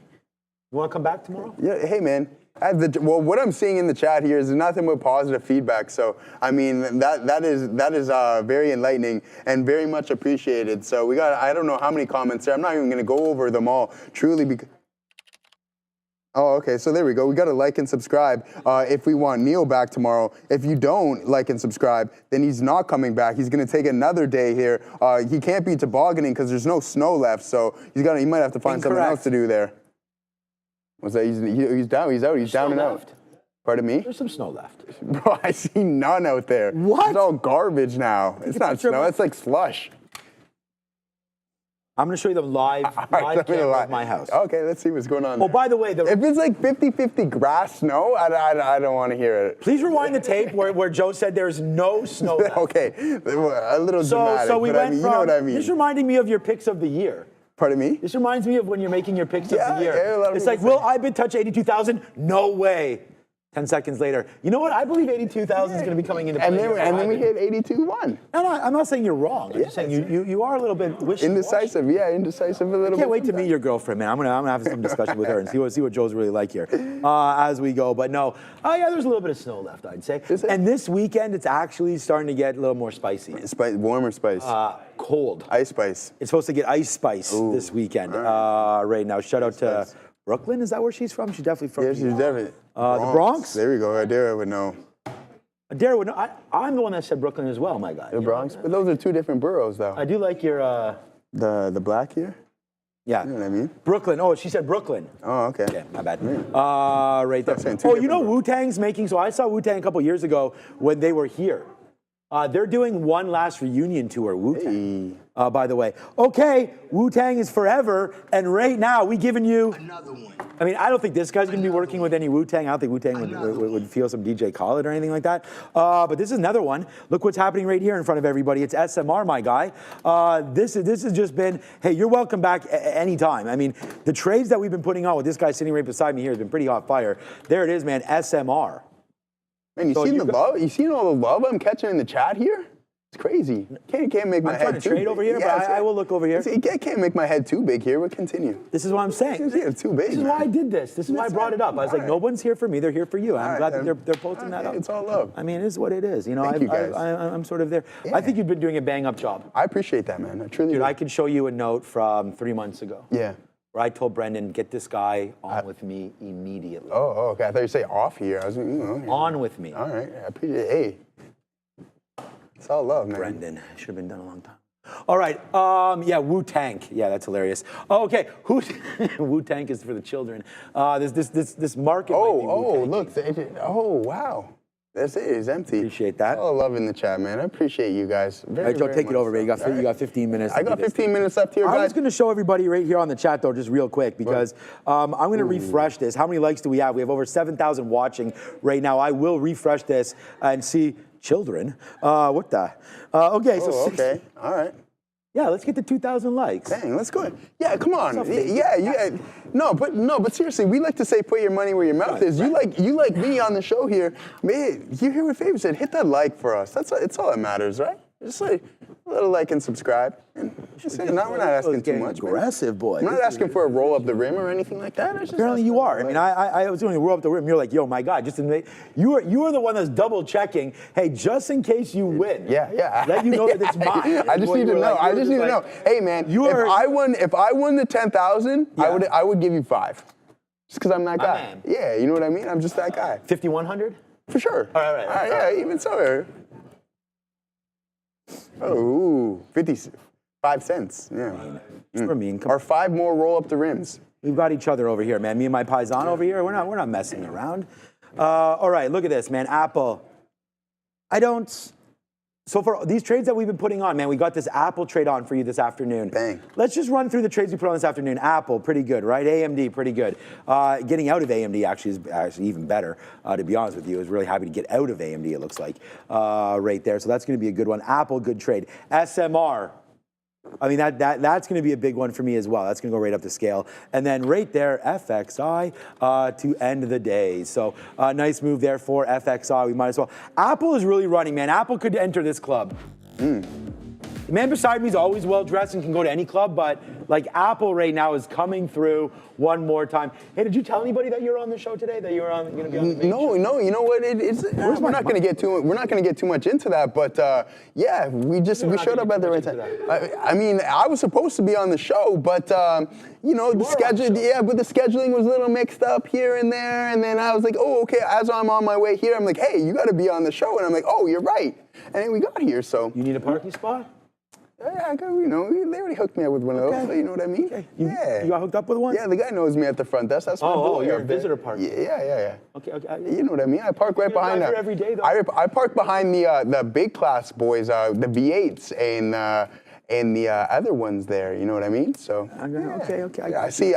you want to come back tomorrow? Yeah, hey, man. What I'm seeing in the chat here is nothing but positive feedback. So, I mean, that is very enlightening and very much appreciated. So we got, I don't know how many comments there. I'm not even going to go over them all, truly, because... Oh, okay, so there we go. We got to like and subscribe if we want Neil back tomorrow. If you don't like and subscribe, then he's not coming back. He's going to take another day here. He can't be tobogganing because there's no snow left, so he might have to find something else to do there. What's that? He's down. He's out. He's down and out. Pardon me? There's some snow left. Bro, I see none out there. What? It's all garbage now. It's not snow. It's like slush. I'm going to show you the live camera of my house. Okay, let's see what's going on there. By the way, if it's like 50-50 grass snow, I don't want to hear it. Please rewind the tape where Joe said there's no snow left. Okay, a little dramatic, so we went you know what I mean. This reminding me of your picks of the year. Pardon me? This reminds me of when you're making your picks of the year. Yeah, it's like, will IBIT touch 82,000? No way. 10 seconds later, you know what? I believe 82,000 is going to be coming into play. And then we hit 82-1. No, I'm not saying you're wrong. I'm just saying you are a little bit wishy-washy. Indecisive, yeah, indecisive a little bit. Can't wait to meet your girlfriend, man. I'm gonna have some discussion with her and see what Joe's really like here as we go. But no, yeah, there's a little bit of snow left, I'd say. And this weekend, it's actually starting to get a little more spicy. Warmer spice. Cold. Ice spice. It's supposed to get ice spice this weekend. Right now, shout out to Brooklyn. Is that where she's from? She's definitely from. Yeah, she's definitely. The Bronx. There we go. Adara would know. Adara would know. I'm the one that said Brooklyn as well, my guy. The Bronx, but those are two different boroughs, though. I do like your. The black here. Yeah. You know what I mean? Brooklyn. Oh, she said Brooklyn. Oh, okay. Okay, my bad. Right there. Oh, you know Wu-Tang's making, so I saw Wu-Tang a couple years ago when they were here. They're doing one last reunion tour, Wu-Tang, by the way. Okay, Wu-Tang is forever, and right now we giving you... Another one. I mean, I don't think this guy's going to be working with any Wu-Tang. I don't think Wu-Tang would feel some DJ Khaled or anything like that. But this is another one. Look what's happening right here in front of everybody. It's SMR, my guy. This has just been, hey, you're welcome back anytime. I mean, the trades that we've been putting on with this guy sitting right beside me here has been pretty hot fire. There it is, man, SMR. Man, you seen the love? You seen all the love I'm catching in the chat here? It's crazy. Can't make my head too big. I'm trying to trade over here, but I will look over here. See, can't make my head too big here. We'll continue. This is what I'm saying. It's too big. This is why I did this. This is why I brought it up. I was like, no one's here for me. They're here for you. I'm glad that they're posting that up. It's all love. I mean, it is what it is. You know, Thank you guys. I'm sort of there. Yeah. I think you've been doing a bang-up job. I appreciate that, man. I truly Dude, do. I can show you a note from 3 months ago. Yeah. Where I told Brendan, get this guy on with me immediately. Oh, okay. I thought you say off here. I was like, okay. On with me. All right. I appreciate it. Hey. It's all love, man. Brendan. Should have been done a long time. All right. Yeah, Wu-Tang. Yeah, that's hilarious. Oh, okay. Wu-Tang is for the children. This market might be Wu-Tang. Look. Oh, wow. That's it. It's empty. Appreciate that. All love in the chat, man. I appreciate you guys. All right, Joe, take it over, man. You got 15 minutes. I got 15 minutes left here, guys. I was going to show everybody right here on the chat, though, just real quick, because I'm going to refresh this. How many likes do we have? We have over 7,000 watching right now. I will refresh this and see children. What the? Okay, so okay. All right. Yeah, let's get to 2,000 likes. Dang, let's go. Yeah, come on. Yeah. No, but seriously, we like to say put your money where your mouth is. You like me on the show here. Man, you hear what Faber said. Hit that like for us. It's all that matters, right? Just like a little like and subscribe. And we're not asking too much. Aggressive, boy. I'm not asking for a roll up the rim or anything like that. Apparently you are. I mean, I was doing a roll up the rim. You're like, yo, my God, just to make you are the one that's double checking. Hey, just in case you win. Yeah. Let you know that it's mine. I just need to know. I just need to know. Hey, man, if I won the 10,000, I would give you 5. Just because I'm that guy. Man. Yeah, you know what I mean? I'm just that guy. 5,100? For sure. All right. Yeah, even so. Oh, 55 cents. Yeah. For me, or 5 more roll up the rims. We've got each other over here, man. Me and my paisan over here. We're not messing around. All right, look at this, man. Apple. So for these trades that we've been putting on, man, we got this Apple trade on for you this afternoon. Bang. Let's just run through the trades we put on this afternoon. Apple, pretty good, right? AMD, pretty good. Getting out of AMD actually is actually even better, to be honest with you. I was really happy to get out of AMD, it looks like, right there. So that's going to be a good one. Apple, good trade. SMR. I mean, that's going to be a big one for me as well. That's going to go right up the scale. And then right there, FXI to end the day. So nice move there for FXI. We might as well. Apple is really running, man. Apple could enter this club. The man beside me is always well-dressed and can go to any club, but like Apple right now is coming through one more time. Hey, did you tell anybody that you're on the show today? That you're going to be on the main show? No. You know what? We're not going to get too much into that, but yeah, we showed up at the right time. I mean, I was supposed to be on the show, but the scheduling was a little mixed up here and there, and then I was like, oh, okay. As I'm on my way here, I'm like, hey, you got to be on the show, and I'm like, oh, you're right. And then we got here, so. You need a parking spot? Yeah, they already hooked me up with one of those, so you know what I mean? Okay. You got hooked up with one? Yeah, the guy knows me at the front desk. That's my boy. You're a visitor parking. Yeah. Okay. You know what I mean? I park right behind that. Every day, though. I park behind the big class boys, the V8s, and the other ones there. You know what I mean? So. Okay. I see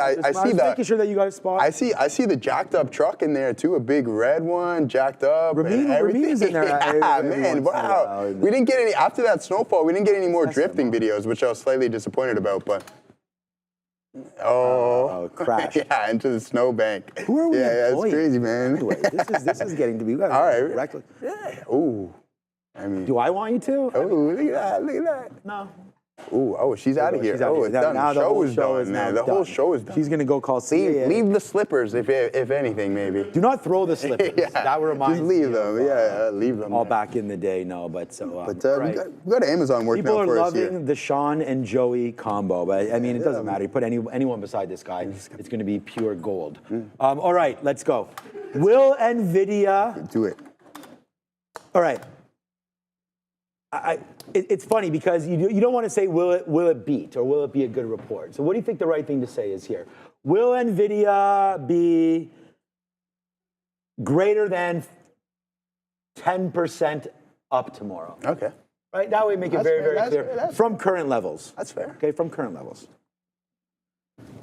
making sure that you got a spot. I see the jacked up truck in there too, a big red one, jacked up. Ramina's in there. Yeah, man, wow. We didn't get any after that snowfall. We didn't get any more drifting videos, which I was slightly disappointed about. But Oh, crash. Yeah, into the snowbank. Who are we Yeah, employing? it's crazy, man. Anyway, this is getting to be All right. reckless. Yeah. Ooh. I mean. Do I want you to? Oh, look at that! Look at that! No. Ooh, oh, she's out of here. She's out Oh, of it's here. done. Now The show is now done, man. The whole done. show is done. She's gonna go call CAA. Leave the slippers, if anything, maybe. Do not throw the slippers. Yeah, That reminds just me leave them. of, Leave them. all there. back in the day. No, but so. But right. we got Amazon working People out are for us loving here. the Sean and Joey combo, but I mean, it doesn't matter. You put anyone beside this guy, it's going to be pure gold. All right, let's go. Will NVIDIA? Do it. All right. It's funny because you don't want to say will it beat or will it be a good report. So what do you think the right thing to say is here? Will NVIDIA be greater than 10% up tomorrow? Okay. Right? That way make it That's very, fair, very that's clear. fair, that's From current levels. That's fair. Okay, from current levels.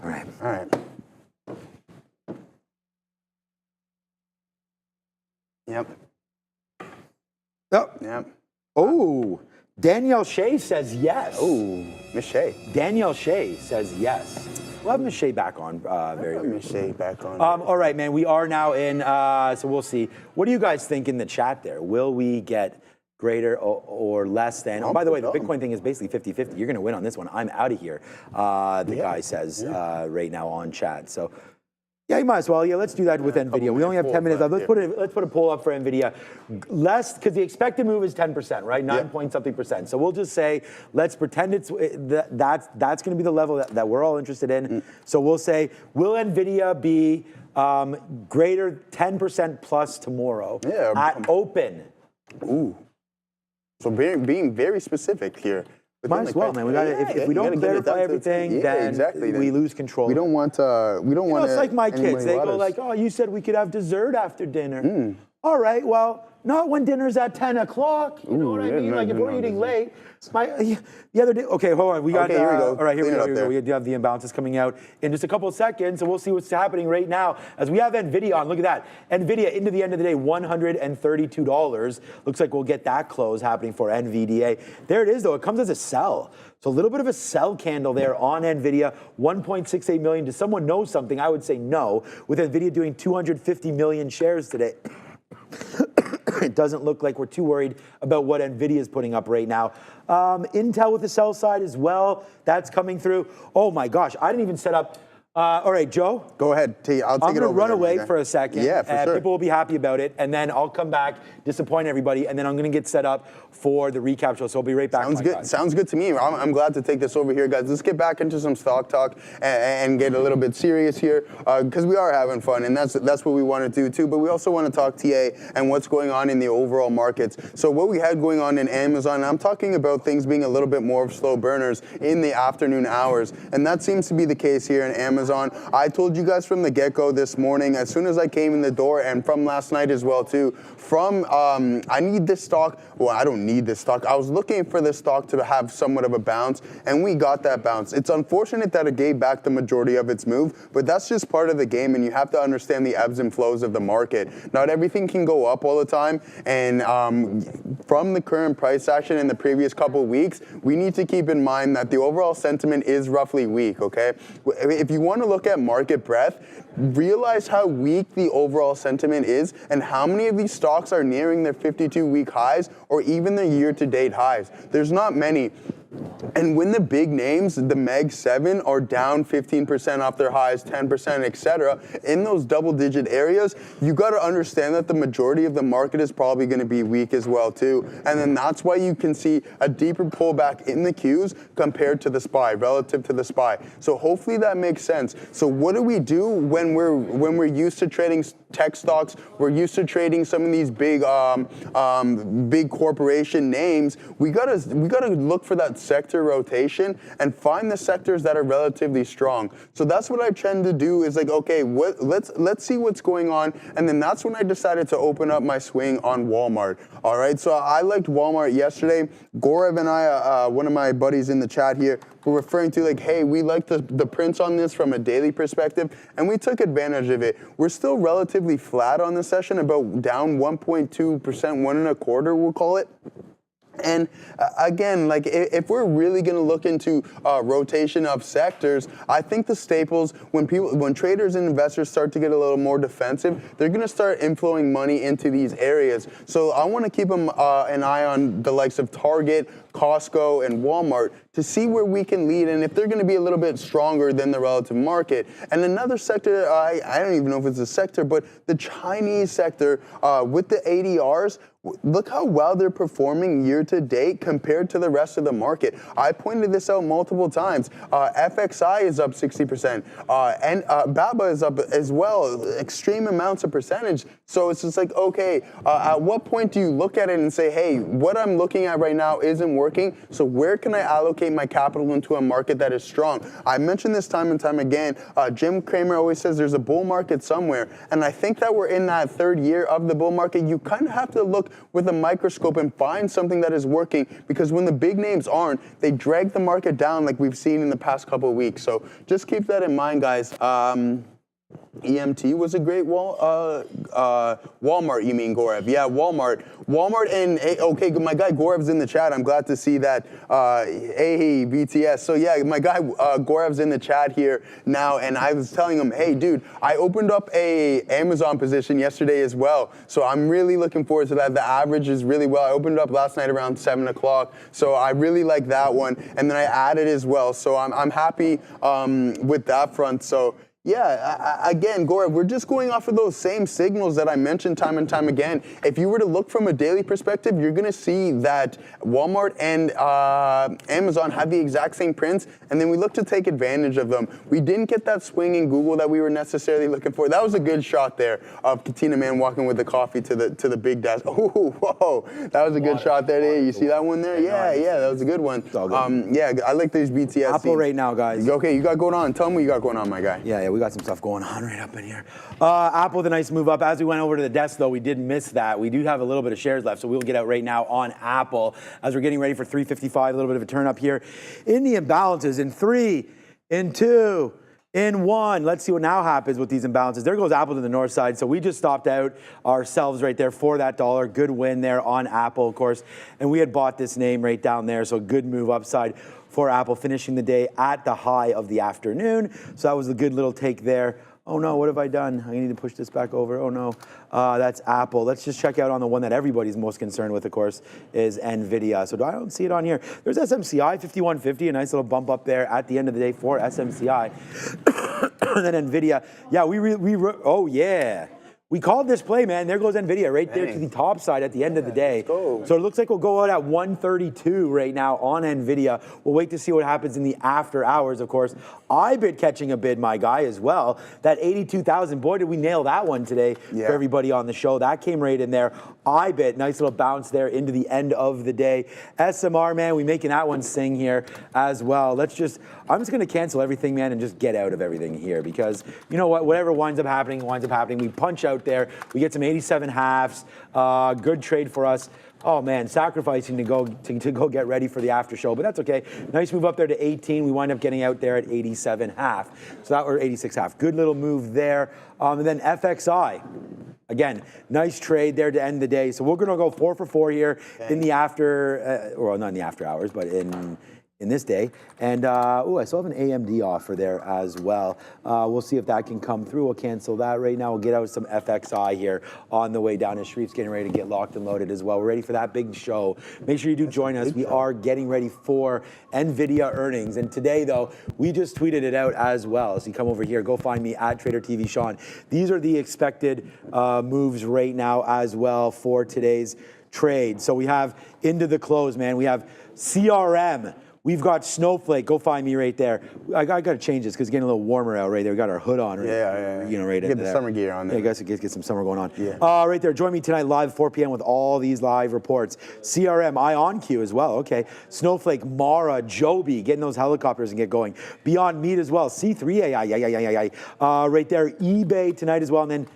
All right. All right. Yep. Oh, Yep. oh, Danielle Shea says yes. Ooh, Miss Shea. Danielle Shea says yes. We'll have Miss Shea back on very soon. Miss Shea back on. All right, man. We are now in, so we'll see. What do you guys think in the chat there? Will we get greater or less than? Oh, by the way, the Bitcoin thing is basically 50-50. You're going to win on this one. I'm out of here, the guy says right now on chat. So, yeah, you might as well. Yeah, let's do that with NVIDIA. We only have 10 minutes left. Let's put a poll up for NVIDIA. Less, because the expected move is 10%, right? 9 point something percent. So we'll just say, let's pretend it's that's going to be the level that we're all interested in. So we'll say, will NVIDIA be greater 10% plus tomorrow at open? Ooh. So being very specific here. Might as well, man. We got if we don't clarify everything, then we lose control. We don't want to. We don't want to. It's like my kids. They go like, "Oh, you said we could have dessert after dinner." All right, well, not when dinner's at 10 o'clock. You know what I mean? Like if we're eating late. The other day. Okay, hold on. We got. Okay, here we go. All right, here we go. There. We do have the imbalances coming out in just a couple of seconds, so we'll see what's happening right now as we have NVIDIA on. Look at that. NVIDIA into the end of the day, $132. Looks like we'll get that close happening for NVDA. There it is, though. It comes as a sell. So a little bit of a sell candle there on NVIDIA, 1.68 million. Does someone know something? I would say no. With NVIDIA doing 250 million shares today, it doesn't look like we're too worried about what NVIDIA is putting up right now. Intel with the sell side as well. That's coming through. Oh my gosh, I didn't even set up. All right, Joe. Go ahead. I'll take it over. I'm going to run away for a second. Yeah, for sure. People will be happy about it. And then I'll come back, disappoint everybody, and then I'm going to get set up for the recap show. So I'll be right back. Sounds good. Guys. Sounds good to me. I'm glad to take this over here, guys. Let's get back into some stock talk and get a little bit serious here because we are having fun, and that's what we want to do too. But we also want to talk TA and what's going on in the overall markets. So what we had going on in Amazon, I'm talking about things being a little bit more of slow burners in the afternoon hours, and that seems to be the case here in Amazon. I told you guys from the get-go this morning, as soon as I came in the door, and from last night as well too, I need this stock. Well, I don't need this stock. I was looking for this stock to have somewhat of a bounce, and we got that bounce. It's unfortunate that it gave back the majority of its move, but that's just part of the game, and you have to understand the ebbs and flows of the market. Not everything can go up all the time, and from the current price action in the previous couple of weeks, we need to keep in mind that the overall sentiment is roughly weak, okay? If you want to look at market breadth, realize how weak the overall sentiment is and how many of these stocks are nearing their 52-week highs or even their year-to-date highs. There's not many. And when the big names, the Meg 7, are down 15% off their highs, 10%, etc., in those double-digit areas, you got to understand that the majority of the market is probably going to be weak as well too. And then that's why you can see a deeper pullback in the Qs compared to the SPY, relative to the SPY. So hopefully that makes sense. So what do we do when we're used to trading tech stocks? We're used to trading some of these big big corporation names. We gotta look for that sector rotation and find the sectors that are relatively strong. So that's what I tend to do is like, okay, let's see what's going on. And then that's when I decided to open up my swing on Walmart. All right, so I liked Walmart yesterday. Gorev and I, one of my buddies in the chat here, were referring to like, hey, we like the prints on this from a daily perspective, and we took advantage of it. We're still relatively flat on the session, about down 1.2%, 1.25%, we'll call it. And again, like if we're really going to look into rotation of sectors, I think the staples, when traders and investors start to get a little more defensive, they're going to start inflowing money into these areas. So I want to keep an eye on the likes of Target, Costco, and Walmart to see where we can lead and if they're going to be a little bit stronger than the relative market. And another sector, I don't even know if it's a sector, but the Chinese sector with the ADRs, look how well they're performing year to date compared to the rest of the market. I pointed this out multiple times. FXI is up 60%, and BABA is up as well, extreme amounts of percentage. So it's just like, okay, at what point do you look at it and say, hey, what I'm looking at right now isn't working, so where can I allocate my capital into a market that is strong? I mentioned this time and time again. Jim Cramer always says there's a bull market somewhere, and I think that we're in that third year of the bull market. You kind of have to look with a microscope and find something that is working, because when the big names aren't, they drag the market down like we've seen in the past couple of weeks. So just keep that in mind, guys. EMT was a great Walmart, you mean, Gorev? Yeah, Walmart. Walmart and, okay, my guy Gorev's in the chat. I'm glad to see that. Hey, BTS. So yeah, my guy Gorev's in the chat here now, and I was telling him, hey, dude, I opened up a Amazon position yesterday as well. So I'm really looking forward to that. The average is really well. I opened it up last night around 7 o'clock. So I really like that one. And then I added as well. So I'm happy with that front. So yeah, again, Gorev, we're just going off of those same signals that I mentioned time and time again. If you were to look from a daily perspective, you're going to see that Walmart and Amazon have the exact same prints, and then we look to take advantage of them. We didn't get that swing in Google that we were necessarily looking for. That was a good shot there of Katina Man walking with the coffee to the big desk. Oh, whoa, that was a good shot there. You see that one there? Yeah, that was a good one. Yeah, I like these BTS. Apple scenes. right now, guys. Okay, you got going on. Tell me what you got going on, my guy. Yeah, we got some stuff going on right up in here. Apple with a nice move up. As we went over to the desk, though, we did miss that. We do have a little bit of shares left, so we'll get out right now on Apple as we're getting ready for 355. A little bit of a turn up here in the imbalances in 3, in 2, in 1. Let's see what now happens with these imbalances. There goes Apple to the north side. So we just stopped out ourselves right there for that dollar. Good win there on Apple, of course. And we had bought this name right down there, so good move upside for Apple, finishing the day at the high of the afternoon. So that was a good little take there. Oh no, what have I done? I need to push this back over. Oh no, that's Apple. Let's just check out on the one that everybody's most concerned with, of course, is NVIDIA. So I don't see it on here. There's SMCI 5150, a nice little bump up there at the end of the day for SMCI. And then NVIDIA. Yeah, oh yeah. We called this play, man. There goes NVIDIA right there to the top side at the end of the day. So it looks like we'll go out at 132 right now on NVIDIA. We'll wait to see what happens in the after hours, of course. IBIT catching a bid, my guy, as well. That 82,000. Boy, did we nail that one today for everybody on the show. That came right in there. IBIT, nice little bounce there into the end of the day. SMR, man, we making that one sing here as well. I'm just going to cancel everything, man, and just get out of everything here because, you know what, whatever winds up happening, We punch out there. We get some 87 halves. Good trade for us. Oh man, sacrificing to go get ready for the after show, but that's okay. Nice move up there to 18. We wind up getting out there at 87 half. So that were 86 half. Good little move there. And then FXI. Again, nice trade there to end the day. So we're going to go 4 for 4 here in the after, well, not in the after hours, but in this day. And, I still have an AMD offer there as well. We'll see if that can come through. We'll cancel that right now. We'll get out some FXI here on the way down. And Sharif's getting ready to get locked and loaded as well. We're ready for that big show. Make sure you do join us. We are getting ready for NVIDIA earnings. And today, though, we just tweeted it out as well. So you come over here, go find me at Trader TV Sean. These are the expected moves right now as well for today's trade. So we have into the close, man. We have CRM. We've got Snowflake. Go find me right there. I got to change this because it's getting a little warmer out right there. We got our hood on. Right, You know, right get the summer gear on there. Yeah, guys, get some summer going on. Yeah. Right there. Join me tonight live 4 p.m. with all these live reports. CRM, IonQ as well. Okay. Snowflake, Mara, Joby, getting those helicopters and get going. Beyond Meat as well. C3 AI. Right there. eBay tonight as well. And then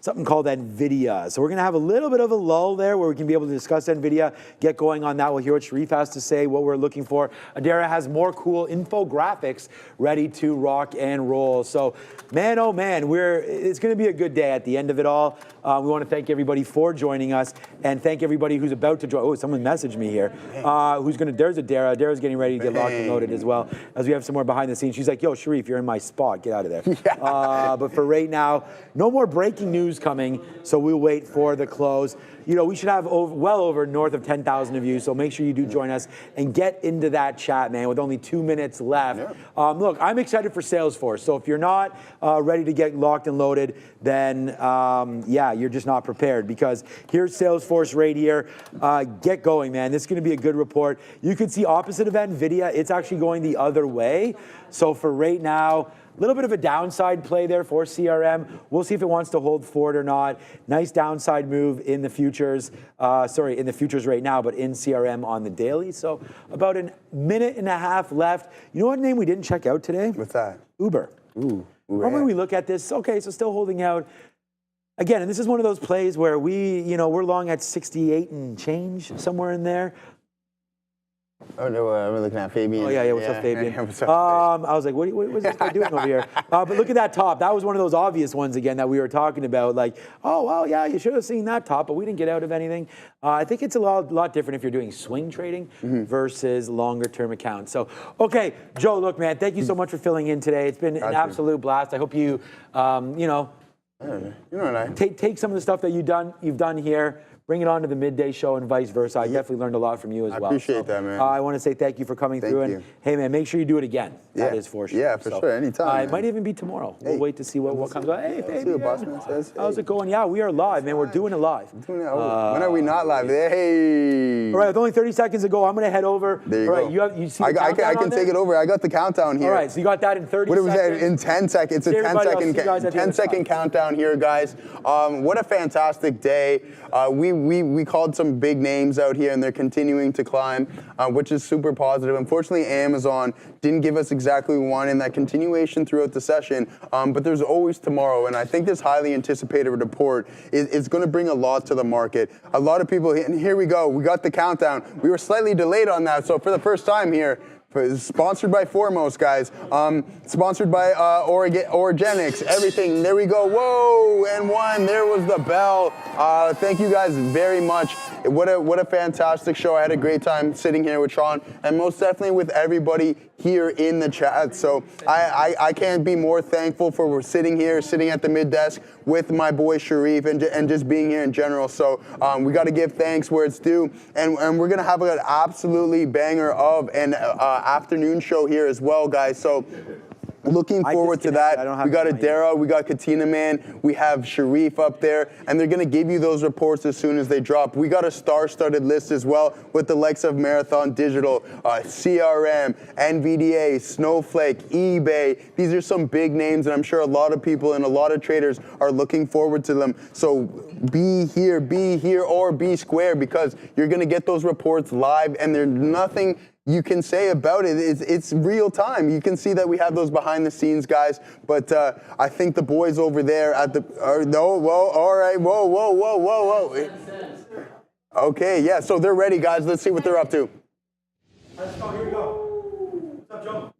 something called NVIDIA. So we're going to have a little bit of a lull there where we can be able to discuss NVIDIA, get going on that. We'll hear what Sharif has to say, what we're looking for. Adara has more cool infographics ready to rock and roll. So, man, oh man, it's going to be a good day at the end of it all. We want to thank everybody for joining us and thank everybody who's about to join. Oh, someone messaged me here. There's Adara. Adara's getting ready to get locked and loaded as well, as we have some more behind the scenes. She's like, yo, Sharif, you're in my spot. Get out of there. But for right now, no more breaking news coming, so we'll wait for the close. You know, we should have well over north of 10,000 of you, so make sure you do join us and get into that chat, man, with only 2 minutes left. Yeah. Look, I'm excited for Salesforce, so if you're not ready to get locked and loaded, then, yeah, you're just not prepared, because here's Salesforce right here. Get going, man. This is going to be a good report. You can see opposite of NVIDIA, it's actually going the other way. So for right now, a little bit of a downside play there for CRM. We'll see if it wants to hold forward or not. Nice downside move in the futures. In the futures right now, but in CRM on the daily. So about a minute and a half left. You know what name we didn't check out today? What's that? Uber. Ooh. Normally we look at this, okay, so still holding out. Again, and this is one of those plays where we're long at 68 and change, somewhere in there. Oh, no, we're looking at Fabian. Oh, yeah, what's up, Fabian? What's up, I was like, what is this guy doing over here? But look at that top. That was one of those obvious ones, again, that we were talking about. Like, oh, well, yeah, you should have seen that top, but we didn't get out of anything. I think it's a lot different if you're doing swing trading versus longer-term accounts. So, okay, Joe, look, man, thank you so much for filling in today. It's been an absolute blast. I hope you, take some of the stuff that you've done here, bring it on to the midday show and vice versa. I definitely learned a lot from you as well. I appreciate that, man. I want to say thank you for coming through. And hey, man, make sure you do it again. That is for sure. Yeah, for sure. Anytime. It might even be tomorrow. We'll wait to see what comes out. Hey, baby. See what Bossman says. How's it going? Yeah, we are live, man. We're doing it live. When are we not live? Hey. All right, with only 30 seconds to go, I'm going to head over. There you go. You see the countdown I can take it over. I got the countdown here. All right, so you got that in 30 seconds. What was that? In 10 seconds. It's a 10-second countdown here, guys. What a fantastic day. We called some big names out here, and they're continuing to climb, which is super positive. Unfortunately, Amazon didn't give us exactly what we wanted in that continuation throughout the session, but there's always tomorrow, and I think this highly anticipated report is going to bring a lot to the market. A lot of people, and here we go, we got the countdown. We were slightly delayed on that, so for the first time here, sponsored by Foremost, guys. Sponsored by Origenics, everything. There we go. Whoa, and one. There was the bell. Thank you guys very much. What a fantastic show. I had a great time sitting here with Sean, and most definitely with everybody here in the chat. So I can't be more thankful for sitting at the mid desk with my boy Sharif and just being here in general. So we got to give thanks where it's due, and we're gonna have an absolutely banger of an afternoon show here as well, guys. So looking forward to that. We got Adara, we got Katina Man, we have Sharif up there, and they're gonna give you those reports as soon as they drop. We got a star-studded list as well with the likes of Marathon Digital, CRM, NVIDIA, Snowflake, eBay. These are some big names, and I'm sure a lot of people and a lot of traders are looking forward to them. So be here, or be square, because you're gonna get those reports live, and there's nothing you can say about it. It's real time. You can see that we have those behind the scenes guys, but I think the boys over there at the, all right, whoa. Okay, yeah, so they're ready, guys. Let's see what they're up to. Let's go, here we go. What's up, Joe?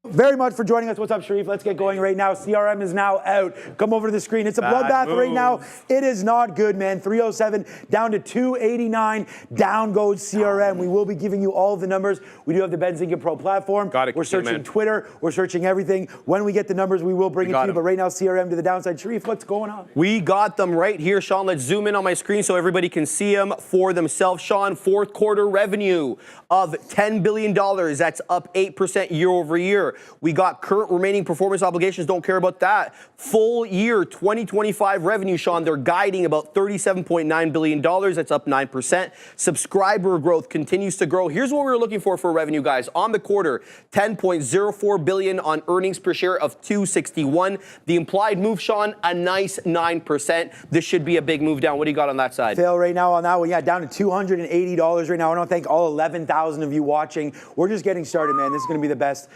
Very much for joining us. What's up, Sharif? Let's get going right now. CRM is now out. Come over to the screen. It's a bloodbath right now. It is not good, man. 307 down to 289. Down goes CRM. We will be giving you all of the numbers. We do have the Benzinga Pro platform. We're searching Twitter. We're searching everything. When we get the numbers, we will bring it to you. But right now, CRM to the downside. Sharif, what's going on? We got them right here, Sean. Let's zoom in on my screen so everybody can see them for themselves. Sean, fourth quarter revenue of $10 billion. That's up 8% year over year. We got current remaining performance obligations. Don't care about that. Full year 2025 revenue, Sean, they're guiding about $37.9 billion. That's up 9%. Subscriber growth continues to grow. Here's what we were looking for revenue, guys. On the quarter, $10.04 billion on earnings per share of $2.61. The implied move, Sean, a nice 9%. This should be a big move down. What do you got on that side? Fail right now on that one. Yeah, down to $280 right now. I want to thank all 11,000 of you watching. We're just getting started, man. This is going to be the best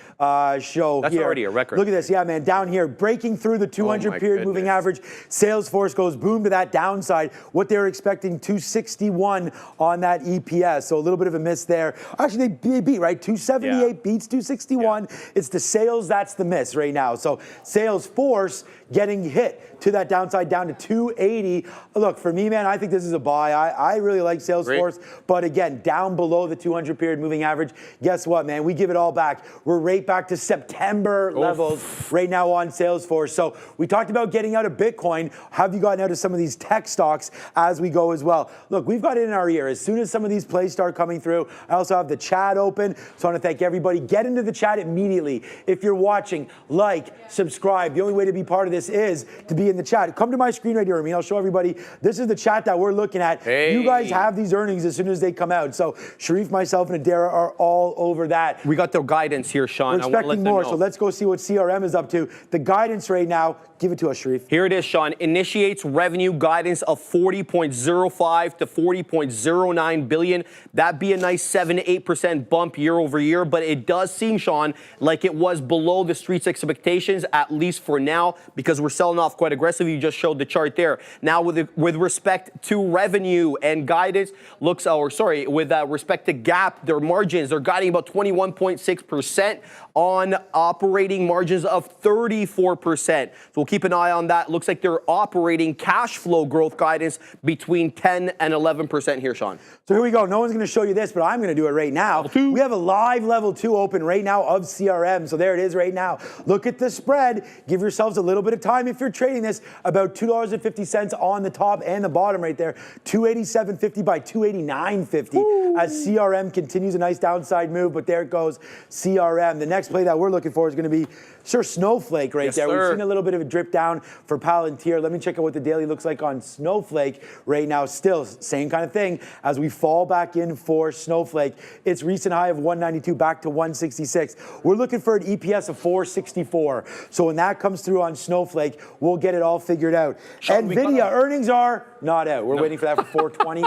show That's here. already a record. Look at this. Yeah, man. Down here, breaking through the 200 my period moving goodness. average. Salesforce goes boom to that downside. What they were expecting, 261 on that EPS. So a little bit of a miss there. Actually, they beat, right? 278 beats 261. It's the sales that's the miss right now. So Salesforce getting hit to that downside down to 280. Look, for me, man, I think this is a buy. I really like Salesforce. But again, down below the 200 period moving average. Guess what, man? We give it all back. We're right back to September levels right now on Salesforce. So we talked about getting out of Bitcoin. Have you gotten out of some of these tech stocks as we go as well? Look, we've got it in our ear. As soon as some of these plays start coming through, I also have the chat open. So I want to thank everybody. Get into the chat immediately. If you're watching, like, subscribe. The only way to be part of this is to be in the chat. Come to my screen right here, I'll show everybody. This is the chat that we're looking at. Hey. You guys have these earnings as soon as they come out. So Sharif, myself, and Adara are all over that. We got the guidance here, Sean. We're expecting more, so let's go see what CRM is up to. The guidance right now, give it to us, Sharif. Here it is, Sean. Initiates revenue guidance of 40.05 to 40.09 billion. That'd be a nice 7 to 8% bump year over year, but it does seem, Sean, like it was below the street's expectations, at least for now, because we're selling off quite aggressively. You just showed the chart there. Now, with respect to revenue and guidance, with respect to GAAP, their margins, they're guiding about 21.6% on operating margins of 34%. So we'll keep an eye on that. Looks like their operating cash flow growth guidance between 10 and 11% here, Sean. So here we go. No one's going to show you this, but I'm going to do it right now. We have a live level 2 open right now of CRM. So there it is right now. Look at the spread. Give yourselves a little bit of time if you're trading this. About $2.50 on the top and the bottom right there. 287.50 by 289.50 as CRM continues a nice downside move, but there it goes, CRM. The next play that we're looking for is going to be Snowflake right there. Sir. We've seen a little bit of a drip down for Palantir. Let me check out what the daily looks like on Snowflake right now. Still, same kind of thing as we fall back in for Snowflake. Its recent high of 192 back to 166. We're looking for an EPS of 464. So when that comes through on Snowflake, we'll get it all figured out. Sean, NVIDIA earnings are not out. We're waiting for that for 420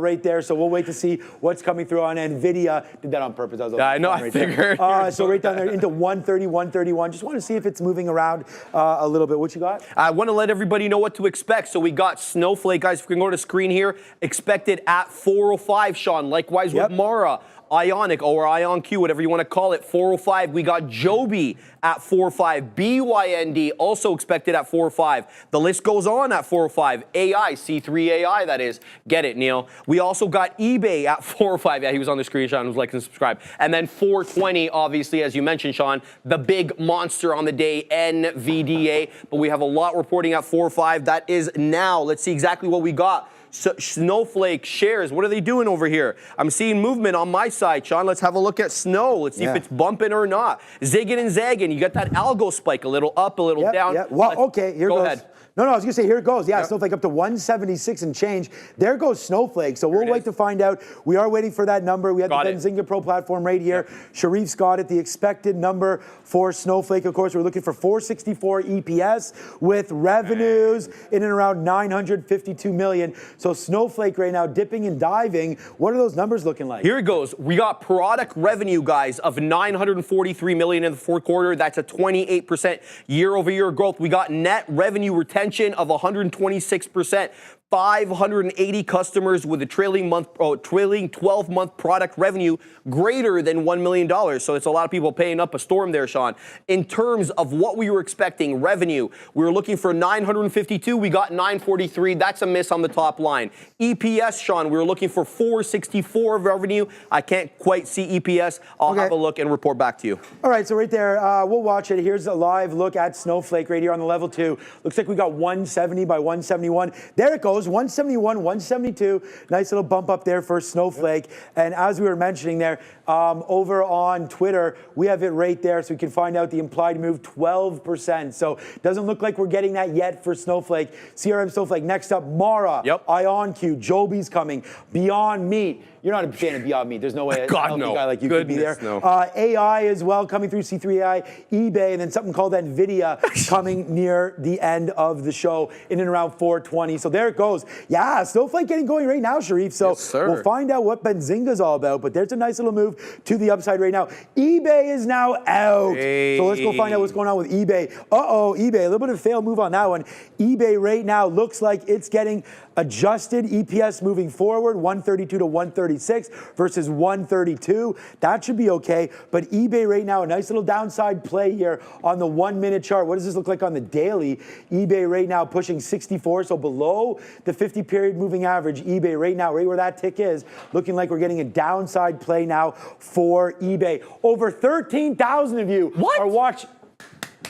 right there. So we'll wait to see what's coming through on NVIDIA. Did that on purpose. I know, I figured. So right down there into 130, 131. Just want to see if it's moving around a little bit. What you got? I want to let everybody know what to expect. So we got Snowflake, guys. If we can go to screen here, expected at 405, Sean. Likewise with Mara. Ionic or IonQ, whatever you want to call it, 405. We got Joby at 405. BYND also expected at 405. The list goes on at 405. AI, C3 AI, that is. Get it, Neil. We also got eBay at 405. Yeah, he was on the screen, Sean, was like and subscribe. And then 420, obviously, as you mentioned, Sean, the big monster on the day, NVIDIA. But we have a lot reporting at 405. That is now. Let's see exactly what we got. So Snowflake shares, what are they doing over here? I'm seeing movement on my side, Sean. Let's have a look at Snow. Let's see if it's bumping or not. Zigging and zagging. You got that algo spike, a little up, a little down. Well, okay, here goes. Go ahead. No, I was going to say, here it goes. Yeah, Snowflake up to 176 and change. There goes Snowflake. So we'll wait to find out. We are waiting for that number. We have the Benzinga Pro platform right here. Sharif's got it. The expected number for Snowflake, of course, we're looking for 464 EPS with revenues in and around 952 million. So Snowflake right now dipping and diving. What are those numbers looking like? Here it goes. We got product revenue, guys, of 943 million in the fourth quarter. That's a 28% year-over-year growth. We got net revenue retention of 126%. 580 customers with a trailing 12-month product revenue greater than $1 million. So it's a lot of people paying up a storm there, Sean. In terms of what we were expecting, revenue, we were looking for 952. We got 943. That's a miss on the top line. EPS, Sean, we were looking for 464 of revenue. I can't quite see EPS. I'll have a look and report back to you. All right, so right there, we'll watch it. Here's a live look at Snowflake right here on the level 2. Looks like we got 170 by 171. There it goes. 171, 172. Nice little bump up there for Snowflake. And as we were mentioning there, over on Twitter, we have it right there so we can find out the implied move, 12%. So doesn't look like we're getting that yet for Snowflake. CRM Snowflake. Next up, Mara, IonQ, Joby's coming, Beyond Meat. You're not a fan of Beyond Meat. There's no way a healthy guy like you could be there. No. AI as well, coming through C3 AI, eBay, and then something called NVIDIA coming near the end of the show in and around 420. So there it goes. goes. Yeah, Snowflake getting going right now, Sharif. So Yes, sir. we'll find out what Benzinga's all about. But there's a nice little move to the upside right now. eBay is now out. So let's go find out what's going on with eBay. Uh-oh, eBay, a little bit of a fail move on that one. eBay right now looks like it's getting adjusted EPS moving forward, 132 to 136 versus 132. That should be okay. But eBay right now, a nice little downside play here on the 1 minute chart. What does this look like on the daily? eBay right now pushing 64, so below the 50 period moving average. eBay right now, right where that tick is, looking like we're getting a downside play now for eBay. Over 13,000 of you are watching.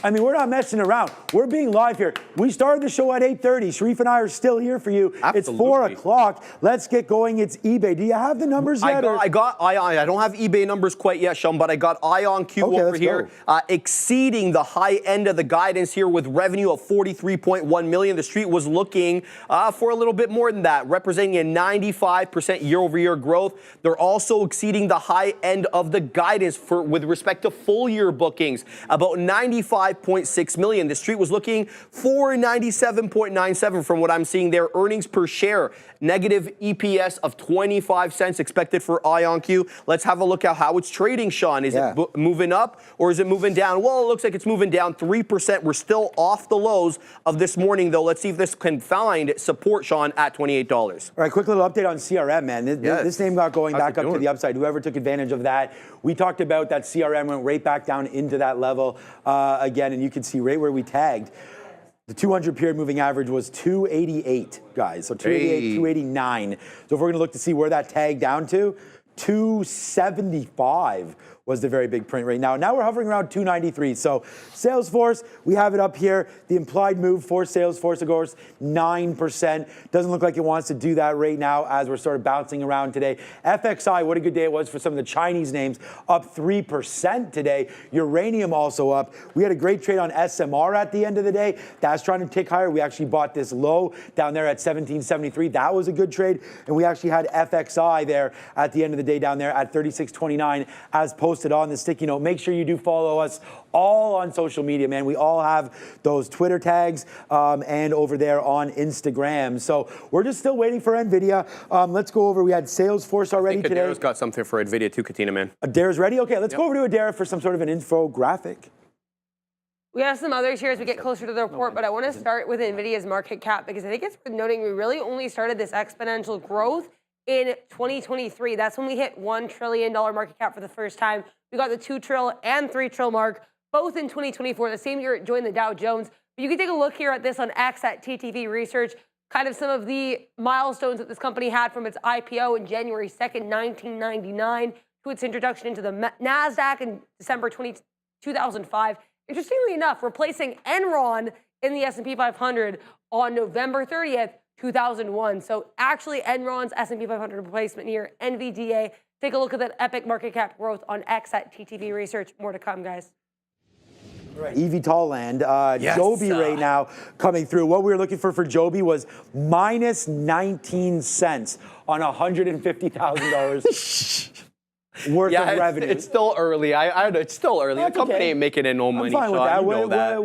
I mean, we're not messing around. We're being live here. We started the show at 8:30. Sharif and I are still here for you. Absolutely. It's 4 o'clock. Let's get going. It's eBay. Do you have the numbers yet? I got Ion. I don't have eBay numbers quite yet, Sean, but I got Ion Q over here, exceeding the high end of the guidance here with revenue of 43.1 million. The street was looking for a little bit more than that, representing a 95% year-over-year growth. They're also exceeding the high end of the guidance with respect to full year bookings, about 95.6 million. The street was looking for 97.97 from what I'm seeing there. Earnings per share, negative EPS of 25 cents expected for IonQ. Let's have a look at how it's trading, Sean. Is it moving up or is it moving down? Well, it looks like it's moving down 3%. We're still off the lows of this morning, though. Let's see if this can find support, Sean, at $28. All right, quick little update on CRM, man. This name got going back up to the upside. Whoever took advantage of that. We talked about that CRM went right back down into that level again, and you can see right where we tagged. The 200 period moving average was 288, guys. So 288, 289. So if we're going to look to see where that tagged down to, 275 was the very big print right now. Now we're hovering around 293. So Salesforce, we have it up here. The implied move for Salesforce, of course, 9%. Doesn't look like it wants to do that right now as we're sort of bouncing around today. FXI, what a good day it was for some of the Chinese names, up 3% today. Uranium also up. We had a great trade on SMR at the end of the day. That's trying to tick higher. We actually bought this low down there at 1773. That was a good trade. And we actually had FXI there at the end of the day down there at 36.29 as posted on the sticky note. Make sure you do follow us all on social media, man. We all have those Twitter tags and over there on Instagram. So we're just still waiting for NVIDIA. Let's go over. We had Salesforce already today. Adara's got something for NVIDIA too, Katina, man. Adara's ready? Okay, let's go over to Adara for some sort of an infographic. We have some others here as we get closer to the report, but I want to start with NVIDIA's market cap because I think it's worth noting we really only started this exponential growth in 2023. That's when we hit $1 trillion market cap for the first time. We got the 2 trill and 3 trill mark, both in 2024, the same year it joined the Dow Jones. But you can take a look here at this on X at TTV Research, kind of some of the milestones that this company had from its IPO in January 2nd, 1999, to its introduction into the NASDAQ in December 2005. Interestingly enough, replacing Enron in the S&P 500 on November 30th, 2001. So actually Enron's S&P 500 replacement here, NVDA. Take a look at that epic market cap growth on X at TTV Research. More to come, guys. All right, eVTOL land. Joby right now coming through. What we were looking for Joby was minus 19 cents on $150,000 worth of revenue. It's still early. I know it's still early. The company ain't making it no money. I'm fine with that.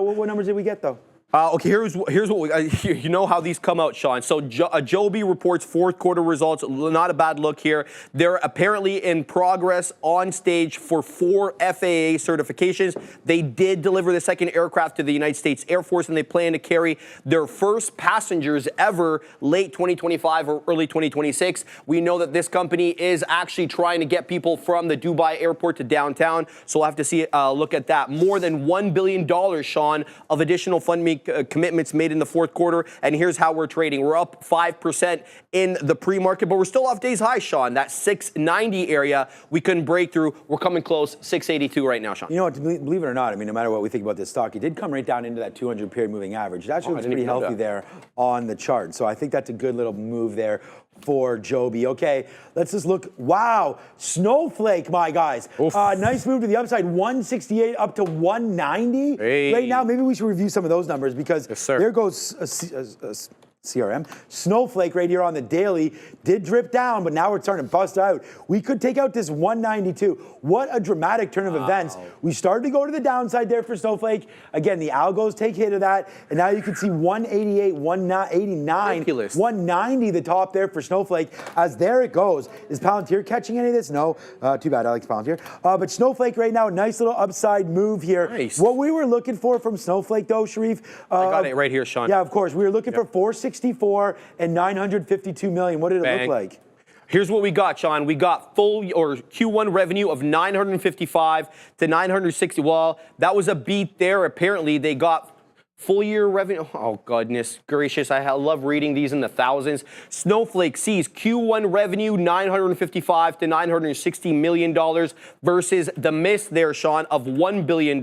What numbers did we get though? Okay, here's what we, you know how these come out, Sean. So Joby reports fourth quarter results. Not a bad look here. They're apparently in progress on stage for 4 FAA certifications. They did deliver the second aircraft to the United States Air Force, and they plan to carry their first passengers ever late 2025 or early 2026. We know that this company is actually trying to get people from the Dubai airport to downtown, so we'll have to see look at that. More than $1 billion, Sean, of additional funding commitments made in the fourth quarter, and here's how we're trading. We're up 5% in the pre-market, but we're still off days high, Sean. That 690 area we couldn't break through. We're coming close, 682 right now, Sean. You know what, believe it or not, I mean, no matter what we think about this stock, it did come right down into that 200 period moving average. It actually looks pretty healthy there on the chart. So I think that's a good little move there for Joby. Okay, let's just look. Wow, Snowflake, my guys. Nice move to the upside, 168 up to 190 right now. Maybe we should review some of those numbers because there goes CRM. Snowflake right here on the daily did drip down, but now we're starting to bust out. We could take out this 192. What a dramatic turn of events. We started to go to the downside there for Snowflake. Again, the algos take hit of that, and now you can see 188, 189, Ridiculous. 190 the top there for Snowflake. As there it goes. Is Palantir catching any of this? No. Too bad, Alex Palantir. But Snowflake right now, nice little upside move here. Nice. What we were looking for from Snowflake though, Sharif. I got it right here, Sean. Yeah, of course. We were looking for 464 and 952 million. What did it Bang. look like? Here's what we got, Sean. We got full or Q1 revenue of 955 to 960. Well, that was a beat there. Apparently, they got full year revenue. Oh, goodness gracious. I love reading these in the thousands. Snowflake sees Q1 revenue $955 to $960 million versus the miss there, Sean, of $1 billion.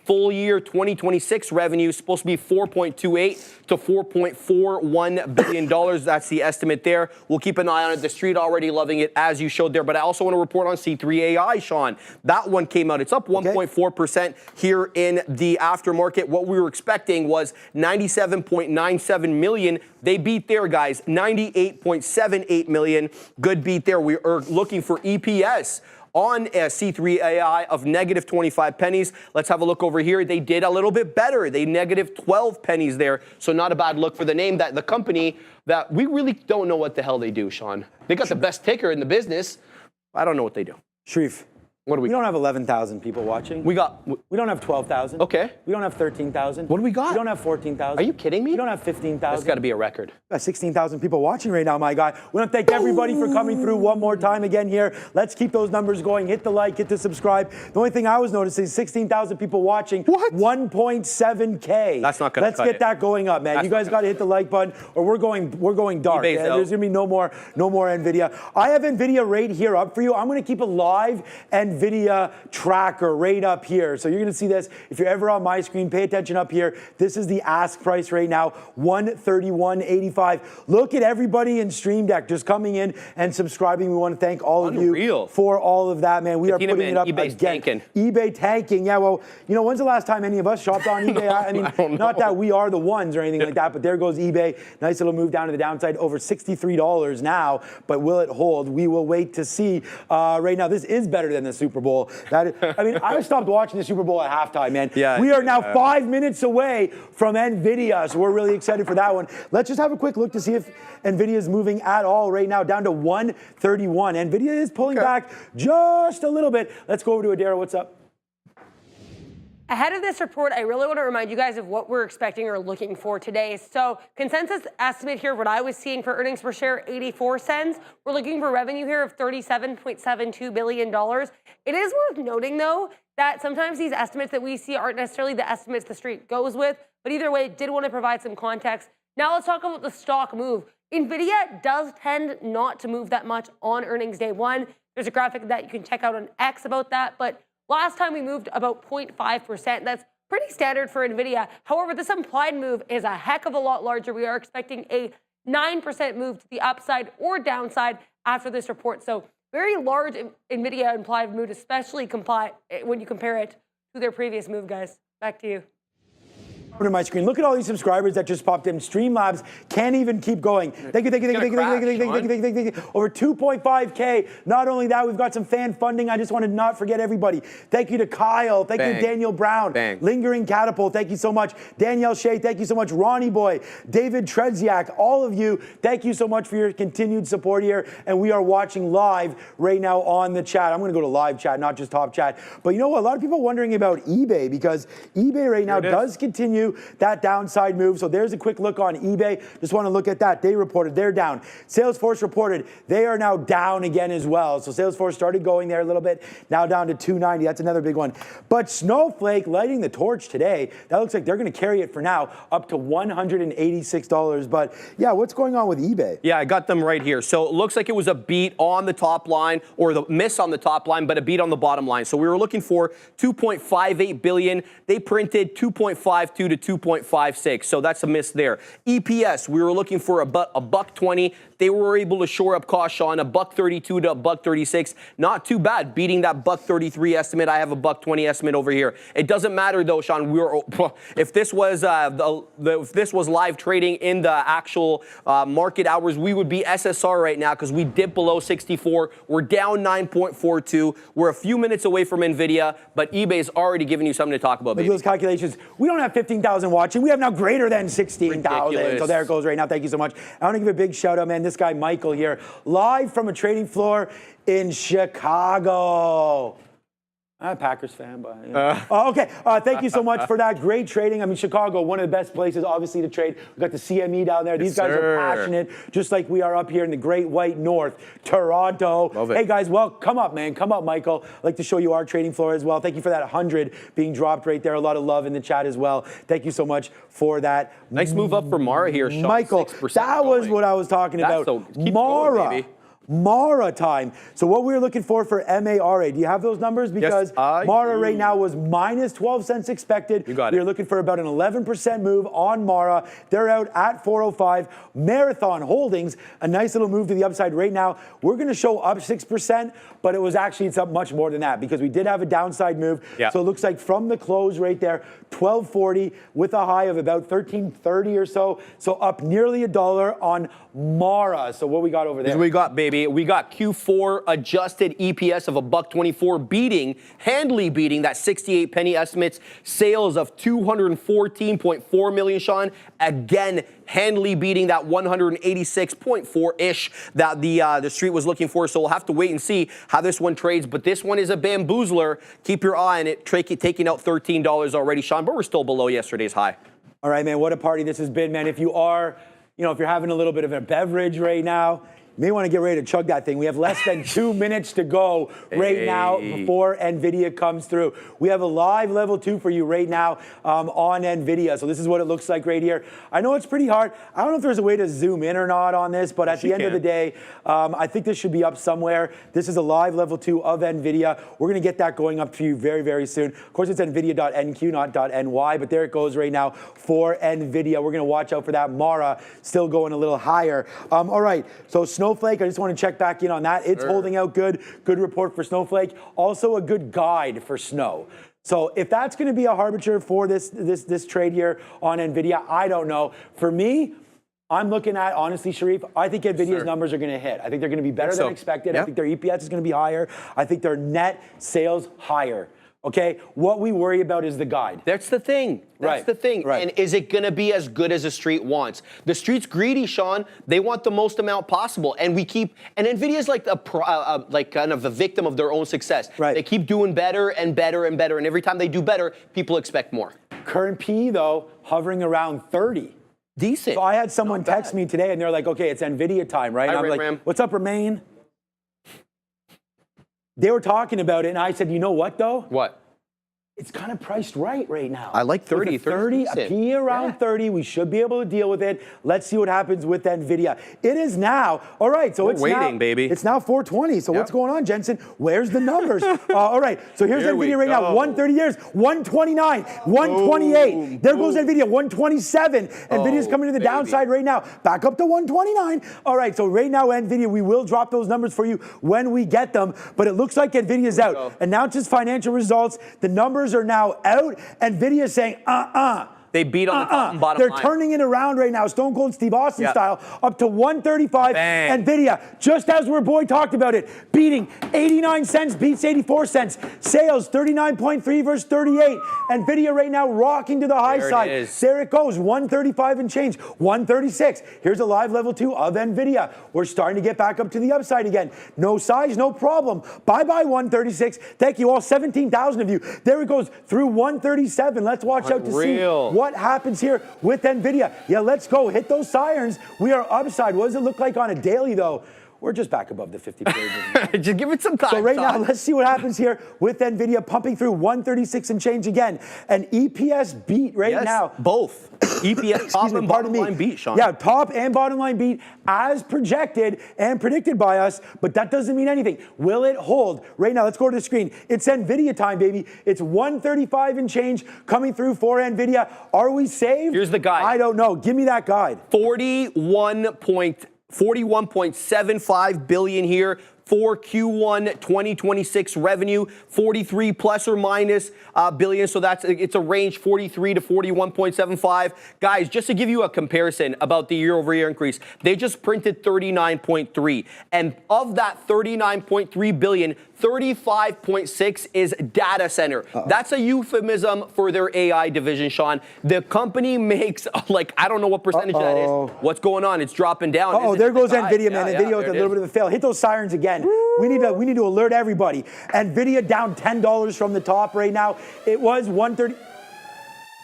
Full year 2026 revenue is supposed to be $4.28 to $4.41 billion. That's the estimate there. We'll keep an eye on it. The street already loving it, as you showed there. But I also want to report on C3 AI, Sean. That one came out. It's up 1.4% here in the aftermarket. What we were expecting was 97.97 million. They beat there, guys. 98.78 million. Good beat there. We are looking for EPS on C3 AI of negative 25 pennies. Let's have a look over here. They did a little bit better. They negative 12 pennies there. So not a bad look for the name, that the company that we really don't know what the hell they do, Sean. They got the best ticker in the business. I don't know what they do. Sharif. What do we We don't have 11,000 people watching. We got. We don't have 12,000. Okay. We don't have 13,000. What do we got? We don't have 14,000. Are you kidding me? We don't have 15,000. That's got to be a record. We got 16,000 people watching right now, my guy. We want to thank everybody for coming through one more time again here. Let's keep those numbers going. Hit the like, hit the subscribe. The only thing I was noticing is 16,000 people watching. What? 1.7K. That's not going to Let's get that going up, man. That's you guys got to hit the like button, or we're going dark. eBay's out. There's gonna be no more NVIDIA. I have NVIDIA right here up for you. I'm gonna keep a live NVIDIA tracker right up here. So you're gonna see this. If you're ever on my screen, pay attention up here. This is the ask price right now, $131.85. Look at everybody in Stream Deck just coming in and subscribing. We want to thank all of you for all of that, man. We are putting it up eBay's again. tanking. eBay tanking. Yeah, well, you know, when's the last time any of us shopped on eBay? I mean, not that we are the ones or anything like that, but there goes eBay. Nice little move down to the downside, over $63 now, but will it hold? We will wait to see. Right now, this is better than the Super Bowl. I stopped watching the Super Bowl at halftime, man. Yeah, we are now 5 minutes away from NVIDIA, so we're really excited for that one. Let's just have a quick look to see if NVIDIA is moving at all right now, down to 131. NVIDIA is pulling back just a little bit. Let's go over to Adara. What's up? Ahead of this report, I really want to remind you guys of what we're expecting or looking for today. So consensus estimate here, what I was seeing for earnings per share, 84 cents. We're looking for revenue here of $37.72 billion. It is worth noting, though, that sometimes these estimates that we see aren't necessarily the estimates the street goes with. But either way, did want to provide some context. Now let's talk about the stock move. NVIDIA does tend not to move that much on earnings day one. There's a graphic that you can check out on X about that. But last time we moved about 0.5%. That's pretty standard for NVIDIA. However, this implied move is a heck of a lot larger. We are expecting a 9% move to the upside or downside after this report. So very large NVIDIA implied move, especially when you compare it to their previous move, guys. Back to you. Over to my screen. Look at all these subscribers that just popped in. Streamlabs can't even keep going. Thank you. Over 2.5K. Not only that, we've got some fan funding. I just want to not forget everybody. Thank you to Kyle. Thank you to Daniel Brown. Lingering Catapult. Thank you so much. Danielle Shea. Thank you so much. Ronnie Boy. David Treziak. All of you, thank you so much for your continued support here. And we are watching live right now on the chat. I'm going to go to live chat, not just top chat. But you know what? A lot of people are wondering about eBay, because eBay right now does continue that downside move. So there's a quick look on eBay. Just want to look at that. They reported they're down. Salesforce reported they are now down again as well. So Salesforce started going there a little bit, now down to 290. That's another big one. But Snowflake lighting the torch today. That looks like they're going to carry it for now up to $186. But yeah, what's going on with eBay? Yeah, I got them right here. So it looks like it was a beat on the top line, or the miss on the top line, but a beat on the bottom line. So we were looking for 2.58 billion. They printed 2.52 to 2.56. So that's a miss there. EPS, we were looking for a $1.20. They were able to shore up cost, Sean, a $1.32 to a $1.36. Not too bad, beating that $1.33 estimate. I have a $1.20 estimate over here. It doesn't matter though, Sean. If this was if this was live trading in the actual market hours, we would be SSR right now because we dipped below 64. We're down 9.42. We're a few minutes away from NVIDIA, but eBay's already giving you something to talk about, Look baby. at those calculations. We don't have 15,000 watching. We have now greater than 16,000. Ridiculous. So there it goes right now. Thank you so much. I want to give a big shout out, man. This guy, Michael here, live from a trading floor in Chicago. I'm a Packers fan, but okay. Thank you so much for that. Great trading. I mean, Chicago, one of the best places, obviously, to trade. We got the CME down there. These guys are passionate, just like we are up here in the Great White North, Toronto. Love it. Hey guys, well, come up, man. Come up, Michael. I'd like to show you our trading floor as well. Thank you for that 100 being dropped right there. A lot of love in the chat as well. Thank you so much for that. Nice move up for Mara here, Sean. Michael, 6% that was going. what I was talking That's about. so- keep Mara. going, baby. Mara time. So what we were looking for MARA, do you have those numbers? Because I Mara do. right now was minus 12 cents expected. You got We it. are looking for about an 11% move on Mara. They're out at 405. Marathon Holdings, a nice little move to the upside right now. We're going to show up 6%, but it was actually, it's up much more than that because we did have a downside move. Yeah. So it looks like from the close right there, 1240 with a high of about 1330 or so. So up nearly $1 on Mara. So what we got over there? Here's what we got, baby. We got Q4 adjusted EPS of a $1.24, handily beating that 68 penny estimates. Sales of 214.4 million, Sean. Again, handily beating that 186.4-ish that the street was looking for. So we'll have to wait and see how this one trades. But this one is a bamboozler. Keep your eye on it. Taking out $13 already, Sean. But we're still below yesterday's high. All right, man, what a party this has been, man. If you are, if you're having a little bit of a beverage right now, you may want to get ready to chug that thing. We have less than 2 minutes to go right now before NVIDIA comes through. We have a live level 2 for you right now on NVIDIA. So this is what it looks like right here. I know it's pretty hard. I don't know if there's a way to zoom in or not on this, but at the end of the day, I think this should be up somewhere. This is a live level 2 of NVIDIA. We're going to get that going up for you very, very soon. Of course, it's NVIDIA.NQ, not .NY, but there it goes right now for NVIDIA. We're going to watch out for that. Mara still going a little higher. All right, so Snowflake, I just want to check back in on that. It's holding out good. Good report for Snowflake. Also a good guide for Snow. So if that's going to be a harbinger for this trade here on NVIDIA, I don't know. For me, I'm looking at, honestly, Sharif, I think NVIDIA's numbers are going to hit. I think they're going to be better than expected. Yep. I think their EPS is going to be higher. I think their net sales higher. Okay, what we worry about is the guide. That's the thing. That's the thing. Right. And is it going to be as good as the street wants? The street's greedy, Sean. They want the most amount possible, and NVIDIA's like kind of a victim of their own success. Right. They keep doing better and better and better, and every time they do better, people expect more. Current PE though, hovering around 30. Decent. So I had someone text me today, and they're like, "Okay, it's NVIDIA time, right?" And Hi, I'm like, Ram. "What's up, Remain?" They were talking about it, and I said, "You know what, though? What? It's kind of priced right now. I like 30. With a 30, a PE around 30. We should be able to deal with it. Let's see what happens with NVIDIA. It is now, all right, so it's waiting, now, baby. It's now 420. So what's going on, Jensen? Where's the numbers? All right, so here's Here we NVIDIA right now. go. 130 years, 129, 128. There goes NVIDIA, 127. NVIDIA's coming to the downside right now. Back up to 129. All right, so right now, NVIDIA, we will drop those numbers for you when we get them, but it looks like NVIDIA's out. Announces financial results. The numbers are now out. NVIDIA is saying, They beat on the top and bottom They're line. turning it around right now, Stone Cold Steve Austin style, up to 135. Bang. NVIDIA, just as our boy talked about it, beating 89 cents, beats 84 cents. Sales 39.3 versus 38. NVIDIA right now rocking to the high There it side. is. There it goes, 135 and change, 136. Here's a live level 2 of NVIDIA. We're starting to get back up to the upside again. No size, no problem. Bye-bye 136. Thank you all, 17,000 of you. There it goes through 137. Let's watch out to see Unreal. what happens here with NVIDIA. Yeah, let's go. Hit those sirens. We are upside. What does it look like on a daily, though? We're just back above the 50 period. Just give it some time. So right now, Sean. let's see what happens here with NVIDIA pumping through 136 and change again. An EPS beat right now. Both. EPS top and bottom line beat, Sean. Yeah, top and bottom line beat as projected and predicted by us, but that doesn't mean anything. Will it hold? Right now, let's go to the screen. It's NVIDIA time, baby. It's 135 and change coming through for NVIDIA. Are we saved? Here's the guide. I don't know. Give me that guide. 41.75 billion here for Q1 2026 revenue, 43 plus or minus billion. So it's a range 43 to 41.75. Guys, just to give you a comparison about the year-over-year increase, they just printed 39.3, and of that 39.3 billion, 35.6 is data center. That's a euphemism for their AI division, Sean. The company makes like I don't know what percentage that is. What's going on? It's dropping down. Oh, there goes NVIDIA, man. NVIDIA with a little bit of a fail. Hit those sirens again. We need to alert everybody. NVIDIA down $10 from the top right now. It was 130.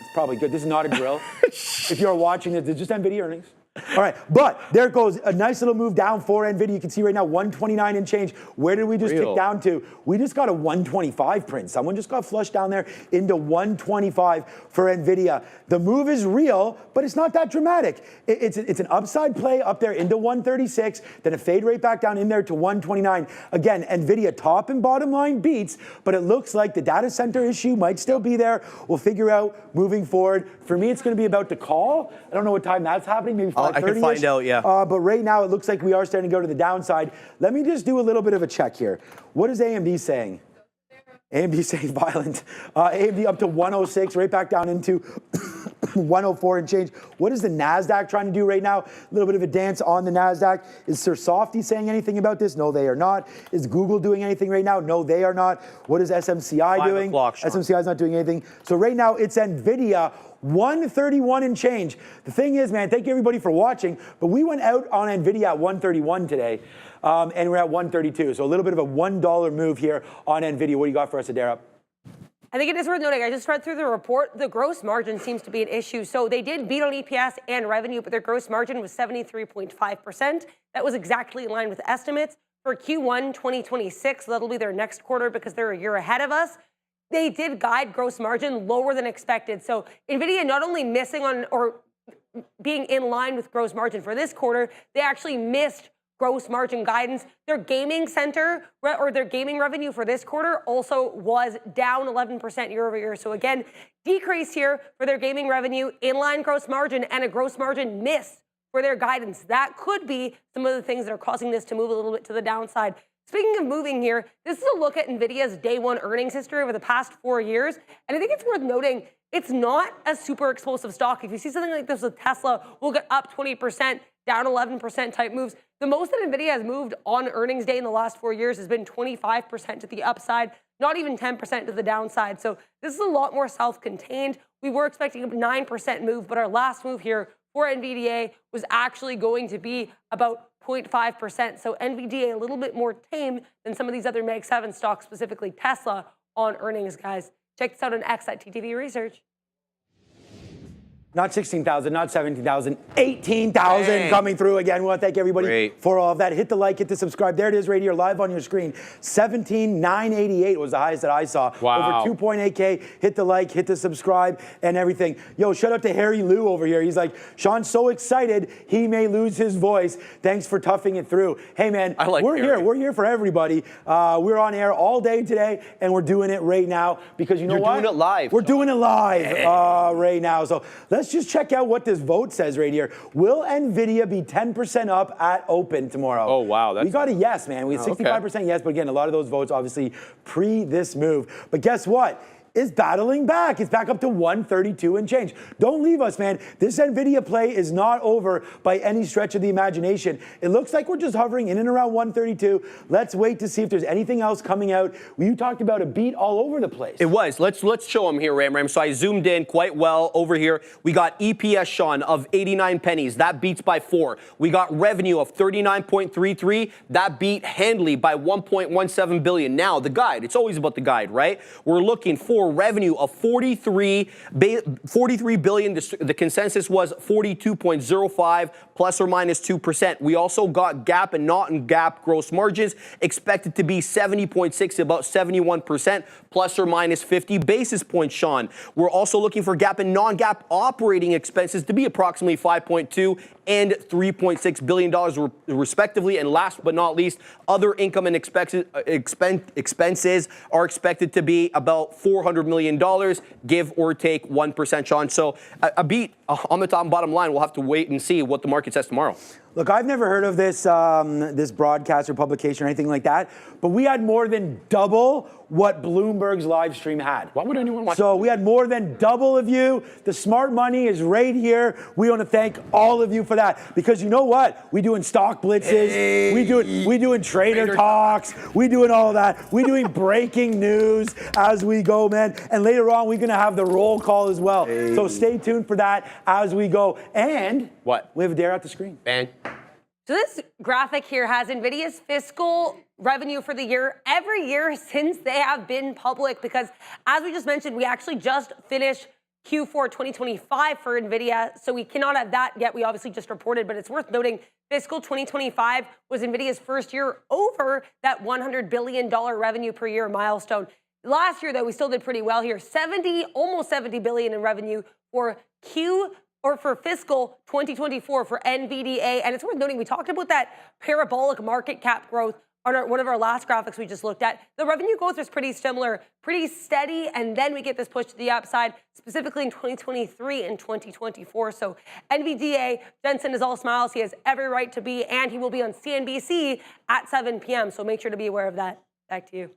It's probably good. This is not a drill. If you're watching it, it's just NVIDIA earnings. All right, but there goes a nice little move down for NVIDIA. You can see right now 129 and change. Where did we just tick down to? We just got a 125 print. Someone just got flushed down there into 125 for NVIDIA. The move is real, but it's not that dramatic. It's an upside play up there into 136, then a fade right back down in there to 129. Again, NVIDIA top and bottom line beats, but it looks like the data center issue might still be there. We'll figure out moving forward. For me, it's going to be about to call. I don't know what time that's happening, maybe 5:30. I can find out, yeah. But right now, it looks like we are starting to go to the downside. Let me just do a little bit of a check here. What is AMD saying? AMD saying violent. AMD up to 106, right back down into 104 and change. What is the NASDAQ trying to do right now? A little bit of a dance on the NASDAQ. Is Sir Softy saying anything about this? No, they are not. Is Google doing anything right now? No, they are not. What is SMCI doing? SMCI is not doing anything. So right now, it's NVIDIA 131 and change. The thing is, man, thank you everybody for watching, but we went out on NVIDIA at 131 today, and we're at 132. So a little bit of a $1 move here on NVIDIA. What do you got for us, Adara? I think it is worth noting, I just read through the report, the gross margin seems to be an issue. So they did beat on EPS and revenue, but their gross margin was 73.5%. That was exactly in line with estimates. For Q1 2026, that'll be their next quarter because they're a year ahead of us. They did guide gross margin lower than expected. So NVIDIA not only missing on or being in line with gross margin for this quarter, they actually missed gross margin guidance. Their gaming center or their gaming revenue for this quarter also was down 11% year over year. So again, decrease here for their gaming revenue, inline gross margin, and a gross margin miss for their guidance. That could be some of the things that are causing this to move a little bit to the downside. Speaking of moving here, this is a look at NVIDIA's day one earnings history over the past 4 years. And I think it's worth noting, it's not a super explosive stock. If you see something like this with Tesla, we'll get up 20%, down 11% type moves. The most that NVIDIA has moved on earnings day in the last 4 years has been 25% to the upside, not even 10% to the downside. So this is a lot more self-contained. We were expecting a 9% move, but our last move here for NVIDIA was actually going to be about 0.5%. So NVIDIA a little bit more tame than some of these other Mag 7 stocks, specifically Tesla, on earnings, guys. Check this out on X at TTV Research. Not 16,000, not 17,000, 18,000 coming through again. We want to thank everybody for all of that. Hit the like, hit the subscribe. There it is right here live on your screen. 17,988 was the highest that I saw. Wow. Over 2.8K. Hit the like, hit the subscribe and everything. Yo, shout out to Harry Lou over here. He's like, Sean's so excited he may lose his voice. Thanks for toughing it through. Hey, man, we're here. We're here for everybody. We're on air all day today, and we're doing it right now because you know what? You're doing it live. We're doing it live right now. So let's just check out what this vote says right here. Will NVIDIA be 10% up at open tomorrow? Oh, wow. We got a yes, man. We had 65% yes, but again, a lot of those votes obviously pre this move. But guess what? Is battling back. It's back up to 132 and change. Don't leave us, man. This NVIDIA play is not over by any stretch of the imagination. It looks like we're just hovering in and around 132. Let's wait to see if there's anything else coming out. You talked about a beat all over the place. It was. Let's show them here, Ram. So I zoomed in quite well over here. We got EPS, Sean, of 89 pennies. That beats by 4. We got revenue of 39.33. That beat handily by 1.17 billion. Now, the guide. It's always about the guide, right? We're looking for 2024 revenue of 43 billion. The consensus was 42.05, plus or minus 2%. We also got GAAP and non-GAAP gross margins expected to be 70.6, about 71%, plus or minus 50 basis points, Sean. We're also looking for GAAP and non-GAAP operating expenses to be approximately 5.2 and $3.6 billion respectively. And last but not least, other income and expenses are expected to be about $400 million, give or take 1%, Sean. So a beat on the top and bottom line. We'll have to wait and see what the market says tomorrow. Look, I've never heard of this this broadcast or publication or anything like that, but we had more than double what Bloomberg's live stream had. Why would anyone watch? So we had more than double of you. The smart money is right here. We want to thank all of you for that, because you know what? We doing stock blitzes. Hey. We doing trader talks. We doing all of that. We doing breaking news as we go, man. And later on, we're gonna have the roll call as well. Hey. So stay tuned for that as we go. And what? We have a dare out the screen. Bang. So this graphic here has NVIDIA's fiscal revenue for the year every year since they have been public, because as we just mentioned, we actually just finished Q4 2025 for NVIDIA, so we cannot have that yet. We obviously just reported, but it's worth noting fiscal 2025 was NVIDIA's first year over that $100 billion revenue per year milestone. Last year, though, we still did pretty well here. Almost 70 billion in revenue for for fiscal 2024 for NVIDIA. And it's worth noting, we talked about that parabolic market cap growth on one of our last graphics we just looked at. The revenue growth is pretty similar, pretty steady, and then we get this push to the upside, specifically in 2023 and 2024. So NVIDIA, Jensen is all smiles. He has every right to be, and he will be on CNBC at 7 p.m. So make sure to be aware of that. Back to you.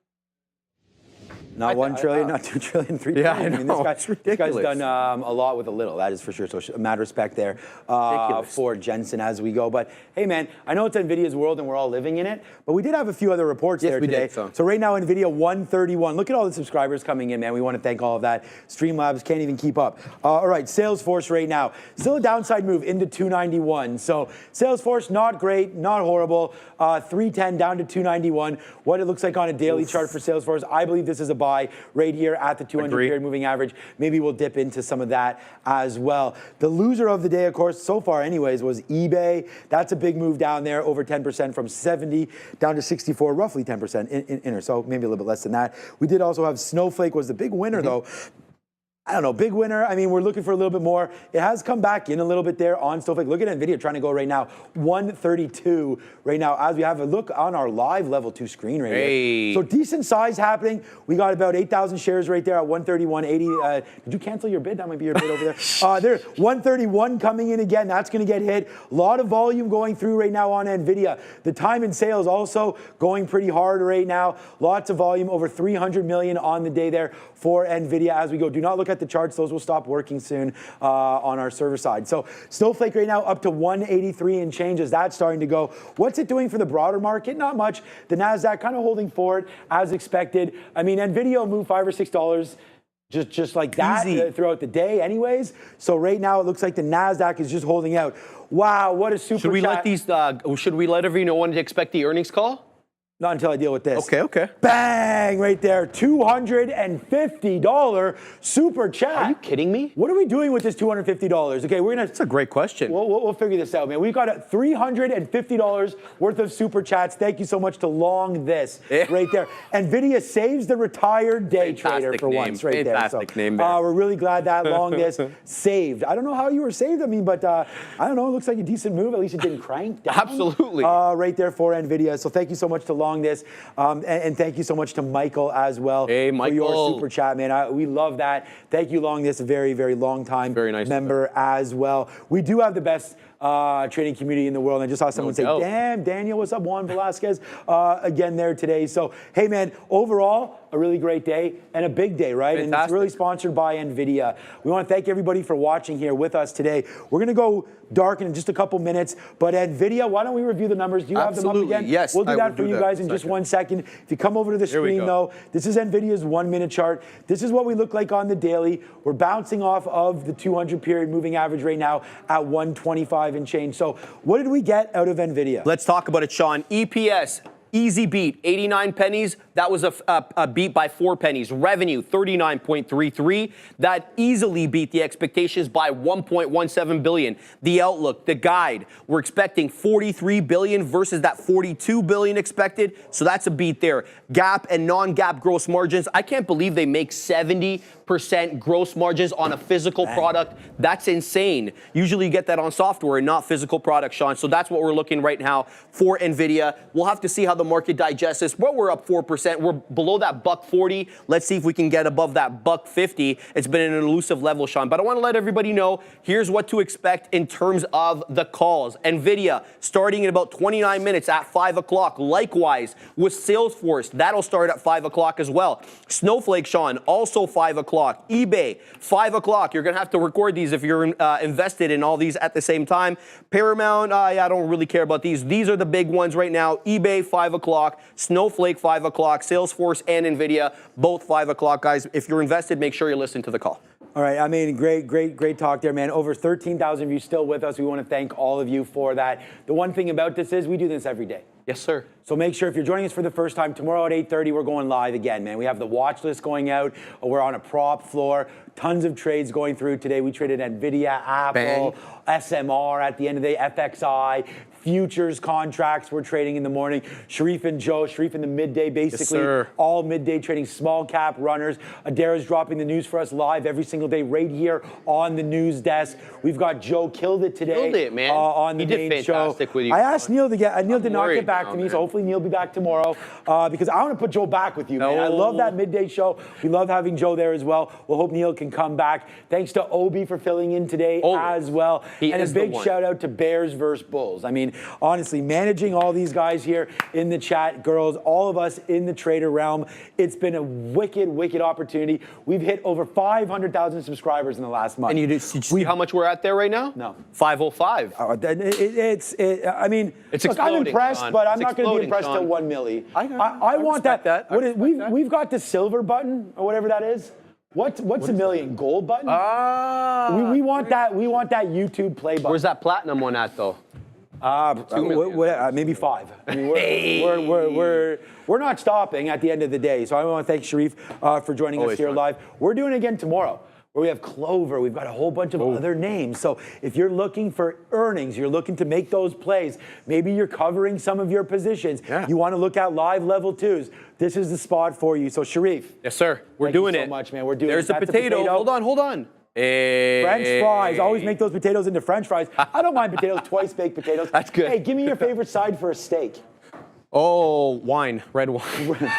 Not 1 trillion, not 2 trillion, 3 Yeah, trillion. I know. This guy's done a lot with a little, that is for sure. So mad respect there for Jensen as we go. But hey, man, I know it's NVIDIA's world and we're all living in it, but we did have a few other reports there today. Did, so right now, NVIDIA 131. Look at all the subscribers coming in, man. We want to thank all of that. Streamlabs can't even keep up. All right, Salesforce right now. Still a downside move into 291. So Salesforce, not great, not horrible. 310 down to 291. What it looks like on a daily chart for Salesforce, I believe this is a buy right here at the 200-period moving average. Maybe we'll dip into some of that as well. The loser of the day, of course, so far anyways, was eBay. That's a big move down there, over 10% from 70 down to 64, roughly 10% in or so, maybe a little bit less than that. We did also have Snowflake was the big winner, though. I don't know, big winner. I mean, we're looking for a little bit more. It has come back in a little bit there on Snowflake. Look at NVIDIA trying to go right now, 132 right now as we have a look on our live level 2 screen right here. So decent size happening. We got about 8,000 shares right there at 131.80. Did you cancel your bid? That might be your bid over there. There's 131 coming in again. That's going to get hit. A lot of volume going through right now on NVIDIA. The time in sales also going pretty hard right now. Lots of volume, over 300 million on the day there for NVIDIA as we go. Do not look at the charts. Those will stop working soon on our server side. So Snowflake right now up to 183 and change as that's starting to go. What's it doing for the broader market? Not much. The NASDAQ kind of holding forward as expected. I mean, NVIDIA will move $5 or $6 just like that throughout the day anyways. So right now it looks like the NASDAQ is just holding out. Wow, what a super Should we chat. should we let everyone know when to expect the earnings call? Not until I deal with this. Okay. Bang, right there. $250 super chat. Are you kidding me? What are we doing with this $250? Okay, we're gonna. That's a great question. We'll figure this out, man. We've got $350 worth of super chats. Thank you so much to Long This right there. NVIDIA saves the retired day trader for once, right there. Fantastic name there. We're really glad that Long This saved. I don't know how you were saved. I mean, but I don't know. It looks like a decent move. At least it didn't crank down. Absolutely. Right there for NVIDIA. So thank you so much to Long This, and thank you so much to Michael as well. Hey, Michael. For your super chat, man. We love that. Thank you, Long This, a very, very long time member as well. We do have the best trading community in the world. I just saw someone say, damn, Daniel, what's up, Juan Velasquez, again there today. So, hey, man, overall, a really great day and a big day, right? Fantastic. And it's really sponsored by NVIDIA. We want to thank everybody for watching here with us today. We're going to go dark in just a couple minutes, but NVIDIA, why don't we review the numbers? Do you have them up again? Yes, we'll do that for you guys in just 1 second. If you come over to the screen, though, this is NVIDIA's 1 minute chart. This is what we look like on the daily. We're bouncing off of the 200-period moving average right now at 125 and change. So what did we get out of NVIDIA? Let's talk about it, Sean. EPS Easy beat, 89 pennies. That was a beat by 4 pennies. Revenue, 39.33. That easily beat the expectations by 1.17 billion. The outlook, the guide, we're expecting 43 billion versus that 42 billion expected. So that's a beat there. GAAP and non-GAAP gross margins. I can't believe they make 70% gross margins on a physical product. That's insane. Usually you get that on software and not physical products, Sean. So that's what we're looking right now for NVIDIA. We'll have to see how the market digests this. Well, we're up 4%. We're below that $1.40. Let's see if we can get above that $1.50. It's been an elusive level, Sean. But I want to let everybody know, here's what to expect in terms of the calls. NVIDIA starting in about 29 minutes at 5 o'clock. Likewise with Salesforce, that'll start at 5 o'clock as well. Snowflake, Sean, also 5 o'clock. eBay, 5 o'clock. You're going to have to record these if you're invested in all these at the same time. Paramount, I don't really care about these. These are the big ones right now. eBay, 5 o'clock. Snowflake, 5 o'clock. Salesforce and NVIDIA, both 5 o'clock, guys. If you're invested, make sure you listen to the call. All right, I mean, great talk there, man. Over 13,000 of you still with us. We want to thank all of you for that. The one thing about this is we do this every day. Yes, sir. So make sure if you're joining us for the first time, tomorrow at 8:30, we're going live again, man. We have the watch list going out. We're on a prop floor. Tons of trades going through today. We traded NVIDIA, Apple, SMR at the end of the day, FXI, futures contracts we're trading in the morning. Sharif and Joe, Sharif in the midday, basically all midday trading, small cap runners. Adara's dropping the news for us live every single day right here on the news desk. We've got Joe killed it today. Killed it, man. On the he did main show. with you. I asked Neil to Neil did not get back now, to me, man. so hopefully Neil will be back tomorrow because I want to put Joe back with you, man. I love that midday show. We love having Joe there as well. We'll hope Neil can come back. Thanks to Obi for filling in today as well. And a big shout out to Bears versus Bulls. I mean, honestly, managing all these guys here in the chat, girls, all of us in the trader realm, it's been a wicked opportunity. We've hit over 500,000 subscribers in the last month. And you see how much we're at there right now? No. 505. I mean, it's look, I'm impressed, Sean. but I'm not going to be impressed till 1 milli. I want that. We've got the silver button or whatever that is. What's a million? Gold button? We want that. We want that YouTube play button. Where's that platinum one at though? Maybe 5. I mean, we're not stopping at the end of the day. So I want to thank Sharif for joining us here live. We're doing it again tomorrow, where we have Clover. We've got a whole bunch of other names. So if you're looking for earnings, you're looking to make those plays, maybe you're covering some of your positions, you want to look at live level 2s, this is the spot for you. So Sharif. Yes, sir. We're doing it. Thank you so much, man. We're doing it. There's the potato. Hold on. Hey. French fries. Always make those potatoes into French fries. I don't mind potatoes, twice baked potatoes. That's good. Hey, give me your favorite side for a steak. Oh, wine. Red wine.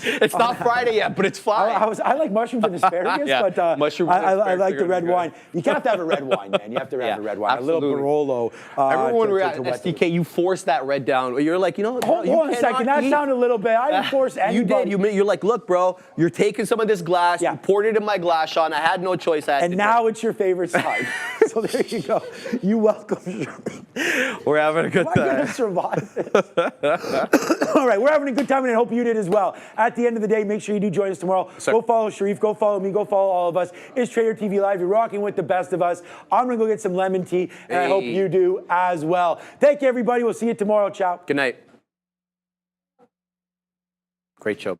It's not Friday yet, but it's fine. I like mushrooms and asparagus, but mushrooms I like the red wine. You can't have to have a red wine, man. You have to have a red wine. Absolutely. A little Barolo. I remember when we were at SDK, you forced that red down. You're like, you know, hold on a second. That sounded a little bit. I didn't force anybody. You did. You're like, look, bro, you're taking some of this glass. You poured it in my glass, Sean. I had no choice. And now it's your favorite side. So there you go. You welcome. We're having a good time. Am I going to survive this? All right, we're having a good time, and I hope you did as well. At the end of the day, make sure you do join us tomorrow. Go follow Sharif. Go follow me. Go follow all of us. It's Trader TV Live. You're rocking with the best of us. I'm going to go get some lemon tea, and I hope you do as well. Thank you, everybody. We'll see you tomorrow. Ciao. Good night. Great show.